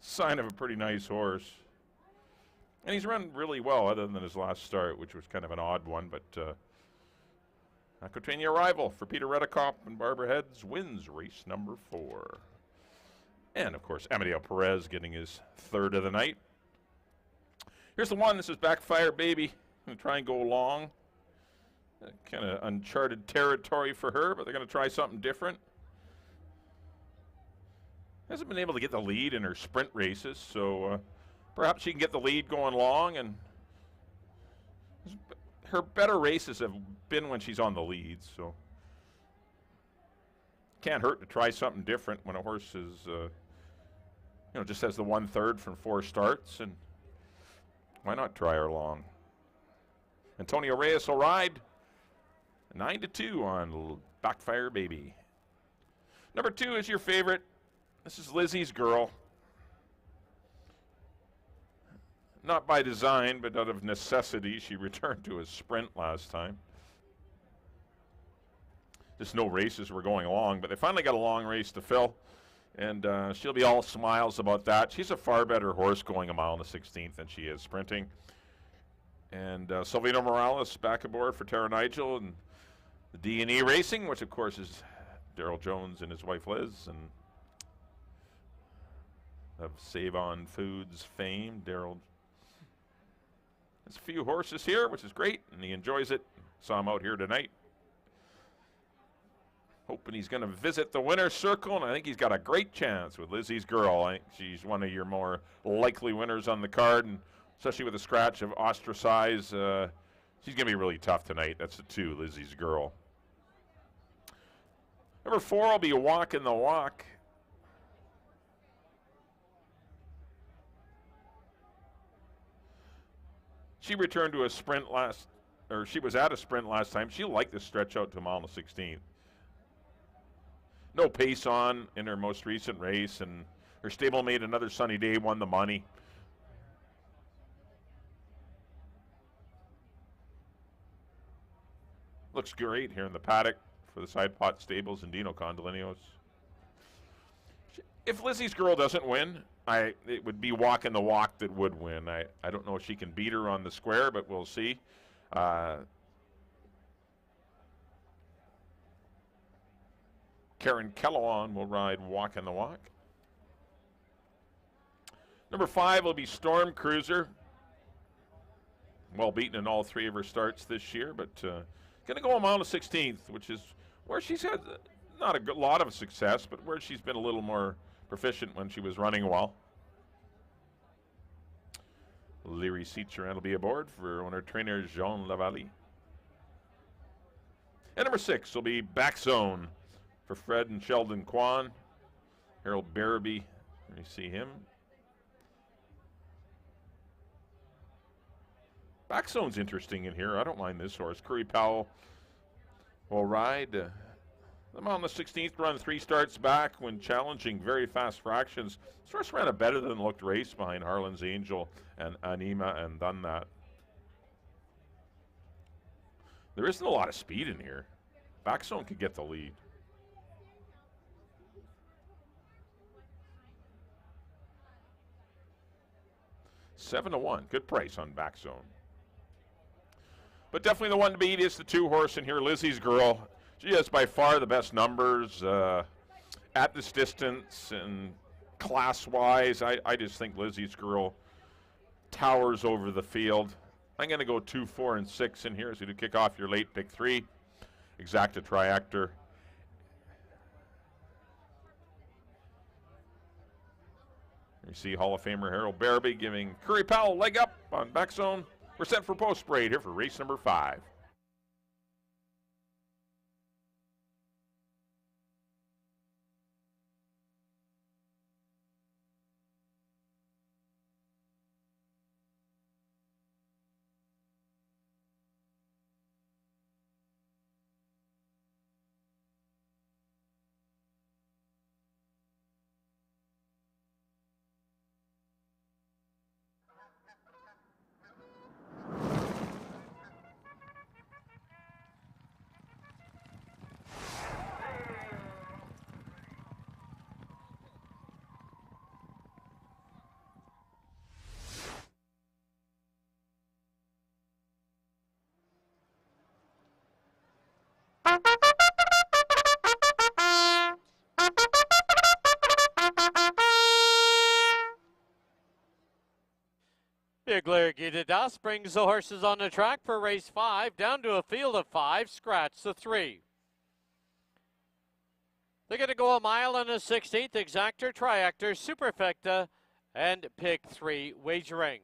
Sign of a pretty nice horse. And he's run really well other than his last start, which was kind of an odd one. But Aquitania Arrival for Peter Redekop and Barbara Heads wins race number 4. And, of course, Amadeo Perez getting his 3rd of the night. Here's the one. This is Backfire Baby. Going to try and go long. Kind of uncharted territory for her, but they're going to try something different. Hasn't been able to get the lead in her sprint races, so perhaps she can get the lead going long. And her better races have been when she's on the lead, so can't hurt to try something different when a horse is, just has the 1/3 from 4 starts, and why not try her long? Antonio Reyes will ride 9-2 on Backfire Baby. Number 2 is your favorite. This is Lizzie's Girl. Not by design, but out of necessity. She returned to a sprint last time. Just no races were going along, but they finally got a long race to fill, and she'll be all smiles about that. She's a far better horse going a mile on the 16th than she is sprinting. And Silvino Morales back aboard for Tara Nigel and the D&E Racing, which of course is Daryl Jones and his wife Liz, and of Save On Foods fame. Daryl has a few horses here, which is great, and he enjoys it. Saw him out here tonight. Hoping he's going to visit the winner's circle, and I think he's got a great chance with Lizzie's Girl. I think she's one of your more likely winners on the card, and especially with a scratch of ostracize. She's going to be really tough tonight. That's the 2, Lizzie's Girl. Number 4 will be Walking the Walk. She returned to a sprint she was at a sprint last time. She liked to stretch out to a mile on the 16th. No pace on in her most recent race, and her stablemate Another Sunny Day won the money. Looks great here in the paddock for the Side Pot Stables and Dino Condolinos. If Lizzie's Girl doesn't win, it would be Walking the Walk that would win. I don't know if she can beat her on the square, but we'll see. Karen Kellogg will ride Walking the Walk. Number 5 will be Storm Cruiser. Well beaten in all 3 of her starts this year, but going to go a mile on the 16th, which is where she's had not a lot of success, but where she's been a little more proficient when she was running well. Leary Seacher will be aboard for owner trainer Jean Lavallee. And number 6 will be Back Zone for Fred and Sheldon Kwan. Harold Barabee, you see him. Back Zone's interesting in here. I don't mind this horse. Curry Powell will ride. I'm on the 16th run, 3 starts back when challenging very fast fractions. This horse ran a better than looked race behind Harlan's Angel and Anima and done that. There isn't a lot of speed in here. Back Zone could get the lead. $7-1. Good price on Back Zone. But definitely the one to beat is the 2 horse in here, Lizzie's Girl. She has by far the best numbers at this distance and class-wise. I just think Lizzie's Girl towers over the field. I'm going to go 2, 4, and 6 in here as you do kick off your late pick 3. Exacta Triactor. You see Hall of Famer Harold Barabee giving Curry Powell leg up on back zone. We're set for post parade here for race number 5. Big Larry Gidedas brings the horses on the track for race 5, down to a field of 5, scratch the 3. They're going to go a mile and a 16th, exactor, triactor, superfecta, and pick 3 wagering.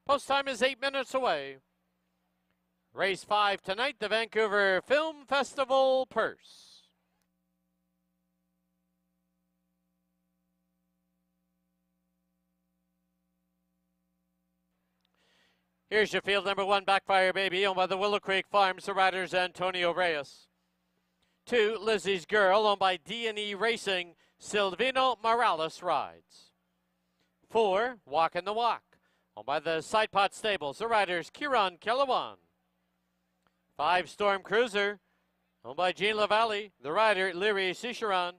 Post time is 8 minutes away. Race 5 tonight, the Vancouver Film Festival purse. Here's your field number 1, Backfire Baby, owned by the Willow Creek Farms, the riders Antonio Reyes. 2, Lizzie's Girl, owned by D&E Racing, Silvino Morales rides. 4, Walkin' the Walk, owned by the Sidepot Stables, the riders Kieran Kellawan. 5, Storm Cruiser, owned by Jean Lavallee, the rider Leary Cicheron.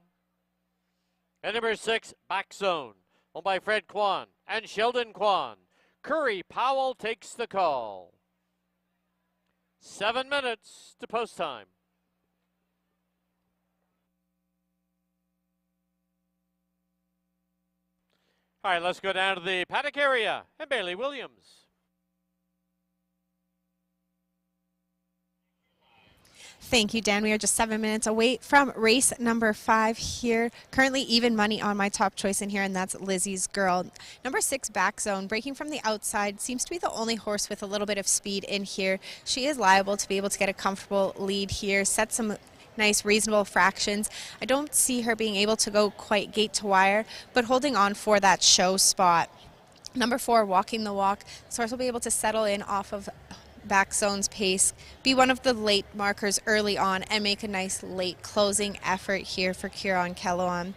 And number 6, Back Zone, owned by Fred Kwan and Sheldon Kwan. Curry Powell takes the call. 7 minutes to post time. All right, let's go down to the paddock area and Bailey Williams. Thank you, Dan. We are just 7 minutes away from race number 5 here. Currently even money on my top choice in here, and that's Lizzie's Girl. Number 6, Back Zone, breaking from the outside, seems to be the only horse with a little bit of speed in here. She is liable to be able to get a comfortable lead here, set some nice reasonable fractions. I don't see her being able to go quite gate to wire, but holding on for that show spot. Number 4, Walking the Walk. This horse will be able to settle in off of Back Zone's pace, be one of the late markers early on, and make a nice late closing effort here for Kieran Kellawan.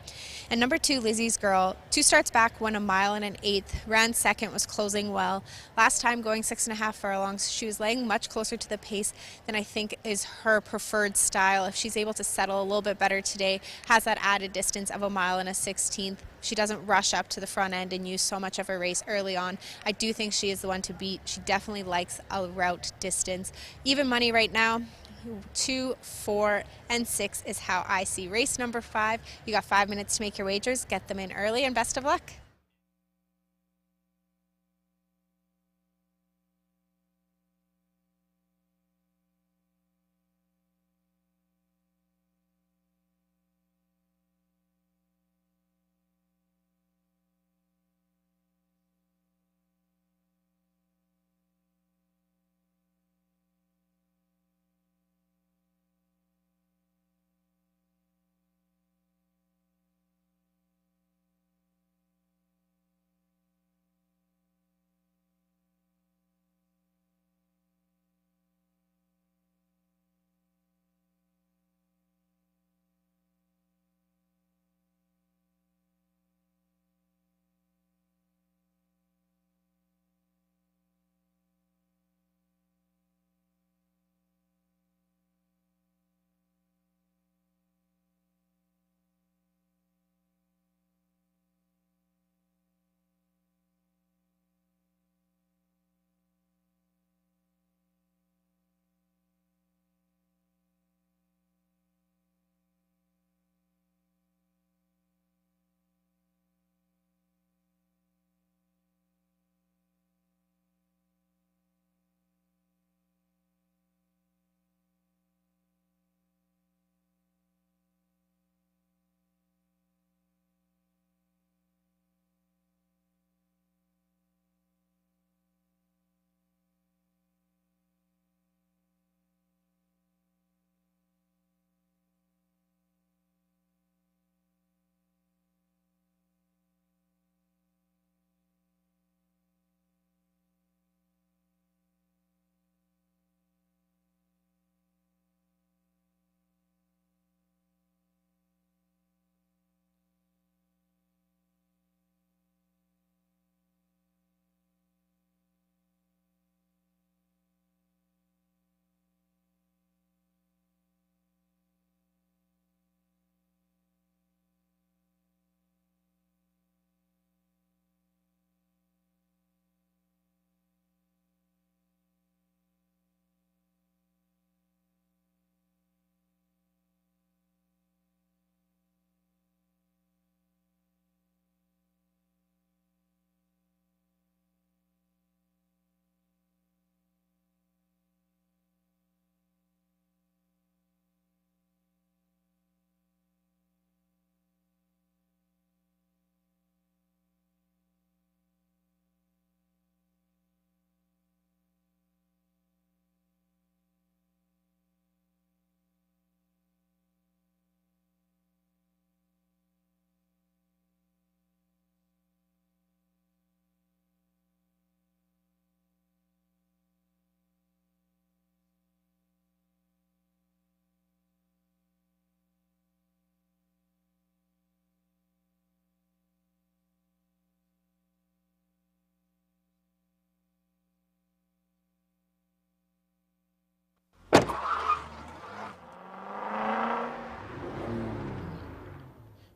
And number 2, Lizzie's Girl, 2 starts back, won a mile and an 1/8, ran second, was closing well. Last time going 6.5 furlongs, she was laying much closer to the pace than I think is her preferred style. If she's able to settle a little bit better today, has that added distance of a mile and a 16th. She doesn't rush up to the front end and use so much of her race early on. I do think she is the one to beat. She definitely likes a route distance. Even money right now, 2, 4, and 6 is how I see race number 5. You got 5 minutes to make your wagers. Get them in early, and best of luck.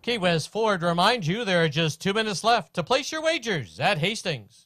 Key West Ford reminds you there are just 2 minutes left to place your wagers at Hastings.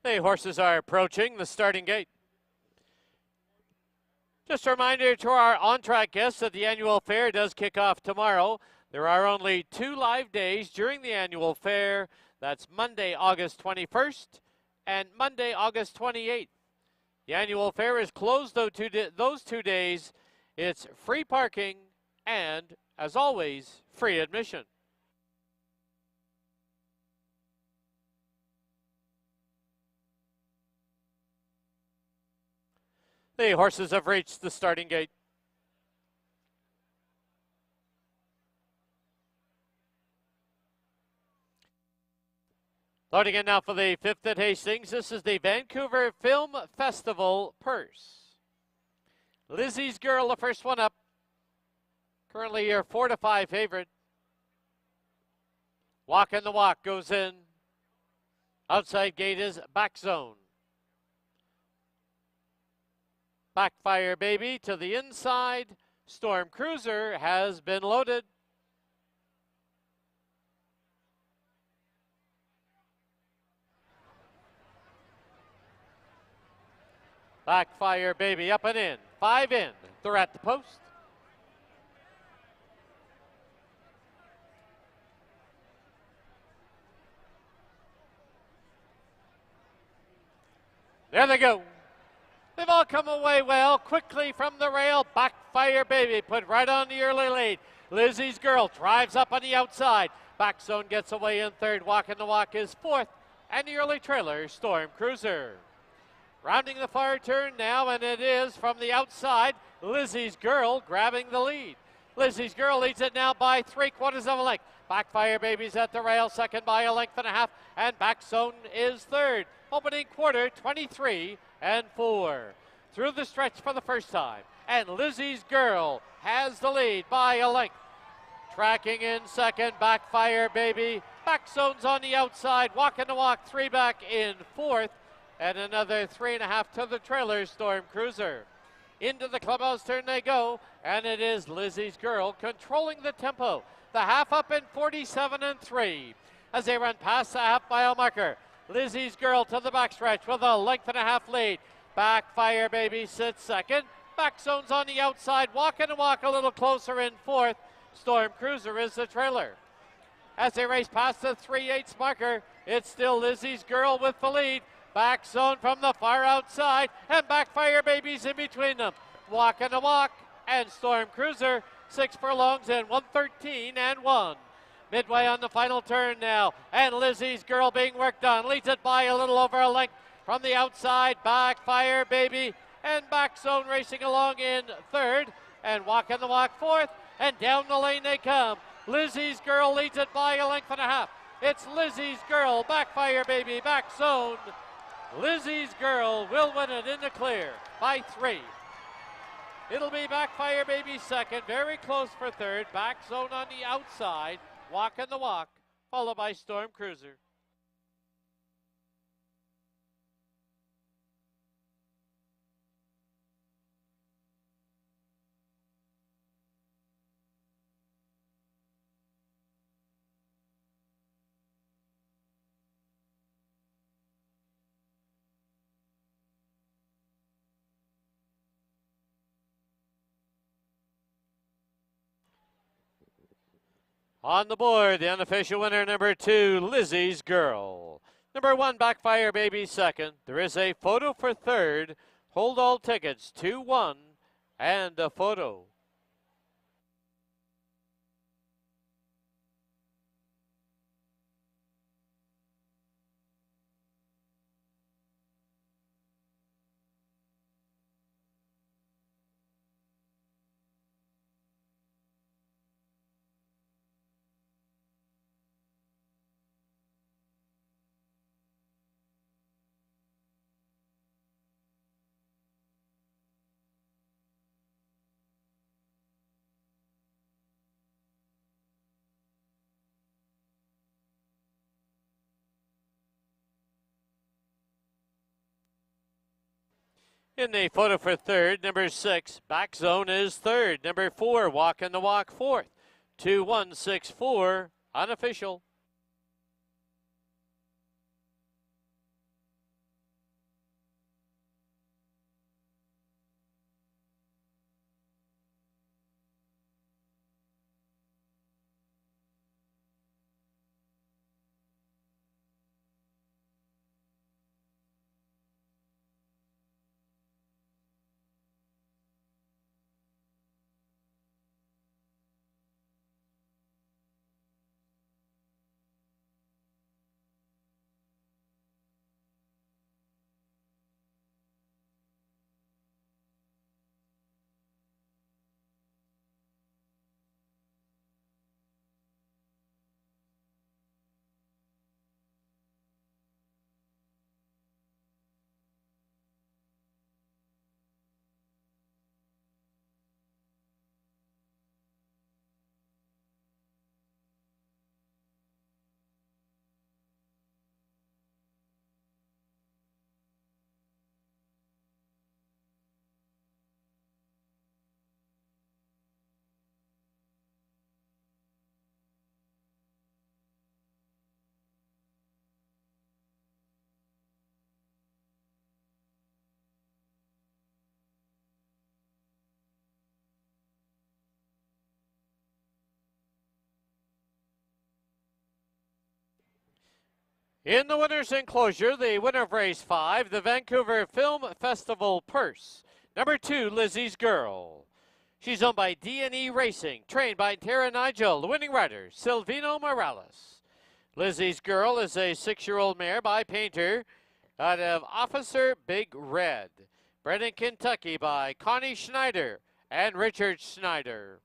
The horses are approaching the starting gate. Just a reminder to our on-track guests that the annual fair does kick off tomorrow. There are only 2 live days during the annual fair. That's Monday, August 21st and Monday, August 28th. The annual fair is closed those 2 days. It's free parking and, as always, free admission. The horses have reached the starting gate. Loading in now for the 5th at Hastings. This is the Vancouver Film Festival purse. Lizzie's Girl, the first one up. Currently your 4-5 favorite. Walk in the Walk goes in. Outside gate is Back Zone. Backfire Baby to the inside. Storm Cruiser has been loaded. Backfire Baby up and in. 5 in. They're at the post. There they go. They've all come away well, quickly from the rail. Backfire Baby put right on the early lead. Lizzie's Girl drives up on the outside. Back Zone gets away in third. Walking the Walk is fourth. And the early trailer, Storm Cruiser. Rounding the far turn now, and it is from the outside. Lizzie's Girl grabbing the lead. Lizzie's Girl leads it now by 3/4 of a length. Backfire Baby's at the rail, second by a length and a half, and Back Zone is third. Opening quarter, 23-4. Through the stretch for the first time, and Lizzie's Girl has the lead by a length. Tracking in second, Backfire Baby. Back Zone's on the outside, Walking the Walk, three back in fourth, and another 3.5 to the trailer, Storm Cruiser. Into the clubhouse turn they go, and it is Lizzie's Girl controlling the tempo. The half up in 47-3 as they run past the half-mile marker. Lizzie's Girl to the backstretch with a length and a half lead. Backfire Baby sits second. Back Zone's on the outside, Walking the Walk a little closer in fourth. Storm Cruiser is the trailer. As they race past the 3/8 marker, it's still Lizzie's Girl with the lead. Back Zone from the far outside, and Backfire Baby's in between them. Walking the Walk and Storm Cruiser, 6 furlongs and 113-1. Midway on the final turn now, and Lizzie's Girl being worked on. Leads it by a little over a length from the outside. Backfire Baby and Back Zone racing along in third, and Walking the Walk fourth, and down the lane they come. Lizzie's Girl leads it by a length and a half. It's Lizzie's Girl, Backfire Baby, Back Zone. Lizzie's Girl will win it in the clear by 3. It'll be Backfire Baby second, very close for third. Back Zone on the outside, Walking the Walk, followed by Storm Cruiser. On the board, the unofficial winner, number 2, Lizzie's Girl. Number 1, Backfire Baby second. There is a photo for third. Hold all tickets, 2-1, and a photo. In the photo for third, number 6, Back Zone is third. Number 4, Walking the Walk fourth. 2-1-6-4, unofficial. In the winner's enclosure, the winner of race 5, the Vancouver Film Festival purse. Number 2, Lizzie's Girl. She's owned by D&E Racing, trained by Tara Nigel, the winning rider, Silvino Morales. Lizzie's Girl is a 6-year-old mare by Painter out of Officer Big Red. Bred in Kentucky by Connie Schneider and Richard Schneider.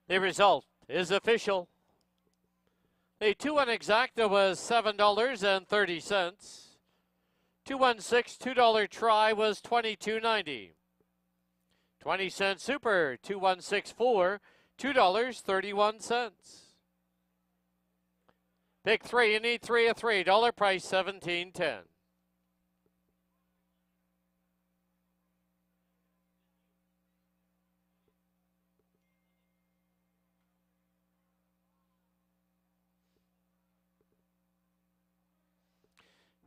The result is official. The 2-1 exacta was $7.30. 216 $2 try was $22.90. 20-cent super 2164 $2.31. Pick 3, you need 3 of 3. Dollar price $17.10.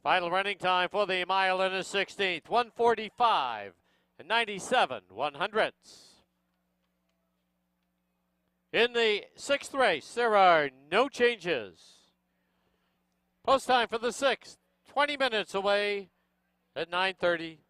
Final running time for the mile and a 16th, 1:45 and 97/100ths. In the 6th race, there are no changes. Post time for the 6th, 20 minutes away at 9:30.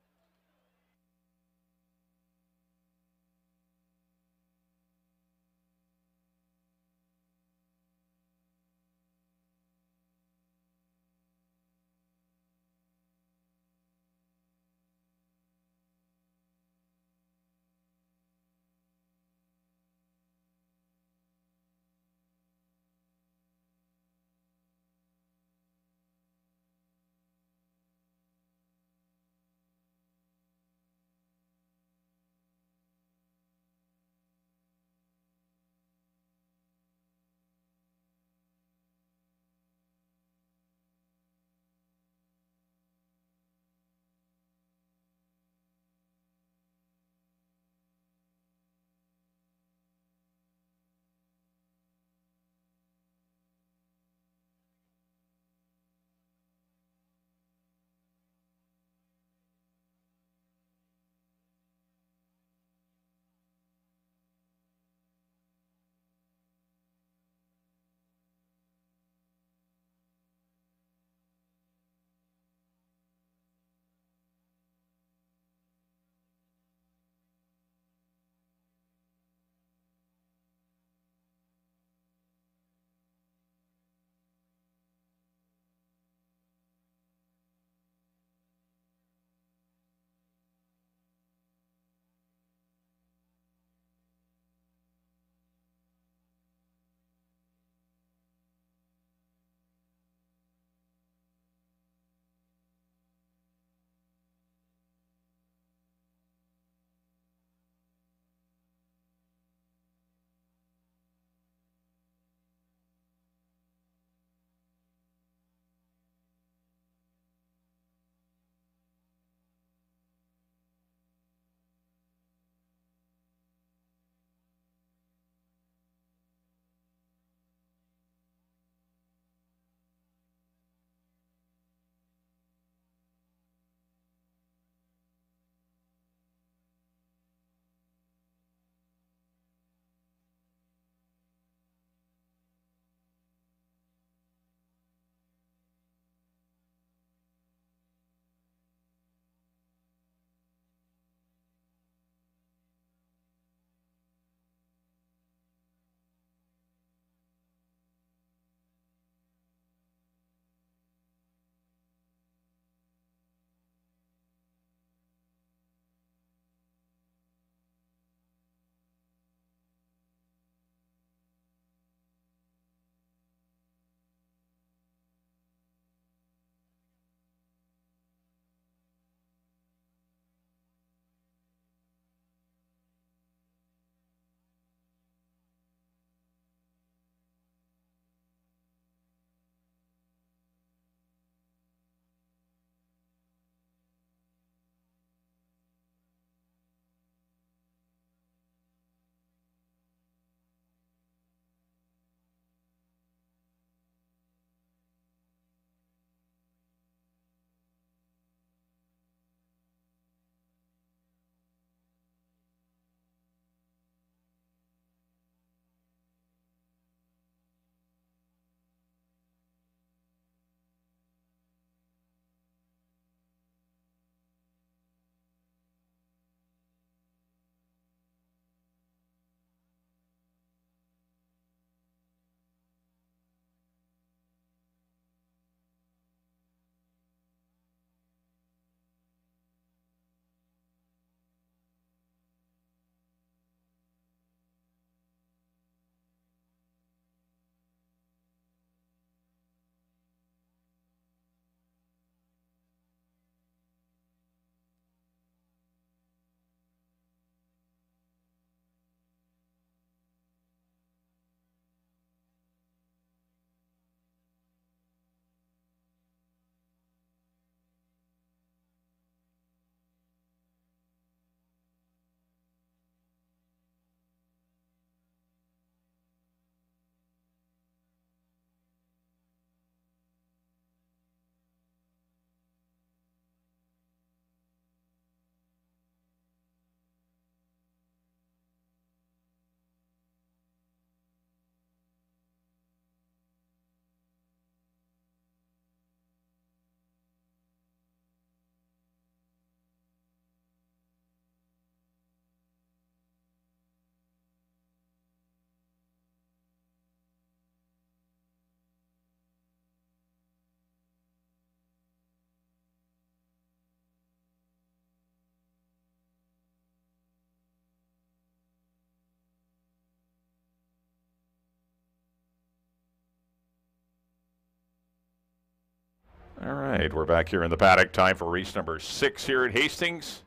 right, we're back here in the paddock. Time for race number 6 here at Hastings.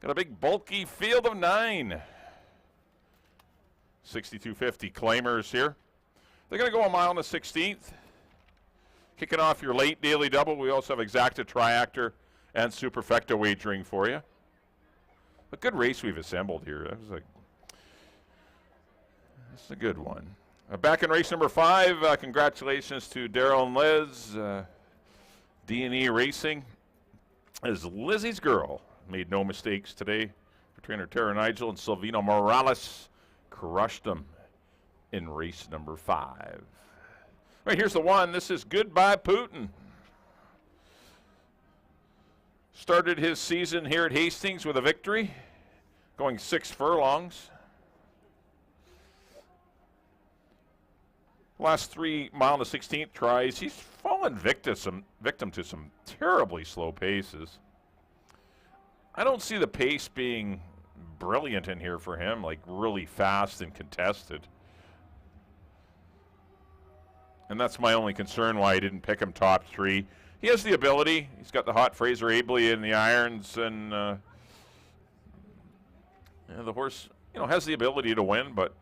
Got a big bulky field of 9. 6250 claimers here. They're going to go a mile and a 16th. Kicking off your late daily double, we also have exacta, triactor, and superfecta wagering for you. A good race we've assembled here. That's a good one. Back in race number 5, congratulations to Daryl and Liz. D&E Racing, as Lizzie's girl made no mistakes today. For trainer Tara Nigel and Silvino Morales crushed them in race number 5. All right, here's the one. This is Goodbye Putin. Started his season here at Hastings with a victory, going 6 furlongs. Last 3 mile and 16th tries, he's fallen victim to some terribly slow paces. I don't see the pace being brilliant in here for him, like really fast and contested. And that's my only concern why I didn't pick him top 3. He has the ability. He's got the hot Fraser Abley in the irons, and the horse, has the ability to win, but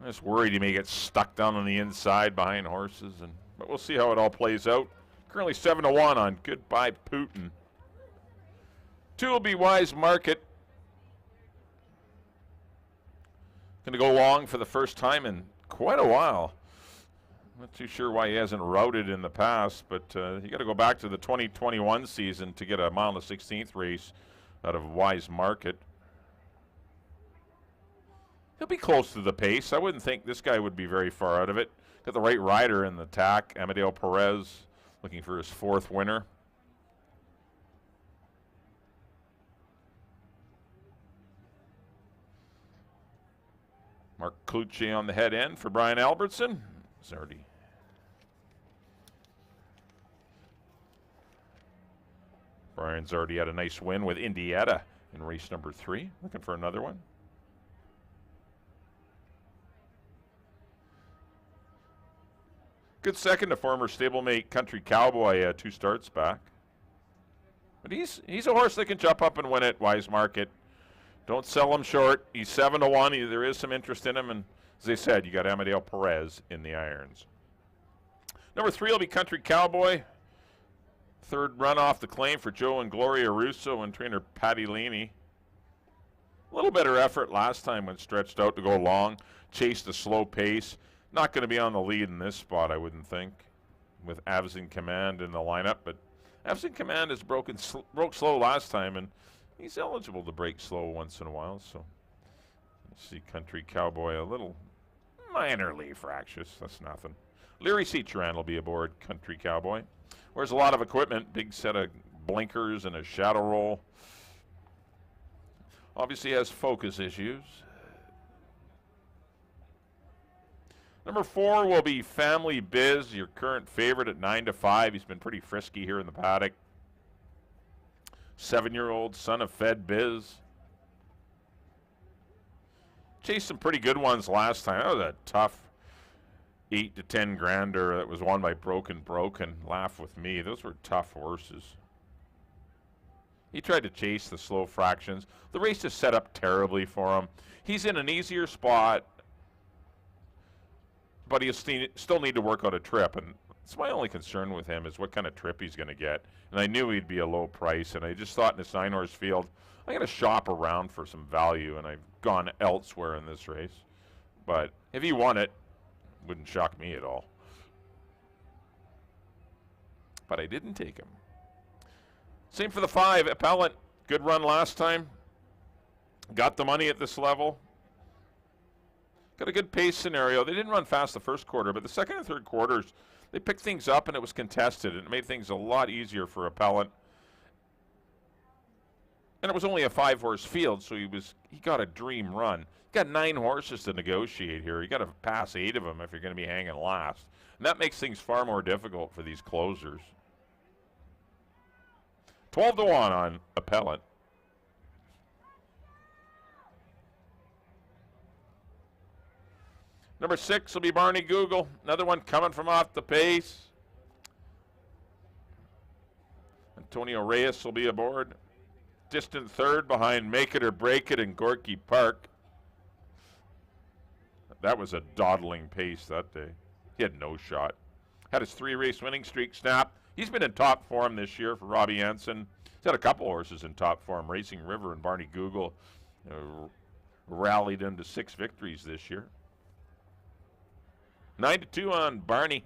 I'm just worried he may get stuck down on the inside behind horses, but we'll see how it all plays out. Currently 7-1 on Goodbye Putin. 2 will be Wise Market. Going to go long for the first time in quite a while. Not too sure why he hasn't routed in the past, but you got to go back to the 2021 season to get a mile and a 16th race out of Wise Market. He'll be close to the pace. I wouldn't think this guy would be very far out of it. Got the right rider in the tack, Amadeo Perez, looking for his 4th winner. Mark Clucci on the head end for Brian Albertson. Zardy. Brian's already had a nice win with Indiana in race number 3. Looking for another one. Good second to former stablemate Country Cowboy 2 starts back. But he's a horse that can jump up and win it, Wise Market. Don't sell him short. He's 7-1. There is some interest in him. And as I said, you got Amadeo Perez in the irons. Number 3 will be Country Cowboy. 3rd run off the claim for Joe and Gloria Russo and trainer Patty Leaney. A little better effort last time when stretched out to go long. Chased a slow pace. Not going to be on the lead in this spot, I wouldn't think, with Avs in Command in the lineup. But Avs in Command has broke slow last time, and he's eligible to break slow once in a while. So let's see Country Cowboy a little minorly fractious. That's nothing. Leary Citroen will be aboard Country Cowboy. Wears a lot of equipment, big set of blinkers and a shadow roll. Obviously has focus issues. Number 4 will be Family Biz, your current favorite at 9-5. He's been pretty frisky here in the paddock. 7-year-old son of Fed Biz. Chased some pretty good ones last time. That was a tough 8 to 10 grander that was won by Broken. Laugh with me. Those were tough horses. He tried to chase the slow fractions. The race is set up terribly for him. He's in an easier spot, but he'll still need to work out a trip. And it's my only concern with him is what kind of trip he's going to get. And I knew he'd be a low price, and I just thought in this 9-horse field, I'm going to shop around for some value, and I've gone elsewhere in this race. But if he won it, wouldn't shock me at all. But I didn't take him. Same for the 5, Appellant. Good run last time. Got the money at this level. Got a good pace scenario. They didn't run fast the first quarter, but the second and third quarters, they picked things up and it was contested, and it made things a lot easier for Appellant. And it was only a 5-horse field, so he got a dream run. Got 9 horses to negotiate here. You got to pass 8 of them if you're going to be hanging last. And that makes things far more difficult for these closers. 12-1 on Appellant. Number 6 will be Barney Google. Another one coming from off the pace. Antonio Reyes will be aboard. Distant third behind Make It or Break It in Gorky Park. That was a dawdling pace that day. He had no shot. Had his 3-race winning streak snap. He's been in top form this year for Robbie Hansen. He's had a couple horses in top form. Racing River and Barney Google rallied him to 6 victories this year. 9-2 on Barney.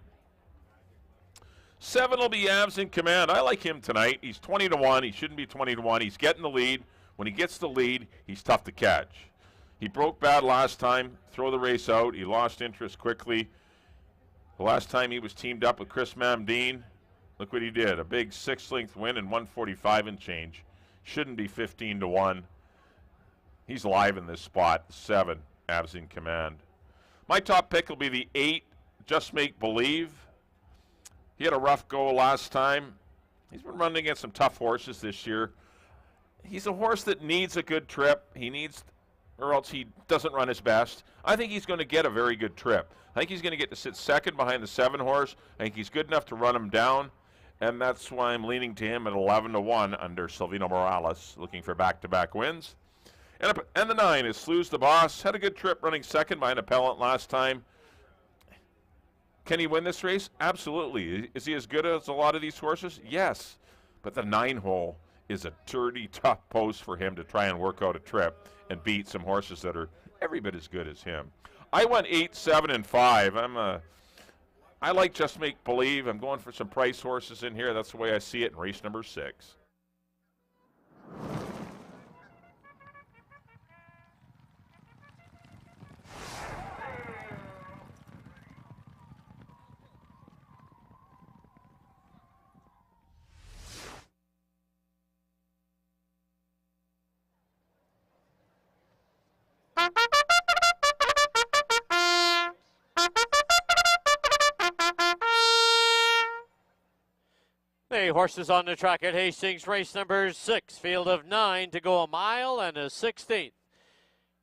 7 will be Avs in Command. I like him tonight. He's 20-1. He shouldn't be 20-1. He's getting the lead. When he gets the lead, he's tough to catch. He broke bad last time. Throw the race out. He lost interest quickly. The last time he was teamed up with Chris Mamdine, look what he did. A big 6-length win and 145 and change. Shouldn't be 15-1. He's live in this spot. 7, Avs in Command. My top pick will be the 8, Just Make Believe. He had a rough go last time. He's been running against some tough horses this year. He's a horse that needs a good trip. He needs, or else he doesn't run his best. I think he's going to get a very good trip. I think he's going to get to sit second behind the 7 horse. I think he's good enough to run him down, and that's why I'm leaning to him at 11-1 under Silvino Morales, looking for back-to-back wins. And the 9 is Slew's the Boss. Had a good trip running second behind Appellant last time. Can he win this race? Absolutely. Is he as good as a lot of these horses? Yes. But the 9 hole is a dirty, tough post for him to try and work out a trip and beat some horses that are every bit as good as him. I went 8, 7, and 5. I like Just Make Believe. I'm going for some price horses in here. That's the way I see it in race number 6. The horses on the track at Hastings, race number 6, field of 9 to go a mile and a 16th.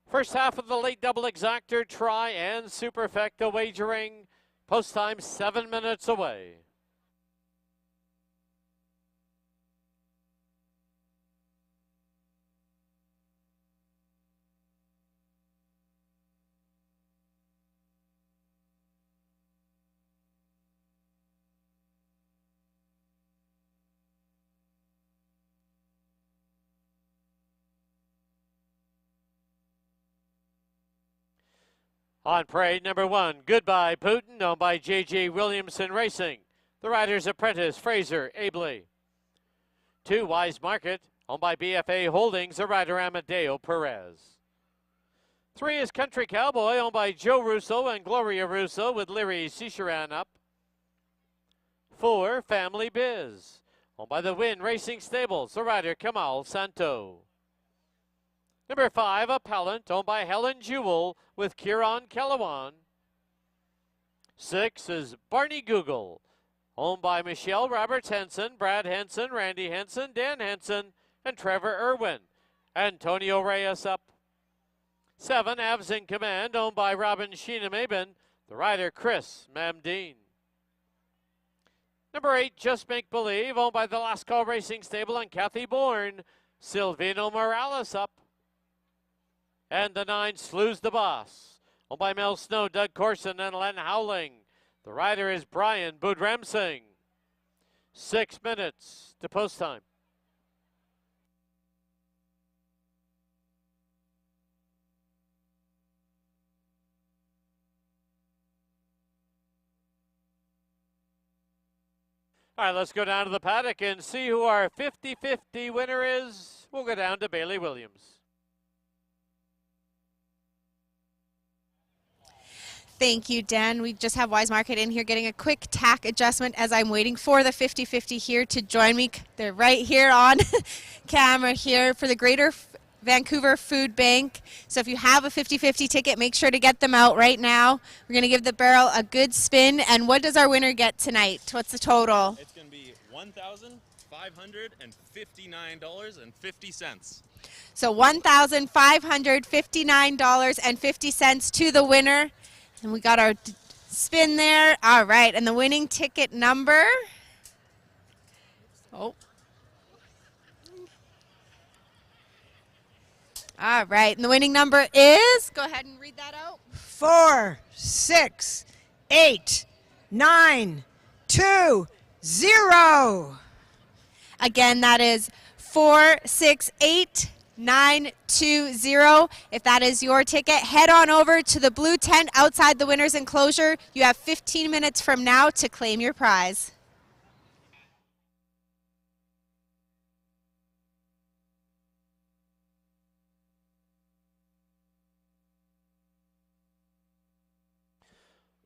First half of the late double exactor try and superfecta wagering. Post time 7 minutes away. On parade, number 1, Goodbye Putin, owned by J.J. Williamson Racing. The rider's apprentice, Fraser Abley. 2, Wise Market, owned by BFA Holdings, the rider Amadeo Perez. 3 is Country Cowboy, owned by Joe Russo and Gloria Russo, with Leary Cicheran up. 4, Family Biz, owned by the Wynn Racing Stables, the rider Kamal Santo. Number 5, Appellant, owned by Helen Jewell, with Kieran Kellewan. 6 is Barney Google, owned by Michelle Roberts Henson, Brad Henson, Randy Henson, Dan Henson, and Trevor Irwin. Antonio Reyes up. 7, Avs in Command, owned by Robin Sheena-Maben, the rider Chris Mamdine. Number 8, Just Make Believe, owned by the Last Call Racing Stable and Kathy Bourne, Silvino Morales up. And the 9, Slew's the Boss, owned by Mel Snow, Doug Corson, and Len Howling. The rider is Brian Budremsing. 6 minutes to post time. All right, let's go down to the paddock and see who our 50-50 winner is. We'll go down to Bailey Williams. Thank you, Dan. We just have Wise Market in here getting a quick tack adjustment as I'm waiting for the 50-50 here to join me. They're right here on camera here for the Greater Vancouver Food Bank. So if you have a 50-50 ticket, make sure to get them out right now. We're going to give the barrel a good spin. And what does our winner get tonight? What's the total? It's going to be $1,559.50. So $1,559.50 to the winner. And we got our spin there. All right, and the winning ticket number. Oh, All right, and the winning number is, go ahead and read that out. 4, 6, 8, 9, 2, 0. Again, that is 468920. If that is your ticket, head on over to the blue tent outside the winner's enclosure. You have 15 minutes from now to claim your prize.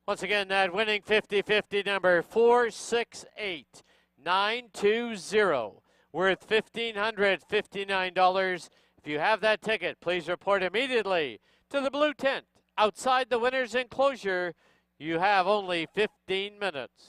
Once again, that winning 50-50 number 468920, worth $1,559. If you have that ticket, please report immediately to the blue tent outside the winner's enclosure. You have only 15 minutes.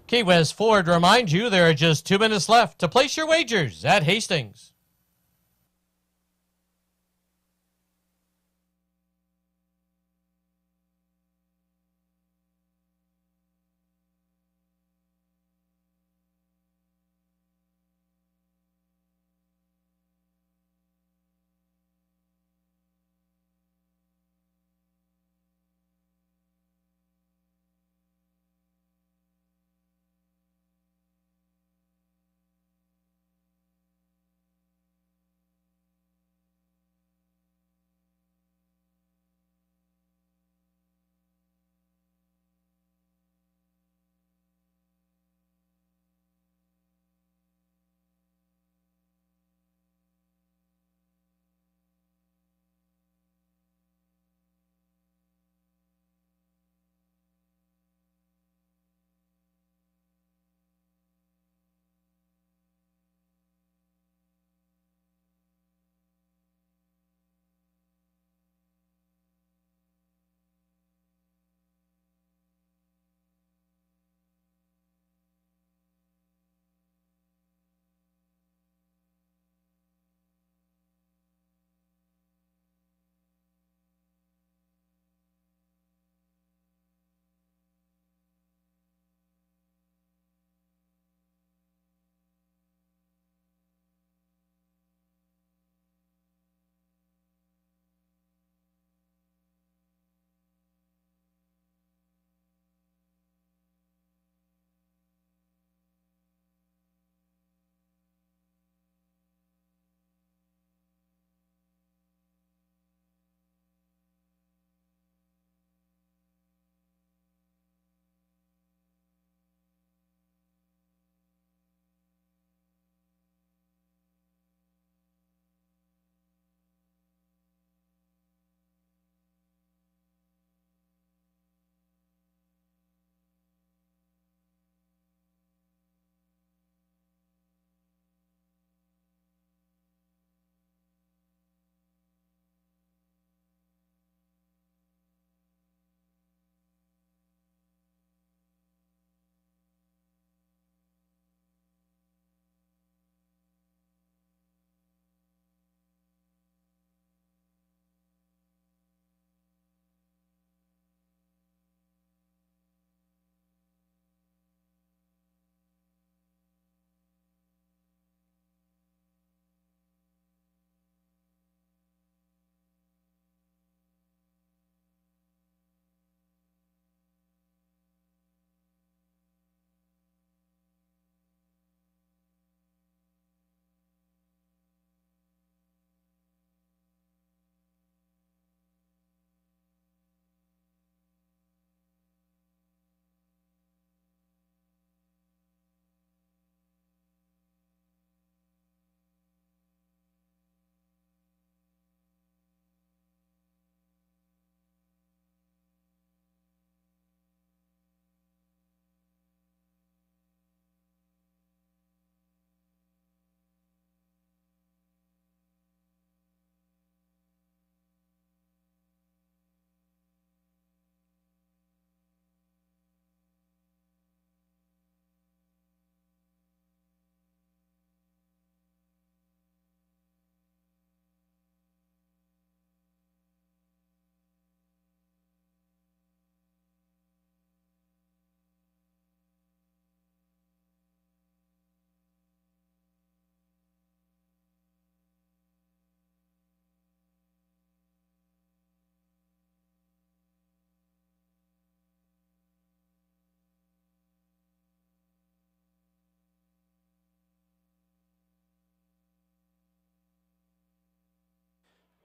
Key West Ford reminds you there are just 2 minutes left to place your wagers at Hastings.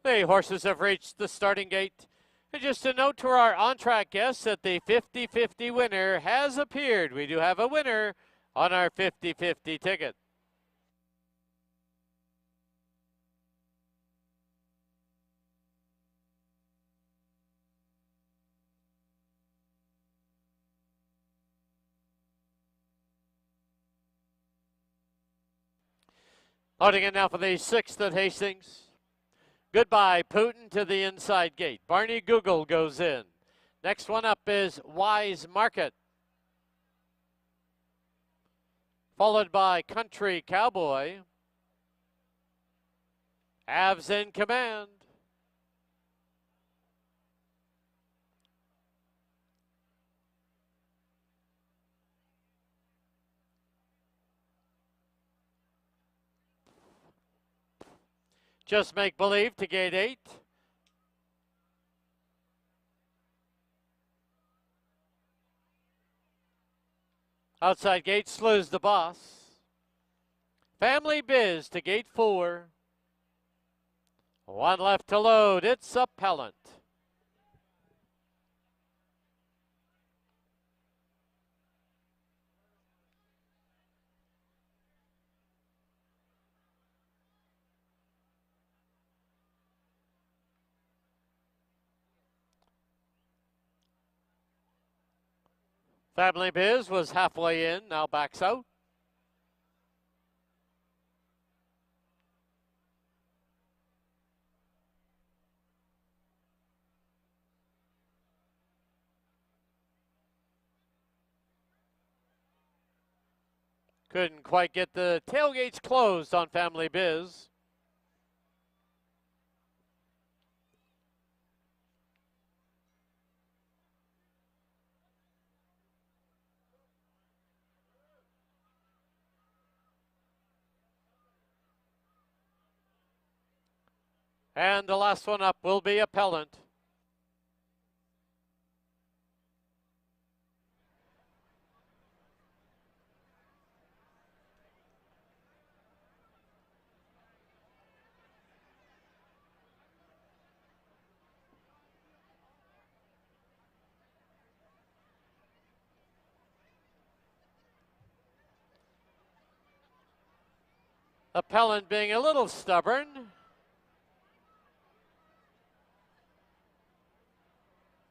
The horses have reached the starting gate. And just a note to our on-track guests that the 50-50 winner has appeared. We do have a winner on our 50-50 ticket. Loading in now for the 6th at Hastings. Goodbye Putin to the inside gate. Barney Google goes in. Next one up is Wise Market, followed by Country Cowboy. Avs in command. Just Make Believe to gate 8. Outside gate, Slews the Boss. Family Biz to gate 4. One left to load. It's Appellant. Family Biz was halfway in, now backs out. Couldn't quite get the tailgates closed on Family Biz. And the last one up will be Appellant. Appellant being a little stubborn.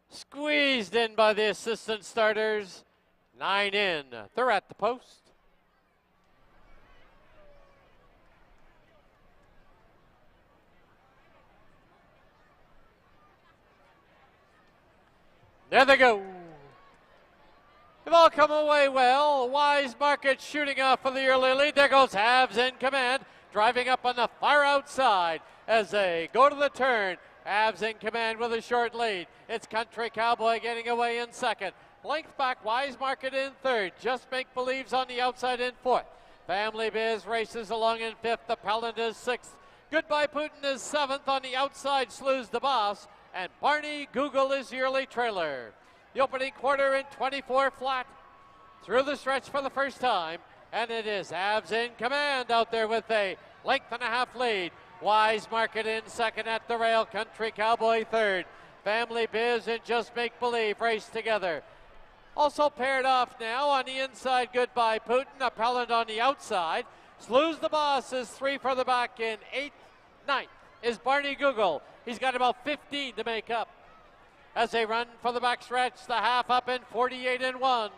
Squeezed in by the assistant starters. 9 in. They're at the post. There they go. They've all come away well. Wise Market shooting off for the early lead. There goes Habs in command, driving up on the far outside as they go to the turn. Habs in command with a short lead. It's Country Cowboy getting away in second. Length back, Wise Market in third. Just Make Believe's on the outside in fourth. Family Biz races along in fifth. Appellant is sixth. Goodbye Putin is seventh. On the outside, Slews the Boss. And Barney Google is the early trailer. The opening quarter in 24 flat. Through the stretch for the first time. And it is Avs in command out there with a length and a half lead. Wise Market in second at the rail. Country Cowboy third. Family Biz and Just Make Believe race together. Also paired off now on the inside, Goodbye Putin. Appellant on the outside. Slews the Boss is three further back in eighth. Ninth is Barney Google. He's got about 15 to make up. As they run for the backstretch, the half up in 48 and 1.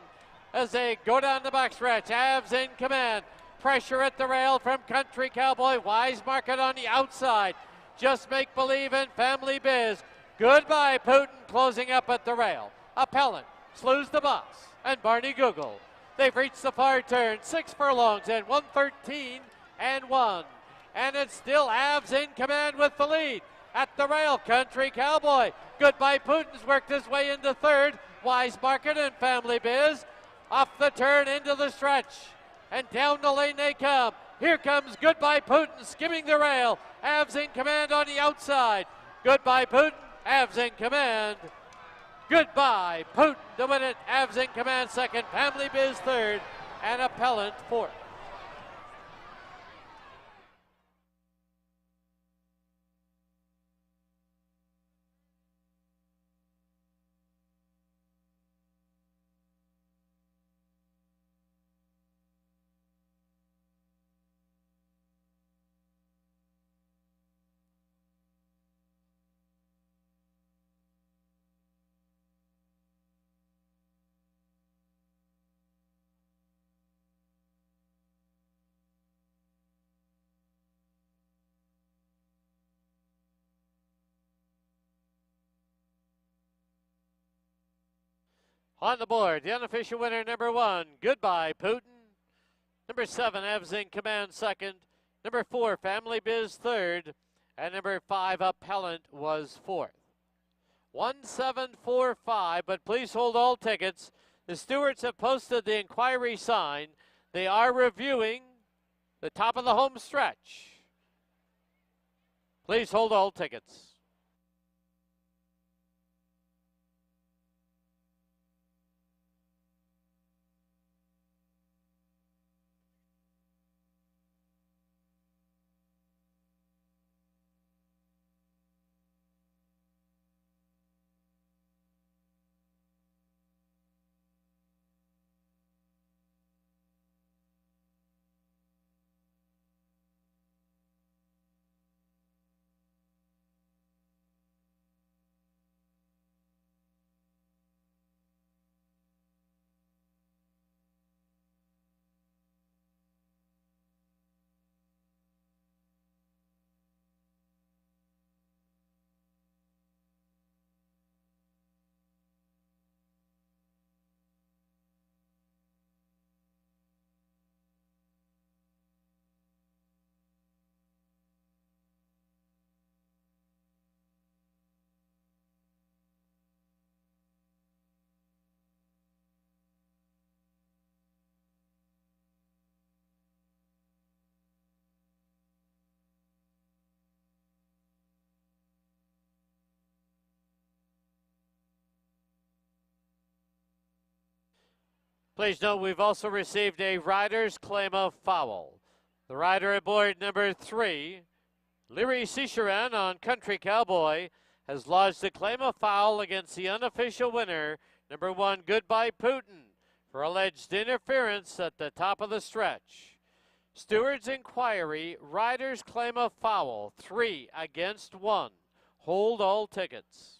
As they go down the backstretch, Avs in command. Pressure at the rail from Country Cowboy. Wise Market on the outside. Just Make Believe and Family Biz. Goodbye Putin closing up at the rail. Appellant, Slews the Boss, and Barney Google. They've reached the far turn. 6 furlongs and 113 and 1. And it's still Avs in command with the lead. At the rail, Country Cowboy. Goodbye Putin's worked his way into third. Wise Market and Family Biz. Off the turn into the stretch. And down the lane they come. Here comes Goodbye Putin skimming the rail. Avs in command on the outside. Goodbye Putin, Avs in command. Goodbye Putin to win it. Avs in command second. Family Biz third. And Appellant fourth. On the board, the unofficial winner, number 1, Goodbye Putin. Number 7, Evs in Command, second. Number 4, Family Biz, third. And number 5, Appellant, was fourth. 1745, but please hold all tickets. The stewards have posted the inquiry sign. They are reviewing the top of the home stretch. Please hold all tickets. Please note we've also received a rider's claim of foul. The rider aboard number 3, Leary Cicherin on Country Cowboy, has lodged a claim of foul against the unofficial winner, number 1, Goodbye Putin, for alleged interference at the top of the stretch. Steward's inquiry, rider's claim of foul, 3 against 1. Hold all tickets.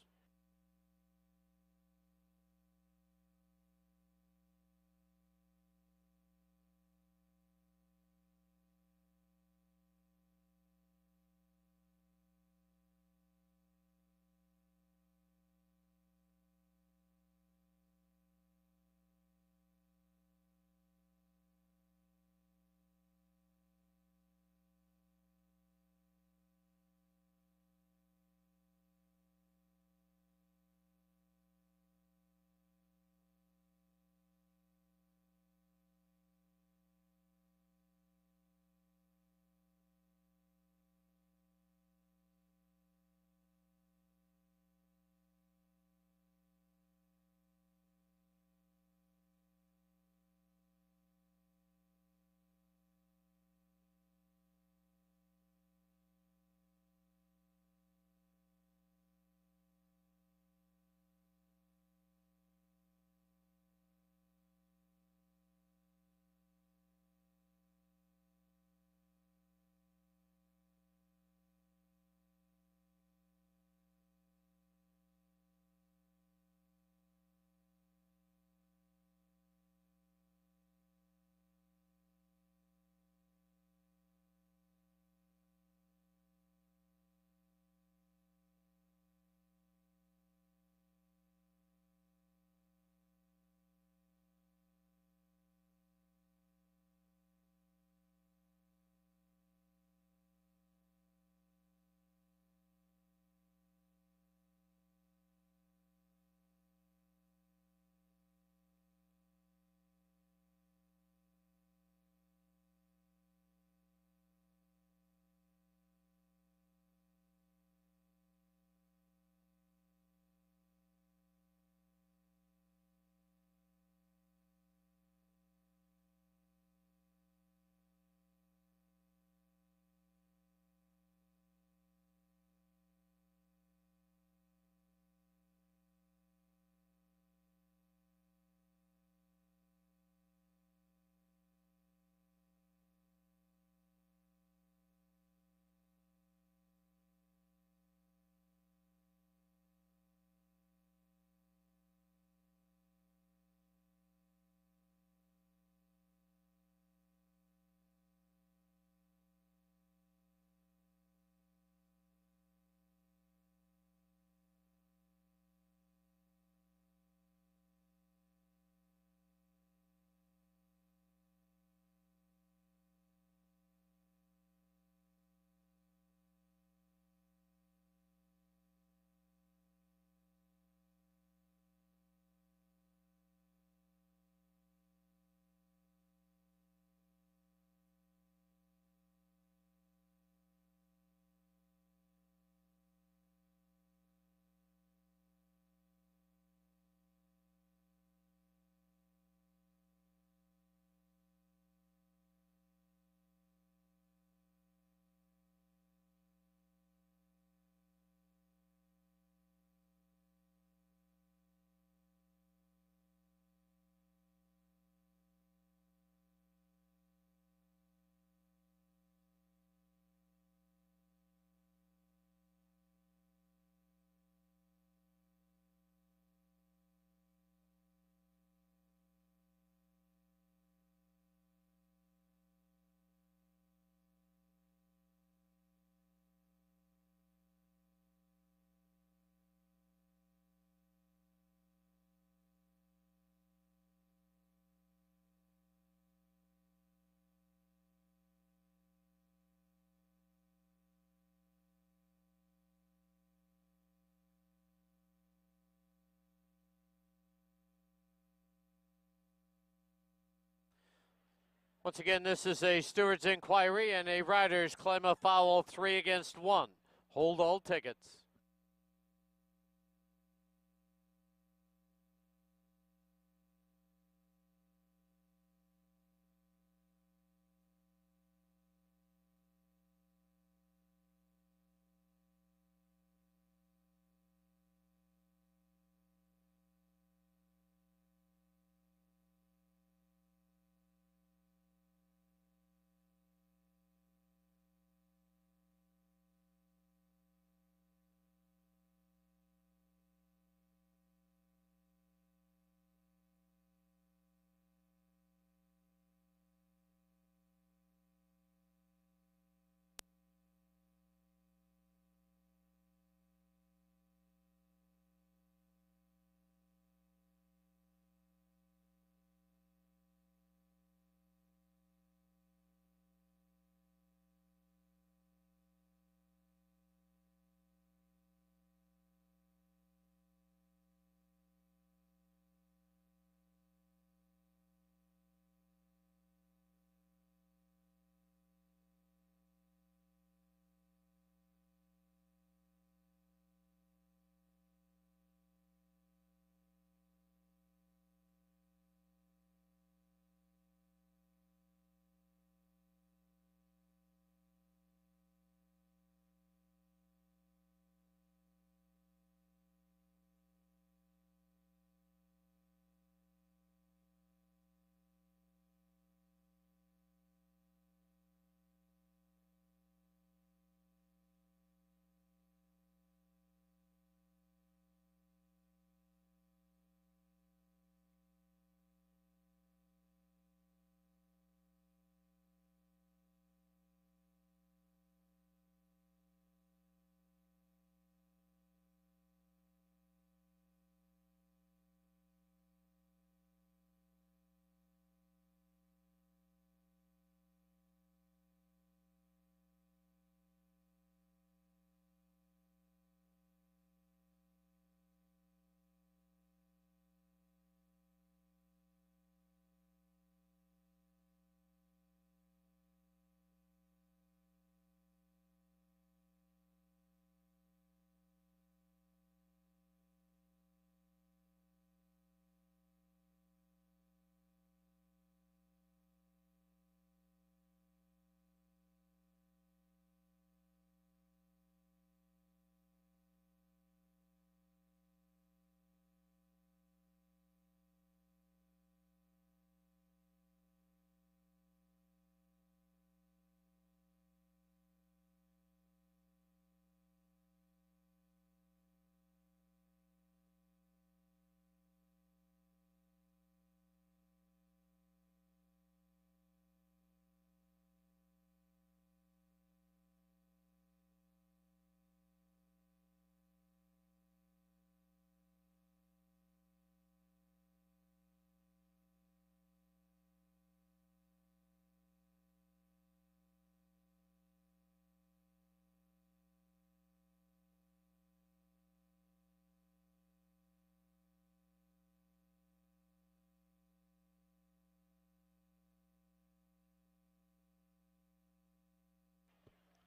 Once again, this is a steward's inquiry and a rider's claim of foul 3 against 1. Hold all tickets.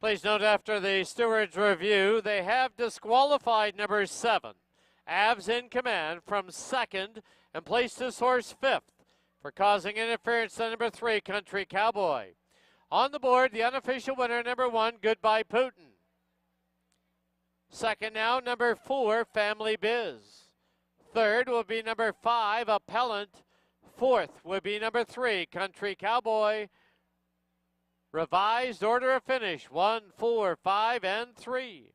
Please note after the steward's review, they have disqualified number 7, Avs in Command, from second and placed this horse 5th for causing interference to number 3, Country Cowboy. On the board, the unofficial winner, number 1, Goodbye Putin. Second now, number 4, Family Biz. Third will be number 5, Appellant. Fourth would be number 3, Country Cowboy. Revised order of finish, 1, 4, 5, and 3.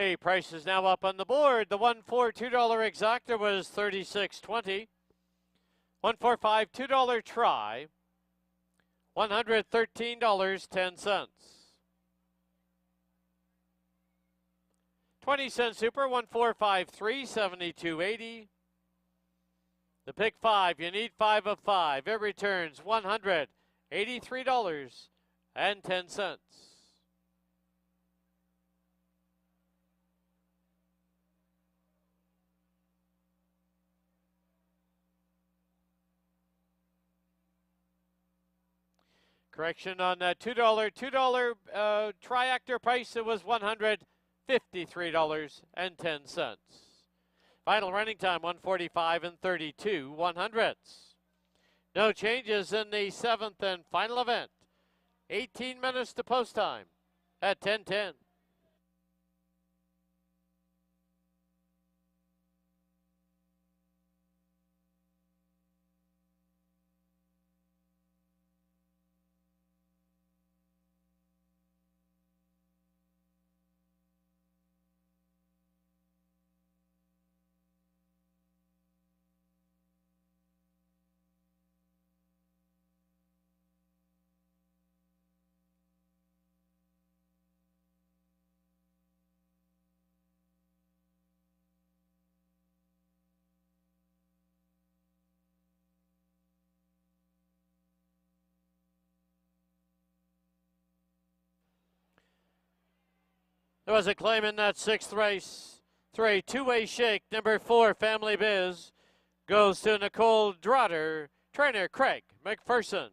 Hey, price is now up on the board. The 1-4 $2 exactor was $36.20. 1-4-5 $2 try, $113.10. 20-cent super, 1-4-5-3 $72.80. The pick 5, you need 5 of 5. It returns $183.10. Correction on that $2 triactor price, it was $153.10. Final running time 1:45 and 32 100ths. No changes in the 7th and final event. 18 minutes to post time at 10:10. There was a claim in that 6th race. 3, two-way shake. Number 4, Family Biz, goes to Nicole Drotter. Trainer Craig McPherson.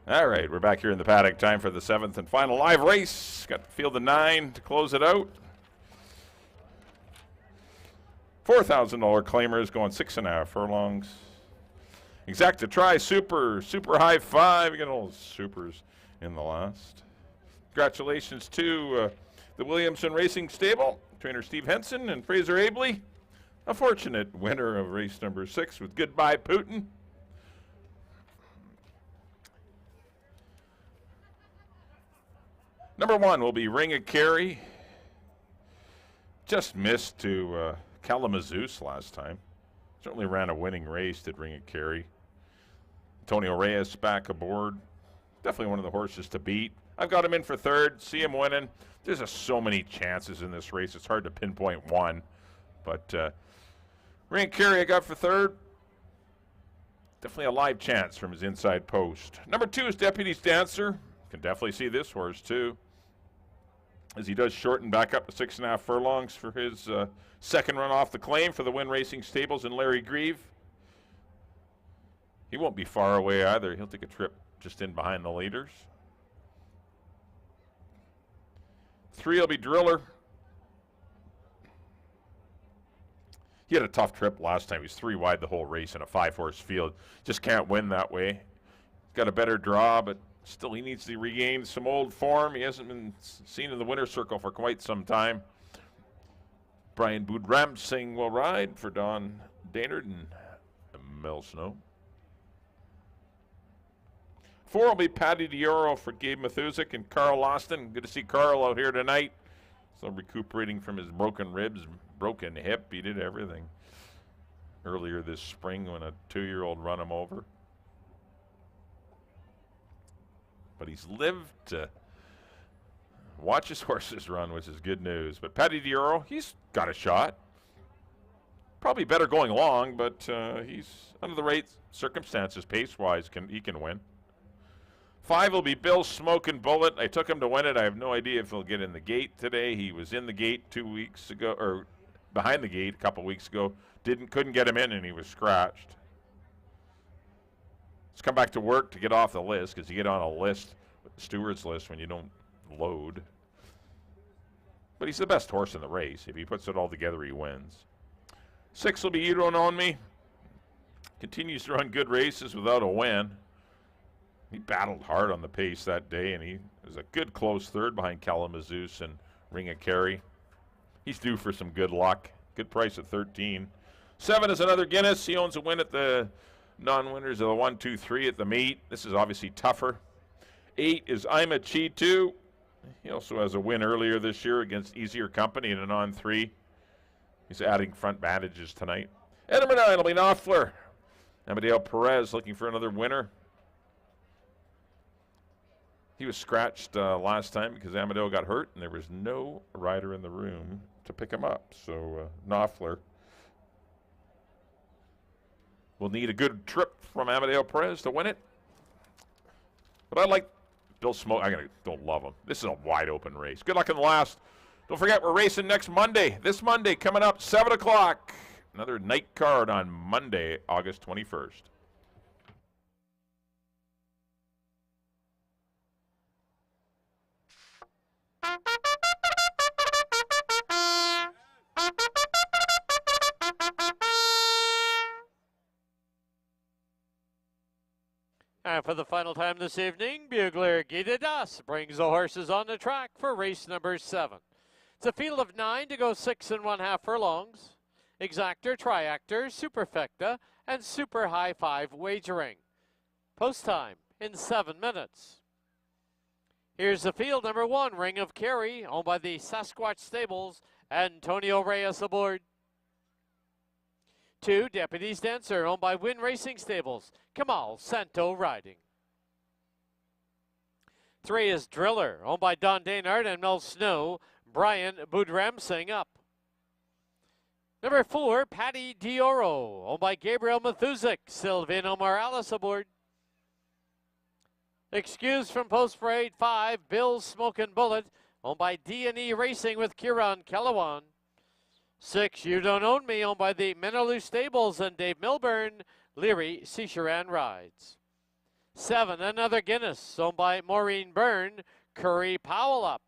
All right, we're back here in the paddock. Time for the 7th and final live race. Got the field of 9 to close it out. $4,000 claimers going 6.5 furlongs. Exacta try, super high five. You get all those supers in the last. Congratulations to the Williamson Racing Stable, trainer Steve Henson and Fraser Abley. A fortunate winner of race number 6 with Goodbye Putin. Number 1 will be Ring of Kerry. Just missed to Kalamazoo last time. Certainly ran a winning race, did Ring of Kerry. Antonio Reyes back aboard. Definitely one of the horses to beat. I've got him in for 3rd. See him winning. There's just so many chances in this race. It's hard to pinpoint one. But Ring of Kerry I got for 3rd. Definitely a live chance from his inside post. Number 2 is Deputy's Dancer. Can definitely see this horse too, as he does shorten back up to 6.5 furlongs for his second run off the claim for the Win Racing Stables and Larry Grieve. He won't be far away either. He'll take a trip just in behind the leaders. 3 will be Driller. He had a tough trip last time. He was 3 wide the whole race in a 5-horse field. Just can't win that way. He's got a better draw, but still he needs to regain some old form. He hasn't been seen in the winner's circle for quite some time. Brian Boudramsing will ride for Don Daynard and Mel Snow. 4 will be Paddy Dioro for Gabe Mathusic and Carl Austin. Good to see Carl out here tonight. Still recuperating from his broken ribs, broken hip. He did everything earlier this spring when a 2-year-old run him over. But he's lived to watch his horses run, which is good news. But Paddy Dioro, he's got a shot. Probably better going long, but he's under the right circumstances, pace-wise, he can win. 5 will be Bill Smokin' Bullet. I took him to win it. I have no idea if he'll get in the gate today. He was in the gate 2 weeks ago, or behind the gate a couple weeks ago. Couldn't get him in, and he was scratched. Let's come back to work to get off the list, because you get on a list, steward's list, when you don't load. But he's the best horse in the race. If he puts it all together, he wins. 6 will be You Don't Own Me. Continues to run good races without a win. He battled hard on the pace that day, and he was a good close 3rd behind Kalamazoo and Ring of Kerry. He's due for some good luck. Good price at 13. 7 is another Guinness. He owns a win at the non-winners of the 1, 2, 3 at the meet. This is obviously tougher. 8 is I'm a Chi-2. He also has a win earlier this year against Easier Company in a non-3. He's adding front bandages tonight. And number 9 will be Knopfler. Amadeo Perez looking for another winner. He was scratched last time because Amadeo got hurt, and there was no rider in the room to pick him up. So Knopfler will need a good trip from Amadeo Perez to win it. But I like Bill Smoke. I don't love him. This is a wide open race. Good luck in the last. Don't forget, we're racing next Monday. This Monday coming up, 7 o'clock. Another night card on Monday, August 21st. And for the final time this evening, Bugler Guy Das brings the horses on the track for race number 7. It's a field of 9 to go 6 1/2 furlongs. Exactor, Triactor, Superfecta, and Super High 5 wagering. Post time in 7 minutes. Here's the field. Number 1, Ring of Kerry, owned by the Sasquatch Stables. Antonio Reyes aboard. 2, Deputy's Dancer, owned by Win Racing Stables. Kamal Santo riding. 3 is Driller, owned by Don Daynard and Mel Snow. Brian Boudramsing up. Number 4, Paddy Dioro, owned by Gabriel Mathusic. Silvino Morales aboard. Excused from post parade 5, Bill Smokin' Bullet, owned by D&E Racing with Kieran Kellawan. 6, You Don't Own Me, owned by the Menaloo Stables and Dave Milburn. Leary Cicheran rides. 7, Another Guinness, owned by Maureen Byrne. Curry Powell up.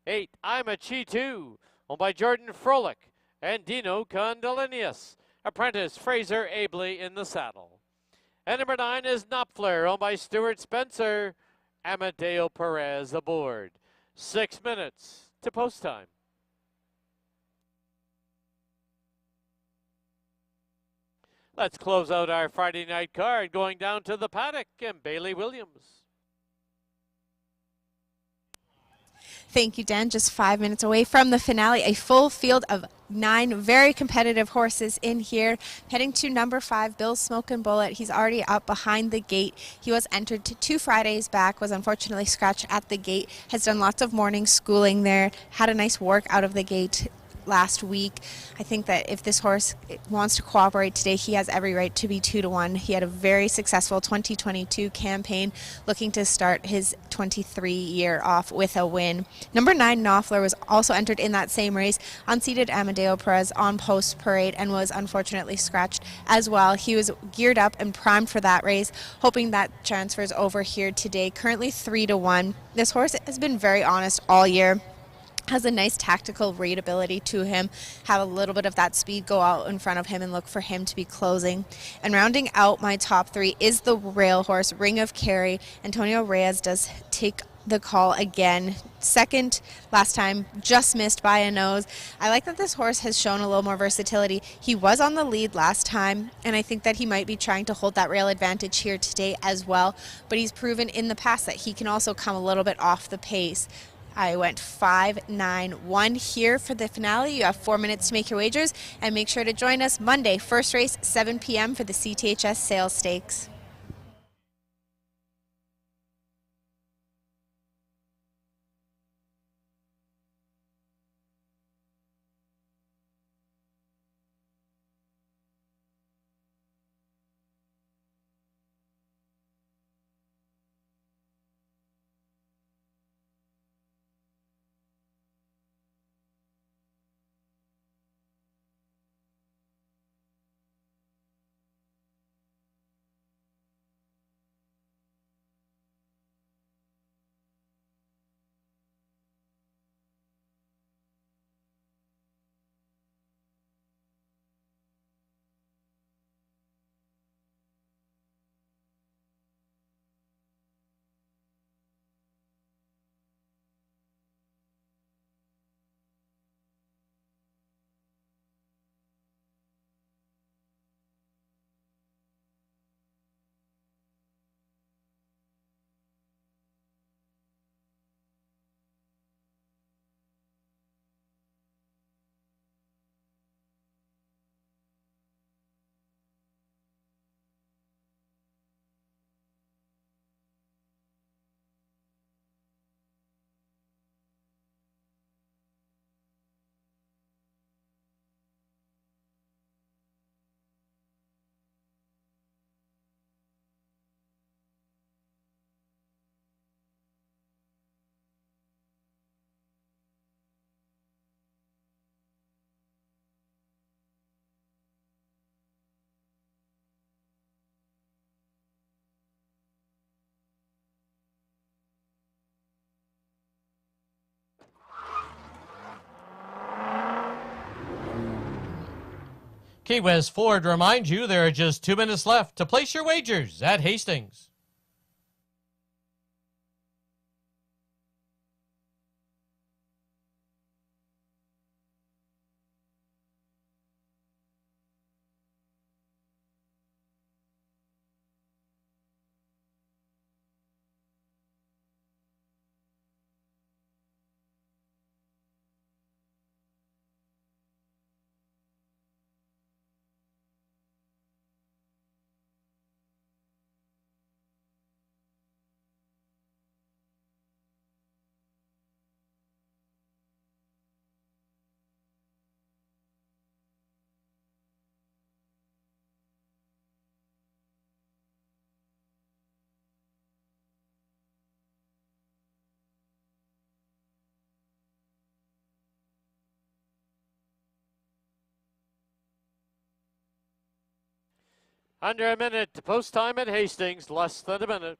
8, I'm a Chi 2, owned by Jordan Froelich and Dino Condolinius. Apprentice Fraser Abley in the saddle. And number 9 is Knopfler, owned by Stuart Spencer. Amadeo Perez aboard. 6 minutes to post time. Let's close out our Friday night card, going down to the paddock and Bailey Williams. Thank you, Dan. Just 5 minutes away from the finale. A full field of 9 very competitive horses in here. Heading to number 5, Bill Smokin' Bullet. He's already up behind the gate. He was entered 2 Fridays back, was unfortunately scratched at the gate, has done lots of morning schooling there, had a nice work out of the gate last week. I think that if this horse wants to cooperate today, he has every right to be 2-1. He had a very successful 2022 campaign, looking to start his 23 year off with a win. Number 9, Knopfler, was also entered in that same race, unseated Amadeo Perez on post parade and was unfortunately scratched as well. He was geared up and primed for that race, hoping that transfers over here today. Currently 3-1. This horse has been very honest all year. Has a nice tactical readability to him, have a little bit of that speed go out in front of him and look for him to be closing. And rounding out my top 3 is the rail horse, Ring of Kerry. Antonio Reyes does take the call again. Second last time, just missed by a nose. I like that this horse has shown a little more versatility. He was on the lead last time, and I think that he might be trying to hold that rail advantage here today as well, but he's proven in the past that he can also come a little bit off the pace. I went 5-9-1 here for the finale. You have 4 minutes to make your wagers, and make sure to join us Monday, first race, 7 p.m. for the CTHS Sales Stakes. Key West Ford reminds you there are just 2 minutes left to place your wagers at Hastings. Under a minute to post time at Hastings, less than a minute.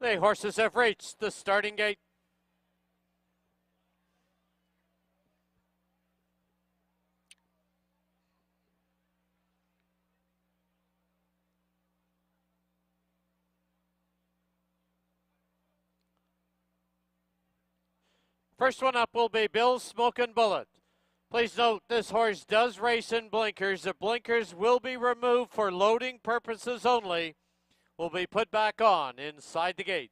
The horses have reached the starting gate. First one up will be Bill's Smokin' Bullet. Please note this horse does race in blinkers. The blinkers will be removed for loading purposes only. Will be put back on inside the gate.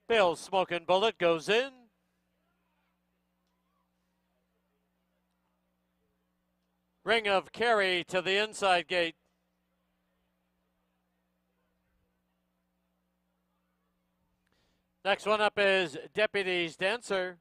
Bill's Smokin' Bullet goes in. Ring of Kerry to the inside gate. Next one up is Deputy's Dancer.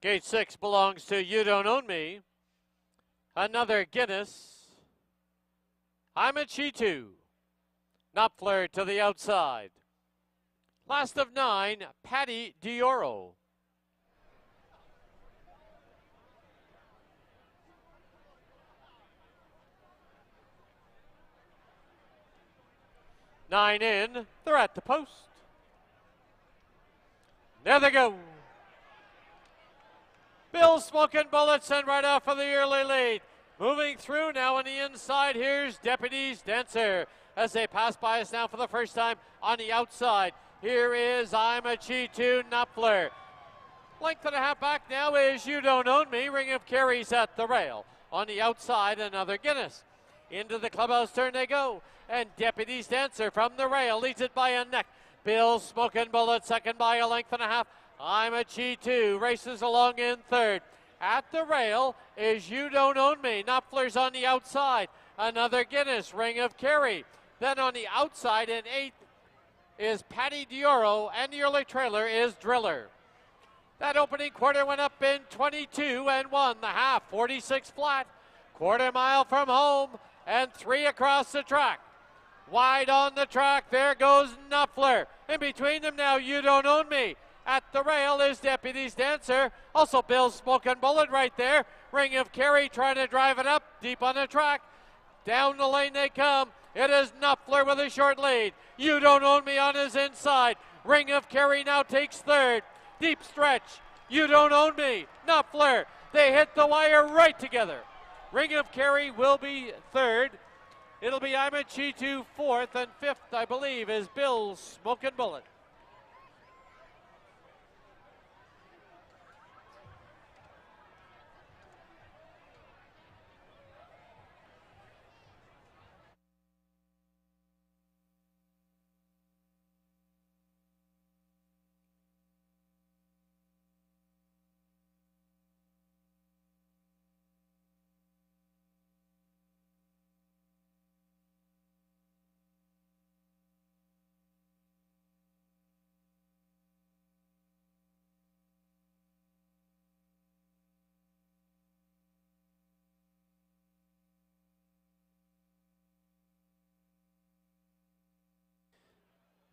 Gate 6 belongs to You Don't Own Me. Another Guinness. I'm a Cheetu. Knopfler to the outside. Last of 9, Patty Dioro. Nine in, they're at the post. There they go. Bill's Smokin' Bullets and right off for the early lead. Moving through now on the inside, here's Deputy's Dancer. As they pass by us now for the first time on the outside. Here is I'm a Cheetu Knopfler. Length and a half back now is You Don't Own Me. Ring of Kerry's at the rail. On the outside, another Guinness. Into the clubhouse turn they go. And Deputy's Dancer from the rail leads it by a neck. Bill's Smokin' Bullet second by a length and a half. I'm a Chi2 races along in third. At the rail is You Don't Own Me. Knopfler's on the outside. Another Guinness, Ring of Kerry. Then on the outside in eighth is Patty Dioro, and the early trailer is Driller. That opening quarter went up in 22 and won the half, 46 flat. Quarter mile from home and 3 across the track. Wide on the track, there goes Knopfler. In between them now, You Don't Own Me. At the rail is Deputy's Dancer. Also Bill's Smoking Bullet right there. Ring of Kerry trying to drive it up deep on the track. Down the lane they come. It is Knopfler with a short lead. You Don't Own Me on his inside. Ring of Kerry now takes third. Deep stretch. You Don't Own Me. Knopfler. They hit the wire right together. Ring of Kerry will be third. It'll be I'm a Chi2 fourth, and fifth, I believe, is Bill's Smoking Bullet.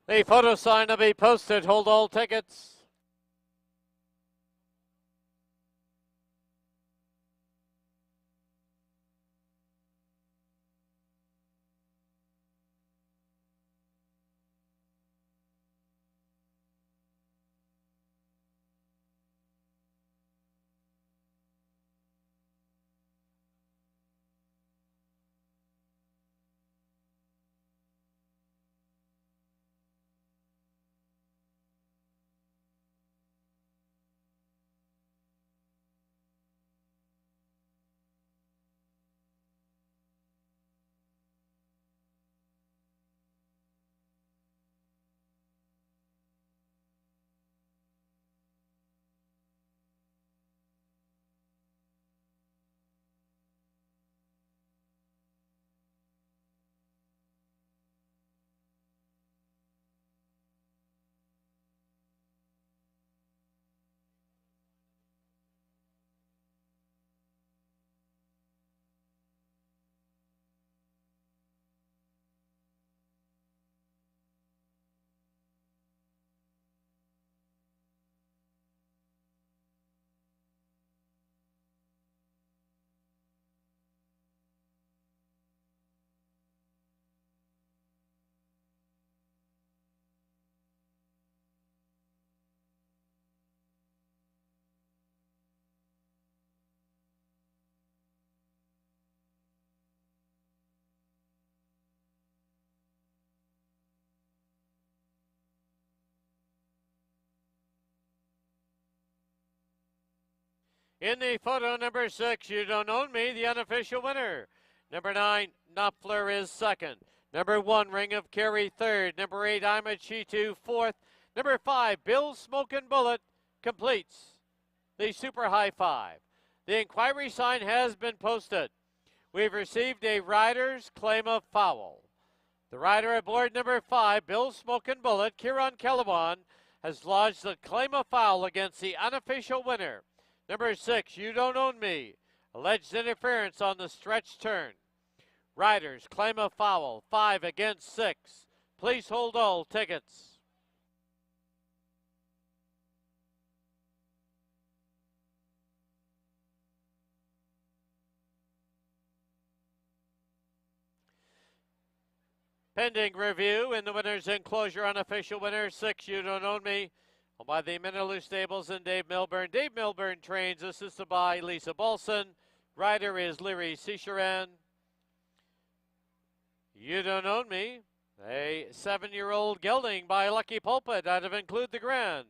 The photo sign will be posted. Hold all tickets. In the photo, number 6, You Don't Own Me, the unofficial winner. Number 9, Knopfler is second. Number 1, Ring of Kerry third. Number 8, I'm a Chi2 fourth. Number 5, Bill's Smoking Bullet completes the Super High Five. The inquiry sign has been posted. We've received a rider's claim of foul. The rider aboard number 5, Bill's Smoking Bullet, Kieran Kellewan, has lodged a claim of foul against the unofficial winner. Number 6, You Don't Own Me, alleged interference on the stretch turn. Riders claim a foul, 5 against 6. Please hold all tickets. Pending review in the winner's enclosure, unofficial winner, 6, You Don't Own Me, by the Minnaloo Stables and Dave Milburn. Dave Milburn trains, assisted by Lisa Bolson. Rider is Leary Cicheran. You Don't Own Me, a 7-year-old gelding by Lucky Pulpit out of Include the Grand.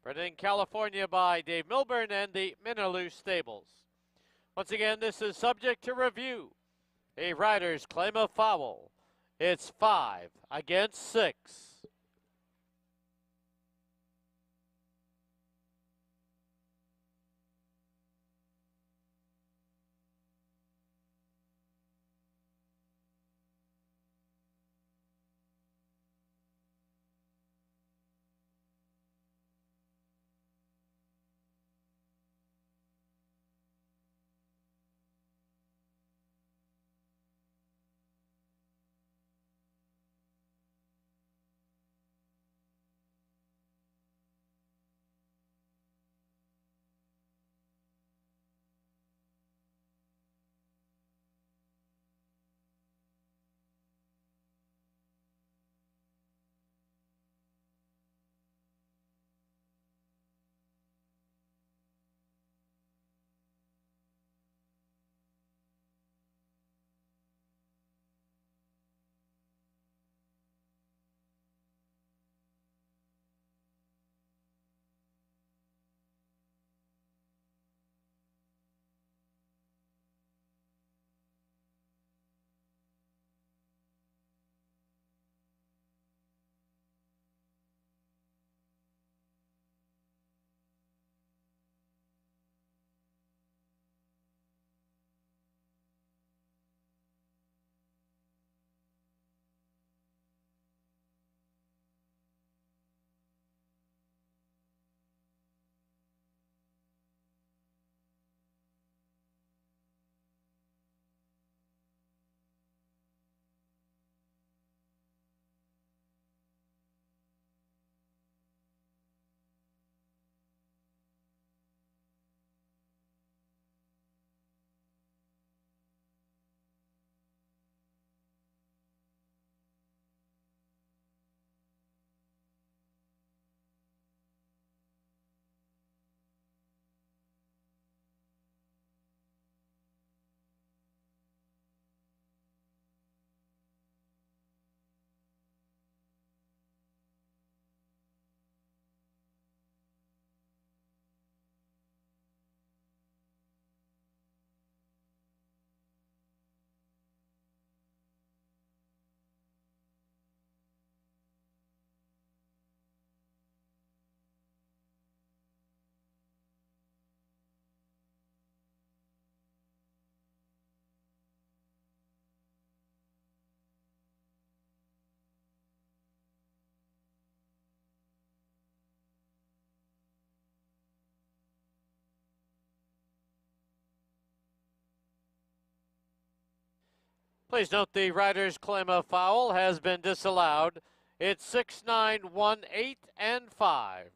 Bred in California by Dave Milburn and the Minnaloo Stables. Once again, this is subject to review. A rider's claim of foul. It's 5 against 6. Please note the rider's claim of foul has been disallowed. It's 6, 9, 1, 8, and 5.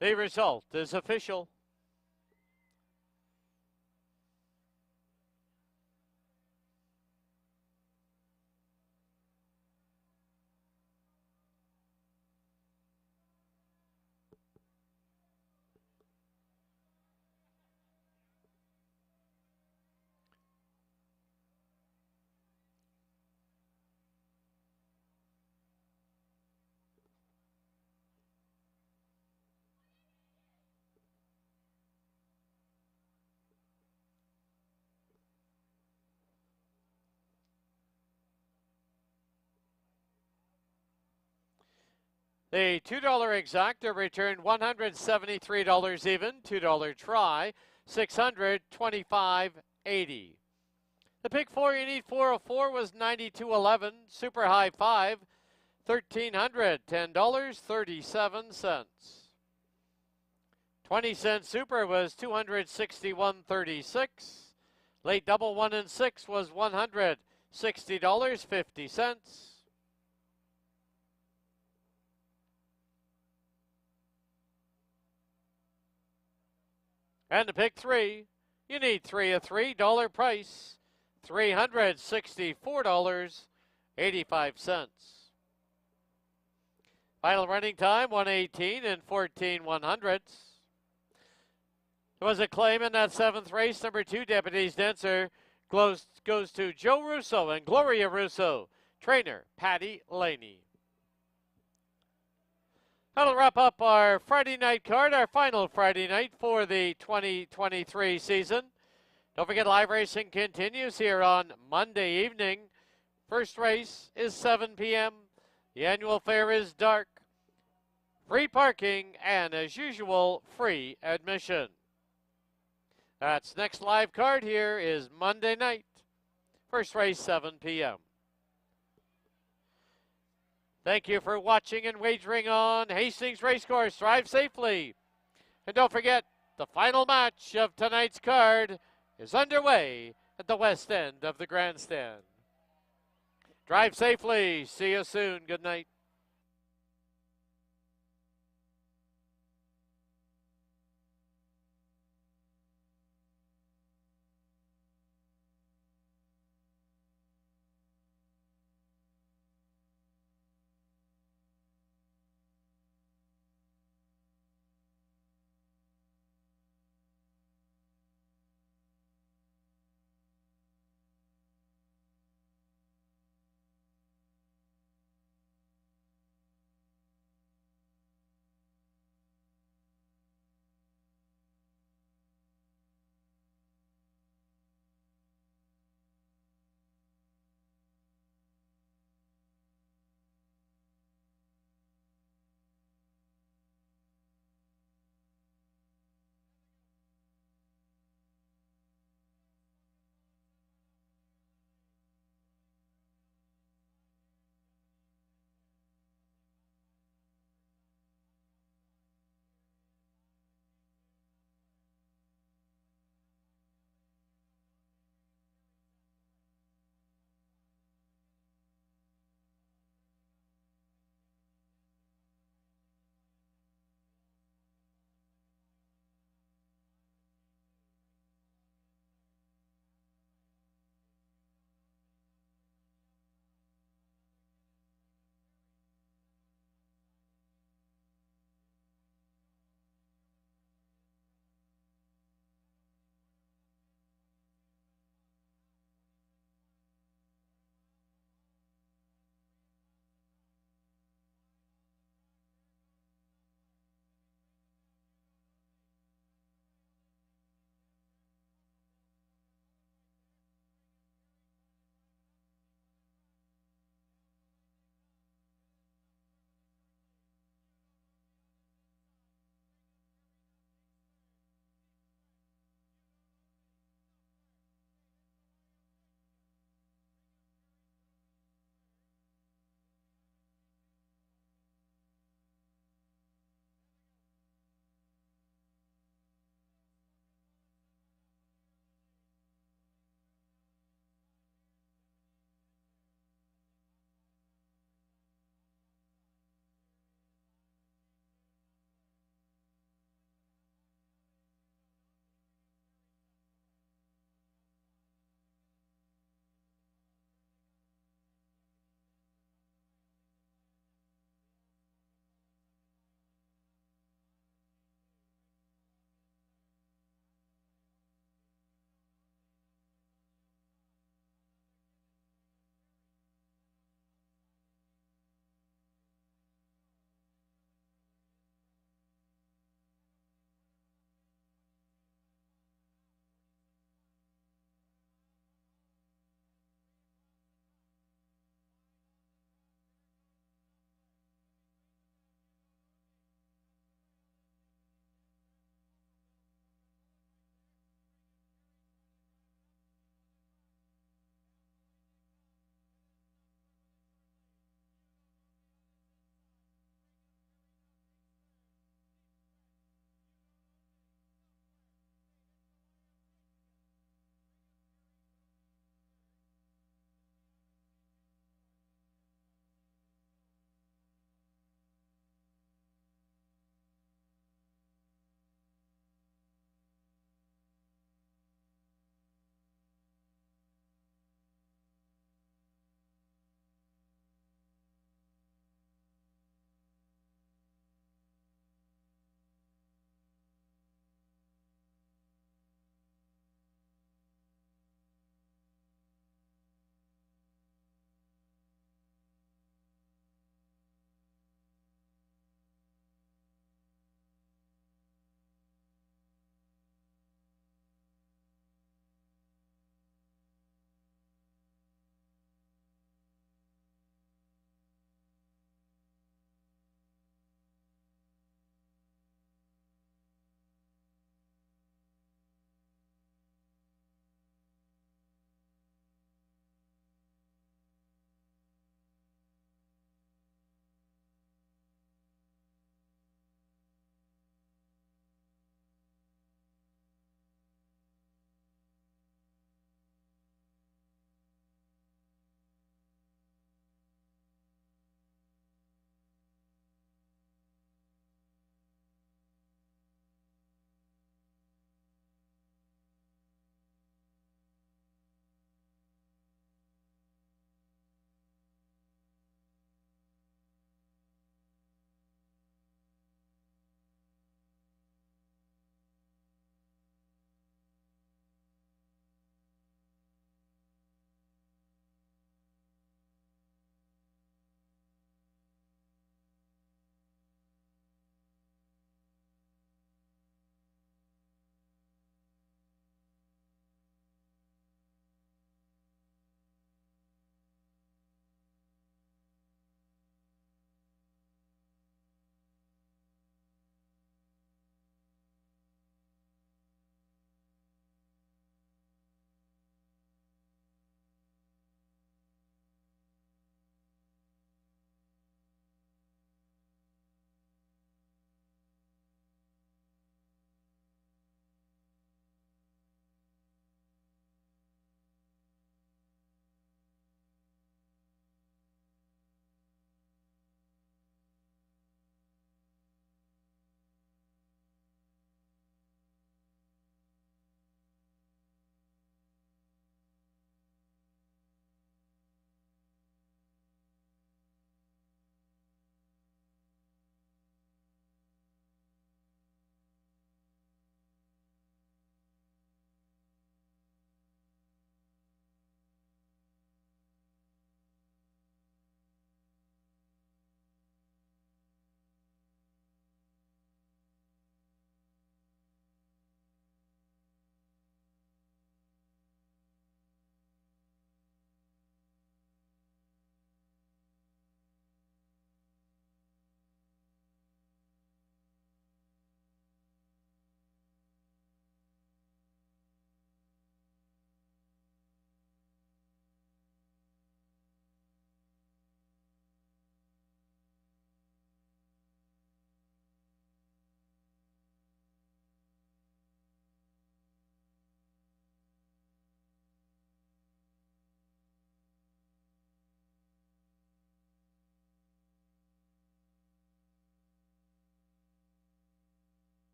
The result is official. The $2 exacta returned $173 even, $2 try, $625.80. The pick 4 you need 404 was $92.11, super high 5, $1,310.37. 20-cent super was $261.36. Late double 1 and 6 was $160.50. And the pick 3, you need 3 of $3, price, $364.85. Final running time, 1:18 and 14/100ths. There was a claim in that 7th race. Number 2, Deputies Dancer, goes to Joe Russo and Gloria Russo. Trainer, Patty Laney. That'll wrap up our Friday night card, our final Friday night for the 2023 season. Don't forget, live racing continues here on Monday evening. First race is 7 p.m. The annual fair is dark. Free parking and, as usual, free admission. That's next live card here is Monday night. First race, 7 p.m. Thank you for watching and wagering on Hastings Racecourse. Drive safely. And don't forget, the final match of tonight's card is underway at the west end of the grandstand. Drive safely. See you soon. Good night.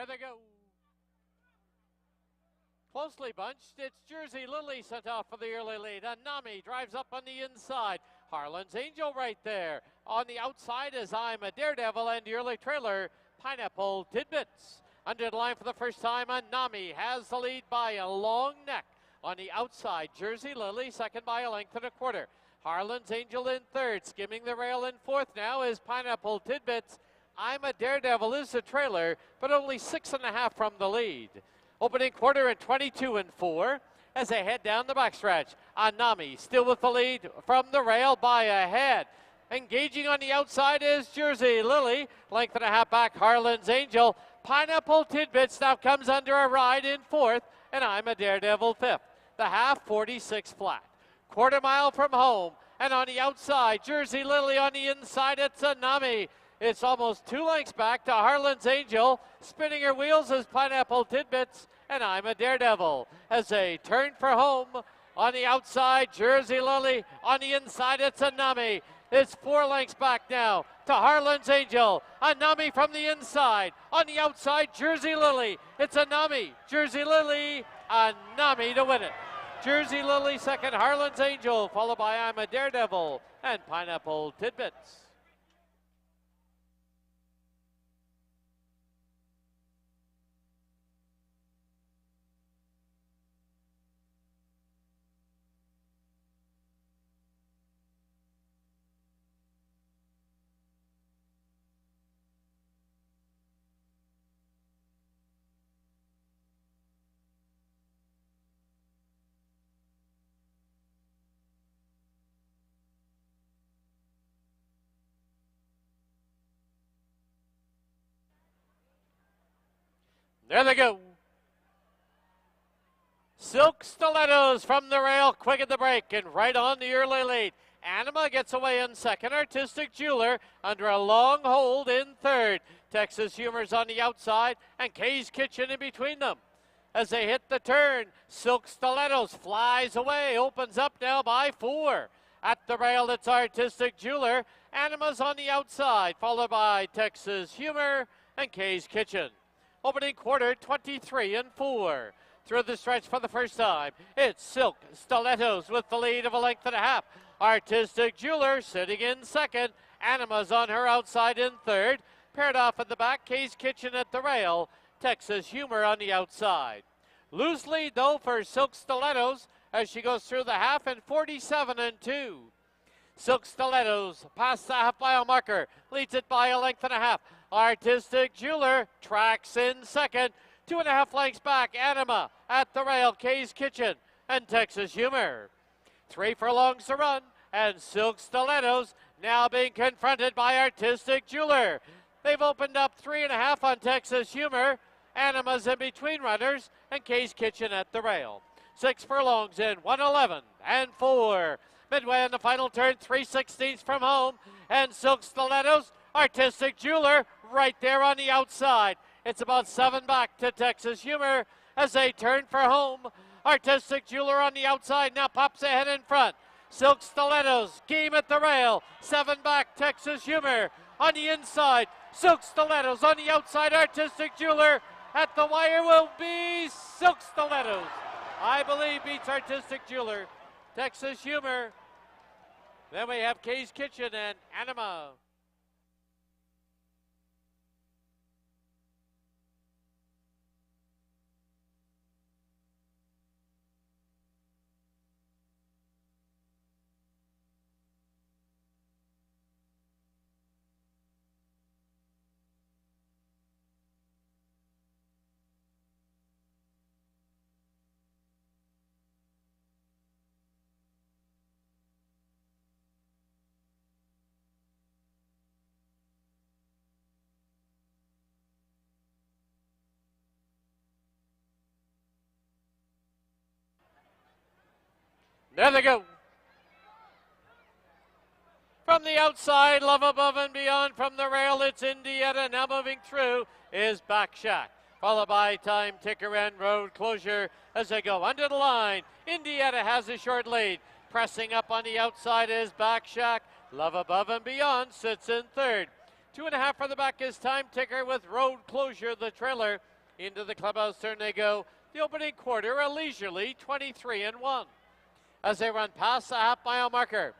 There they go. Closely bunched, it's Jersey Lily sent off for the early lead. Anami drives up on the inside. Harlan's Angel right there. On the outside is I'm a Daredevil and the early trailer, Pineapple Tidbits. Under the line for the first time, Anami has the lead by a long neck. On the outside, Jersey Lily second by a length and a quarter. Harlan's Angel in third. Skimming the rail in fourth now is Pineapple Tidbits. I'm a Daredevil is the trailer, but only 6.5 from the lead. Opening quarter in 22-4 as they head down the backstretch. Anami still with the lead from the rail by a head. Engaging on the outside is Jersey Lily. Length and a half back, Harlan's Angel. Pineapple Tidbits now comes under a ride in fourth, and I'm a Daredevil fifth. The half, 46 flat. Quarter mile from home, and on the outside, Jersey Lily. On the inside, it's Anami. It's almost 2 lengths back to Harlan's Angel. Spinning her wheels is Pineapple Tidbits, and I'm a Daredevil. As they turn for home, on the outside, Jersey Lily. On the inside, it's Anami. It's 4 lengths back now to Harlan's Angel. Anami from the inside. On the outside, Jersey Lily. It's Anami, Jersey Lily, Anami to win it. Jersey Lily second, Harlan's Angel, followed by I'm a Daredevil and Pineapple Tidbits. There they go. Silk Stilettos from the rail, quick at the break and right on the early lead. Anima gets away in second. Artistic Jeweler under a long hold in third. Texas Humor's on the outside and Kay's Kitchen in between them. As they hit the turn, Silk Stilettos flies away, opens up now by 4. At the rail, it's Artistic Jeweler. Anima's on the outside, followed by Texas Humor and Kay's Kitchen. Opening quarter, 23-4. Through the stretch for the first time, it's Silk Stilettos with the lead of a length and a half. Artistic Jeweler sitting in second. Anima's on her outside in third. Paired off at the back, Kay's Kitchen at the rail. Texas Humor on the outside. Loose lead, though, for Silk Stilettos as she goes through the half in 47-2. Silk Stilettos past the half-mile marker, leads it by a length and a half. Artistic Jeweler tracks in second. 2.5 lengths back, Anima at the rail, Kay's Kitchen and Texas Humor. 3 furlongs to run, and Silk Stilettos now being confronted by Artistic Jeweler. They've opened up 3.5 on Texas Humor. Anima's in between runners, and Kay's Kitchen at the rail. 6 furlongs in, 111-4. Midway on the final turn, 3/16 from home, and Silk Stilettos, Artistic Jeweler right there on the outside. It's about 7 back to Texas Humor as they turn for home. Artistic Jeweler on the outside now pops ahead in front. Silk Stilettos, game at the rail. 7 back, Texas Humor on the inside. Silk Stilettos on the outside. Artistic Jeweler at the wire will be Silk Stilettos. I believe beats Artistic Jeweler. Texas Humor. Then we have Kay's Kitchen and Anima. There they go. From the outside, Love Above and Beyond. From the rail, it's Indiana. Now moving through is Back Shack. Followed by Time Ticker and Road Closure as they go under the line. Indiana has a short lead. Pressing up on the outside is Back Shack. Love Above and Beyond sits in third. 2.5 for the back is Time Ticker with Road Closure, the trailer. Into the clubhouse turn they go. The opening quarter, a leisurely 23-1. As they run past the half-mile marker.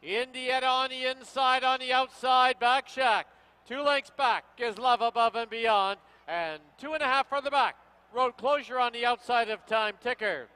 Indiana on the inside, on the outside, back Shack. 2 lengths back is Love Above and Beyond, and 2.5 for the back. Road closure on the outside of Time Ticker.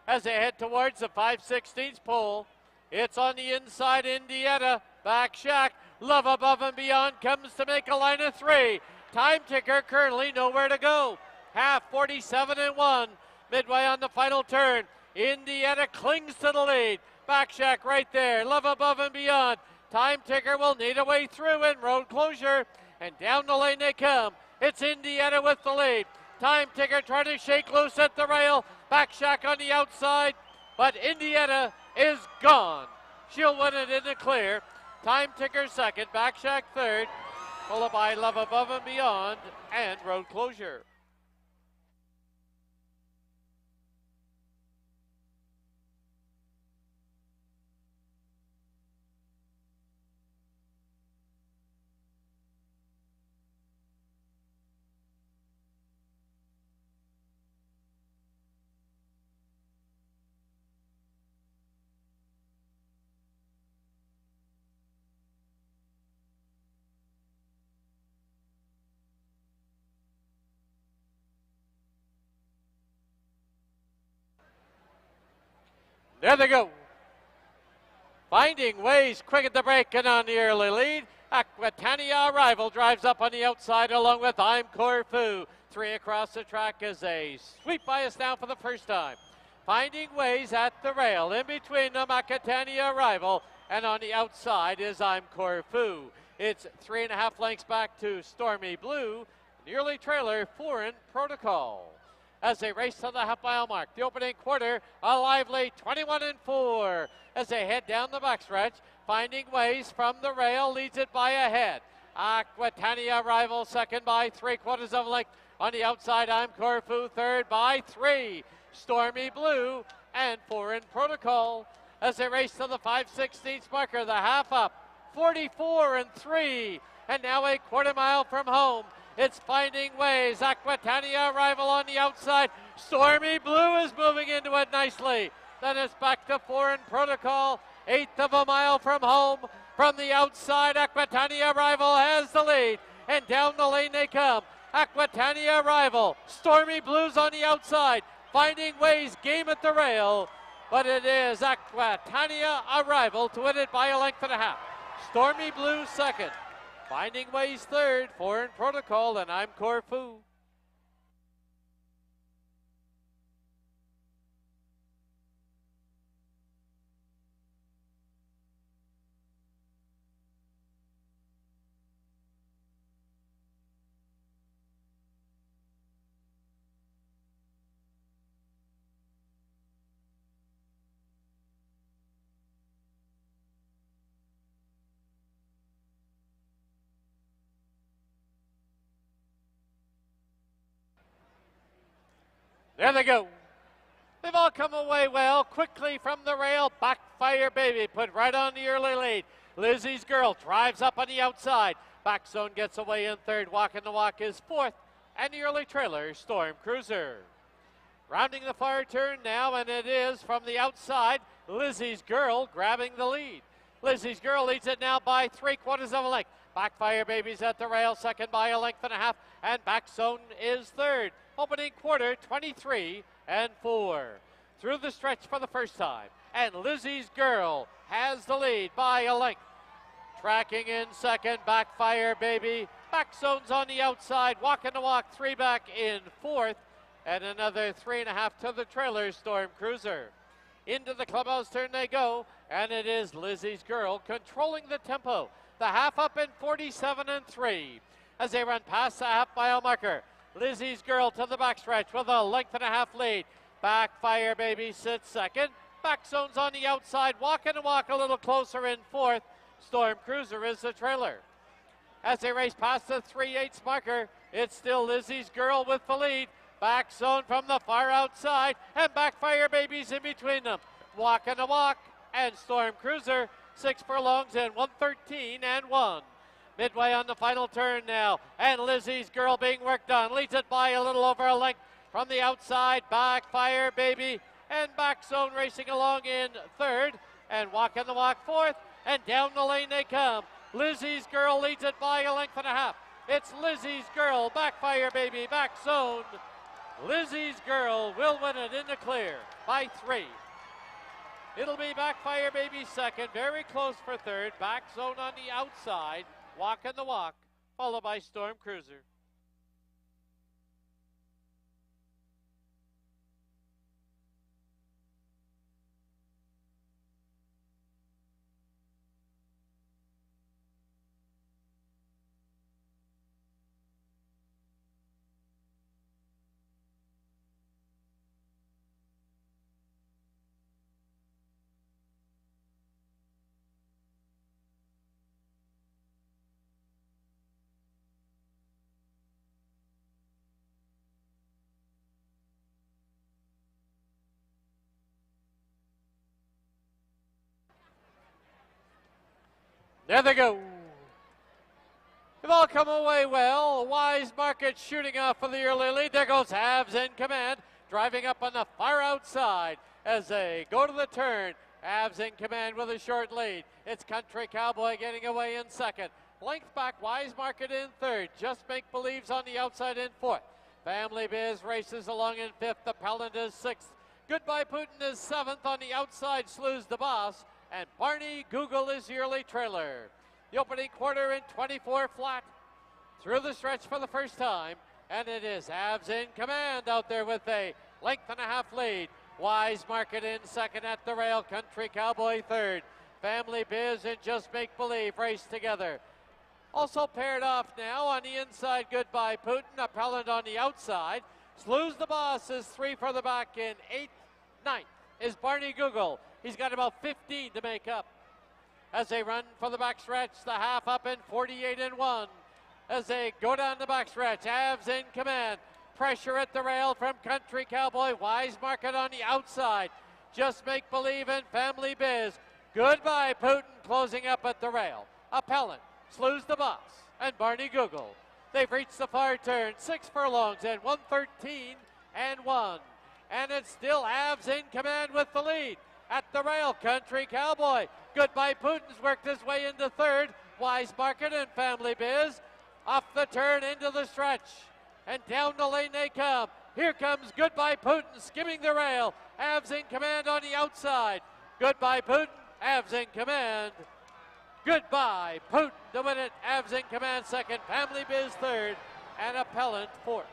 As they head towards the 5/16 pole, it's on the inside, Indiana, back Shack. Love Above and Beyond comes to make a line of 3. Time Ticker currently nowhere to go. Half 47-1. Midway on the final turn. Indiana clings to the lead. Back Shack right there. Love Above and Beyond. Time Ticker will need a way through in road closure. And down the lane they come. It's Indiana with the lead. Time Ticker trying to shake loose at the rail. Back Shack on the outside. But Indiana is gone. She'll win it in the clear. Time Ticker second. Back Shack third. Followed by Love Above and Beyond and road closure. There they go. Finding ways quick at the break and on the early lead. Aquitania Arrival drives up on the outside along with I'm Corfu. 3 across the track as they sweep by us now for the first time. Finding ways at the rail. In between them, Aquitania Arrival. And on the outside is I'm Corfu. It's 3.5 lengths back to Stormy Blue. The early trailer, Foreign Protocol. As they race to the half-mile mark. The opening quarter, a lively 21-4. As they head down the backstretch, Finding Ways from the rail leads it by a head. Aquitania Arrival second by 3/4 of a length. On the outside, I'm Corfu third by 3. Stormy Blue and Foreign Protocol. As they race to the 5/16 marker, the half up, 44-3. And now a quarter mile from home. It's Finding Ways. Aquitania Arrival on the outside. Stormy Blue is moving into it nicely. Then it's back to Foreign Protocol. 1/8 of a mile from home. From the outside, Aquitania Arrival has the lead. And down the lane they come. Aquitania Arrival. Stormy Blue's on the outside. Finding Ways game at the rail. But it is Aquitania Arrival to win it by a length and a half. Stormy Blue second. Finding Ways third, Foreign Protocol, and I'm Corfu. There they go. They've all come away well. Quickly from the rail. Backfire Baby put right on the early lead. Lizzie's Girl drives up on the outside. Back Zone gets away in third. Walking the Walk is fourth. And the early trailer, Storm Cruiser. Rounding the far turn now, and it is from the outside. Lizzie's Girl grabbing the lead. Lizzie's Girl leads it now by 3/4 of a length. Backfire Baby's at the rail, second by a length and a half. And Back Zone is third. Opening quarter, 23-4. Through the stretch for the first time. And Lizzie's Girl has the lead by a length. Tracking in second, Backfire Baby. Back Zone's on the outside. Walking the Walk, 3 back in fourth. And another 3.5 to the trailer, Storm Cruiser. Into the clubhouse turn they go. And it is Lizzie's Girl controlling the tempo. The half up in 47-3. As they run past the half-mile marker. Lizzie's Girl to the backstretch with a length and a half lead. Backfire Baby sits second. Back Zone's on the outside. Walking the Walk a little closer in fourth. Storm Cruiser is the trailer. As they race past the 3/8 marker, it's still Lizzie's Girl with the lead. Back Zone from the far outside. And Backfire Baby's in between them. Walking the Walk and Storm Cruiser. 6 furlongs and 113-1. Midway on the final turn now, and Lizzie's Girl being worked on. Leads it by a little over a length from the outside. Backfire Baby and Back Zone racing along in third, and Walking the Walk fourth, and down the lane they come. Lizzie's Girl leads it by a length and a half. It's Lizzie's Girl, Backfire Baby, Back Zone. Lizzie's Girl will win it in the clear by 3. It'll be Backfire Baby second, very close for third. Back Zone on the outside, Walking the Walk, followed by Storm Cruiser. There they go. They've all come away well. Wise Market shooting off for the early lead. There goes Habs in command, driving up on the far outside as they go to the turn. Habs in command with a short lead. It's Country Cowboy getting away in second. Length back, Wise Market in third. Just Make Believe's on the outside in fourth. Family Biz races along in fifth. The Pelland is sixth. Goodbye Putin is seventh. On the outside, Slew's the Boss. And Barney Google is the early trailer. The opening quarter in 24 flat. Through the stretch for the first time. And it is Habs in command out there with a length and a half lead. Wise Market in second at the rail. Country Cowboy third. Family Biz and Just Make Believe race together. Also paired off now on the inside, Goodbye Putin. Appellant on the outside. Slew's the Boss is 3 for the back in 8th. 9th is Barney Google. He's got about 15 to make up. As they run for the backstretch, the half up in 48-1. As they go down the backstretch, Avs in command. Pressure at the rail from Country Cowboy. Wise Market on the outside. Just Make Believe and Family Biz. Goodbye Putin closing up at the rail. Appellant, Slew's the Boss, and Barney Google. They've reached the far turn, 6 furlongs and 113-1. And it's still Avs in command with the lead. At the rail, Country Cowboy. Goodbye Putin's worked his way into third. Wise Market and Family Biz. Off the turn into the stretch. And down the lane they come. Here comes Goodbye Putin skimming the rail. Avs in command on the outside. Goodbye Putin, Avs in command. Goodbye Putin to win it. Avs in command second. Family Biz third. And Appellant fourth.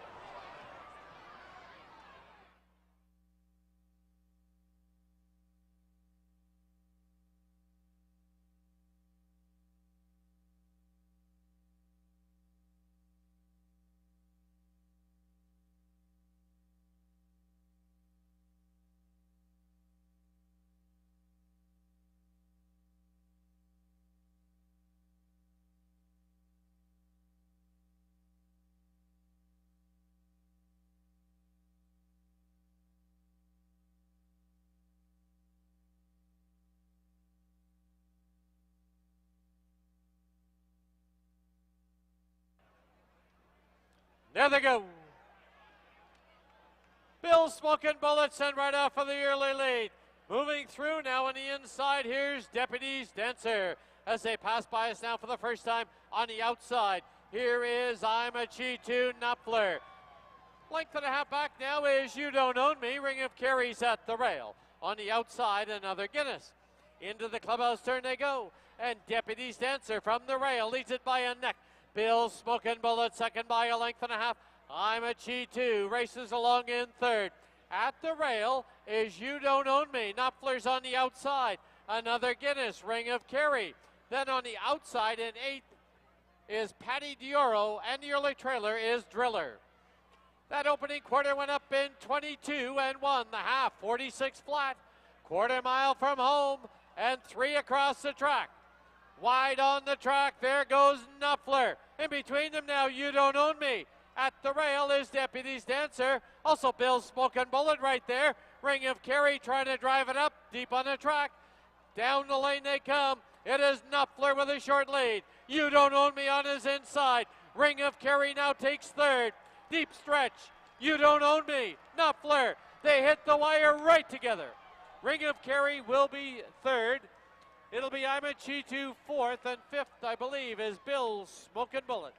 There they go. Bill Smoking Bullets and right off for the early lead. Moving through now on the inside, here's Deputy's Dancer as they pass by us now for the first time on the outside. Here is I'm a Cheetah Knopfler. Length and a half back now is You Don't Own Me. Ring of Carries at the rail. On the outside, another Guinness. Into the clubhouse turn they go. And Deputy's Dancer from the rail leads it by a neck. Bill Smoking Bullet second by a length and a half. I'm a Cheetah races along in third. At the rail is You Don't Own Me. Knopfler's on the outside. Another Guinness, Ring of Kerry. Then on the outside in 8th is Patty Dioro, and the early trailer is Driller. That opening quarter went up in 22-1. The half, 46 flat. Quarter mile from home and 3 across the track. Wide on the track, there goes Knopfler. In between them now, You Don't Own Me. At the rail is Deputy's Dancer. Also Bill Smoking Bullet right there. Ring of Kerry trying to drive it up deep on the track. Down the lane they come. It is Knopfler with a short lead. You Don't Own Me on his inside. Ring of Kerry now takes third. Deep stretch. You Don't Own Me. Knopfler. They hit the wire right together. Ring of Kerry will be third. It'll be Ima Chitu fourth, and fifth, I believe, is Bill's Smokin' Bullet.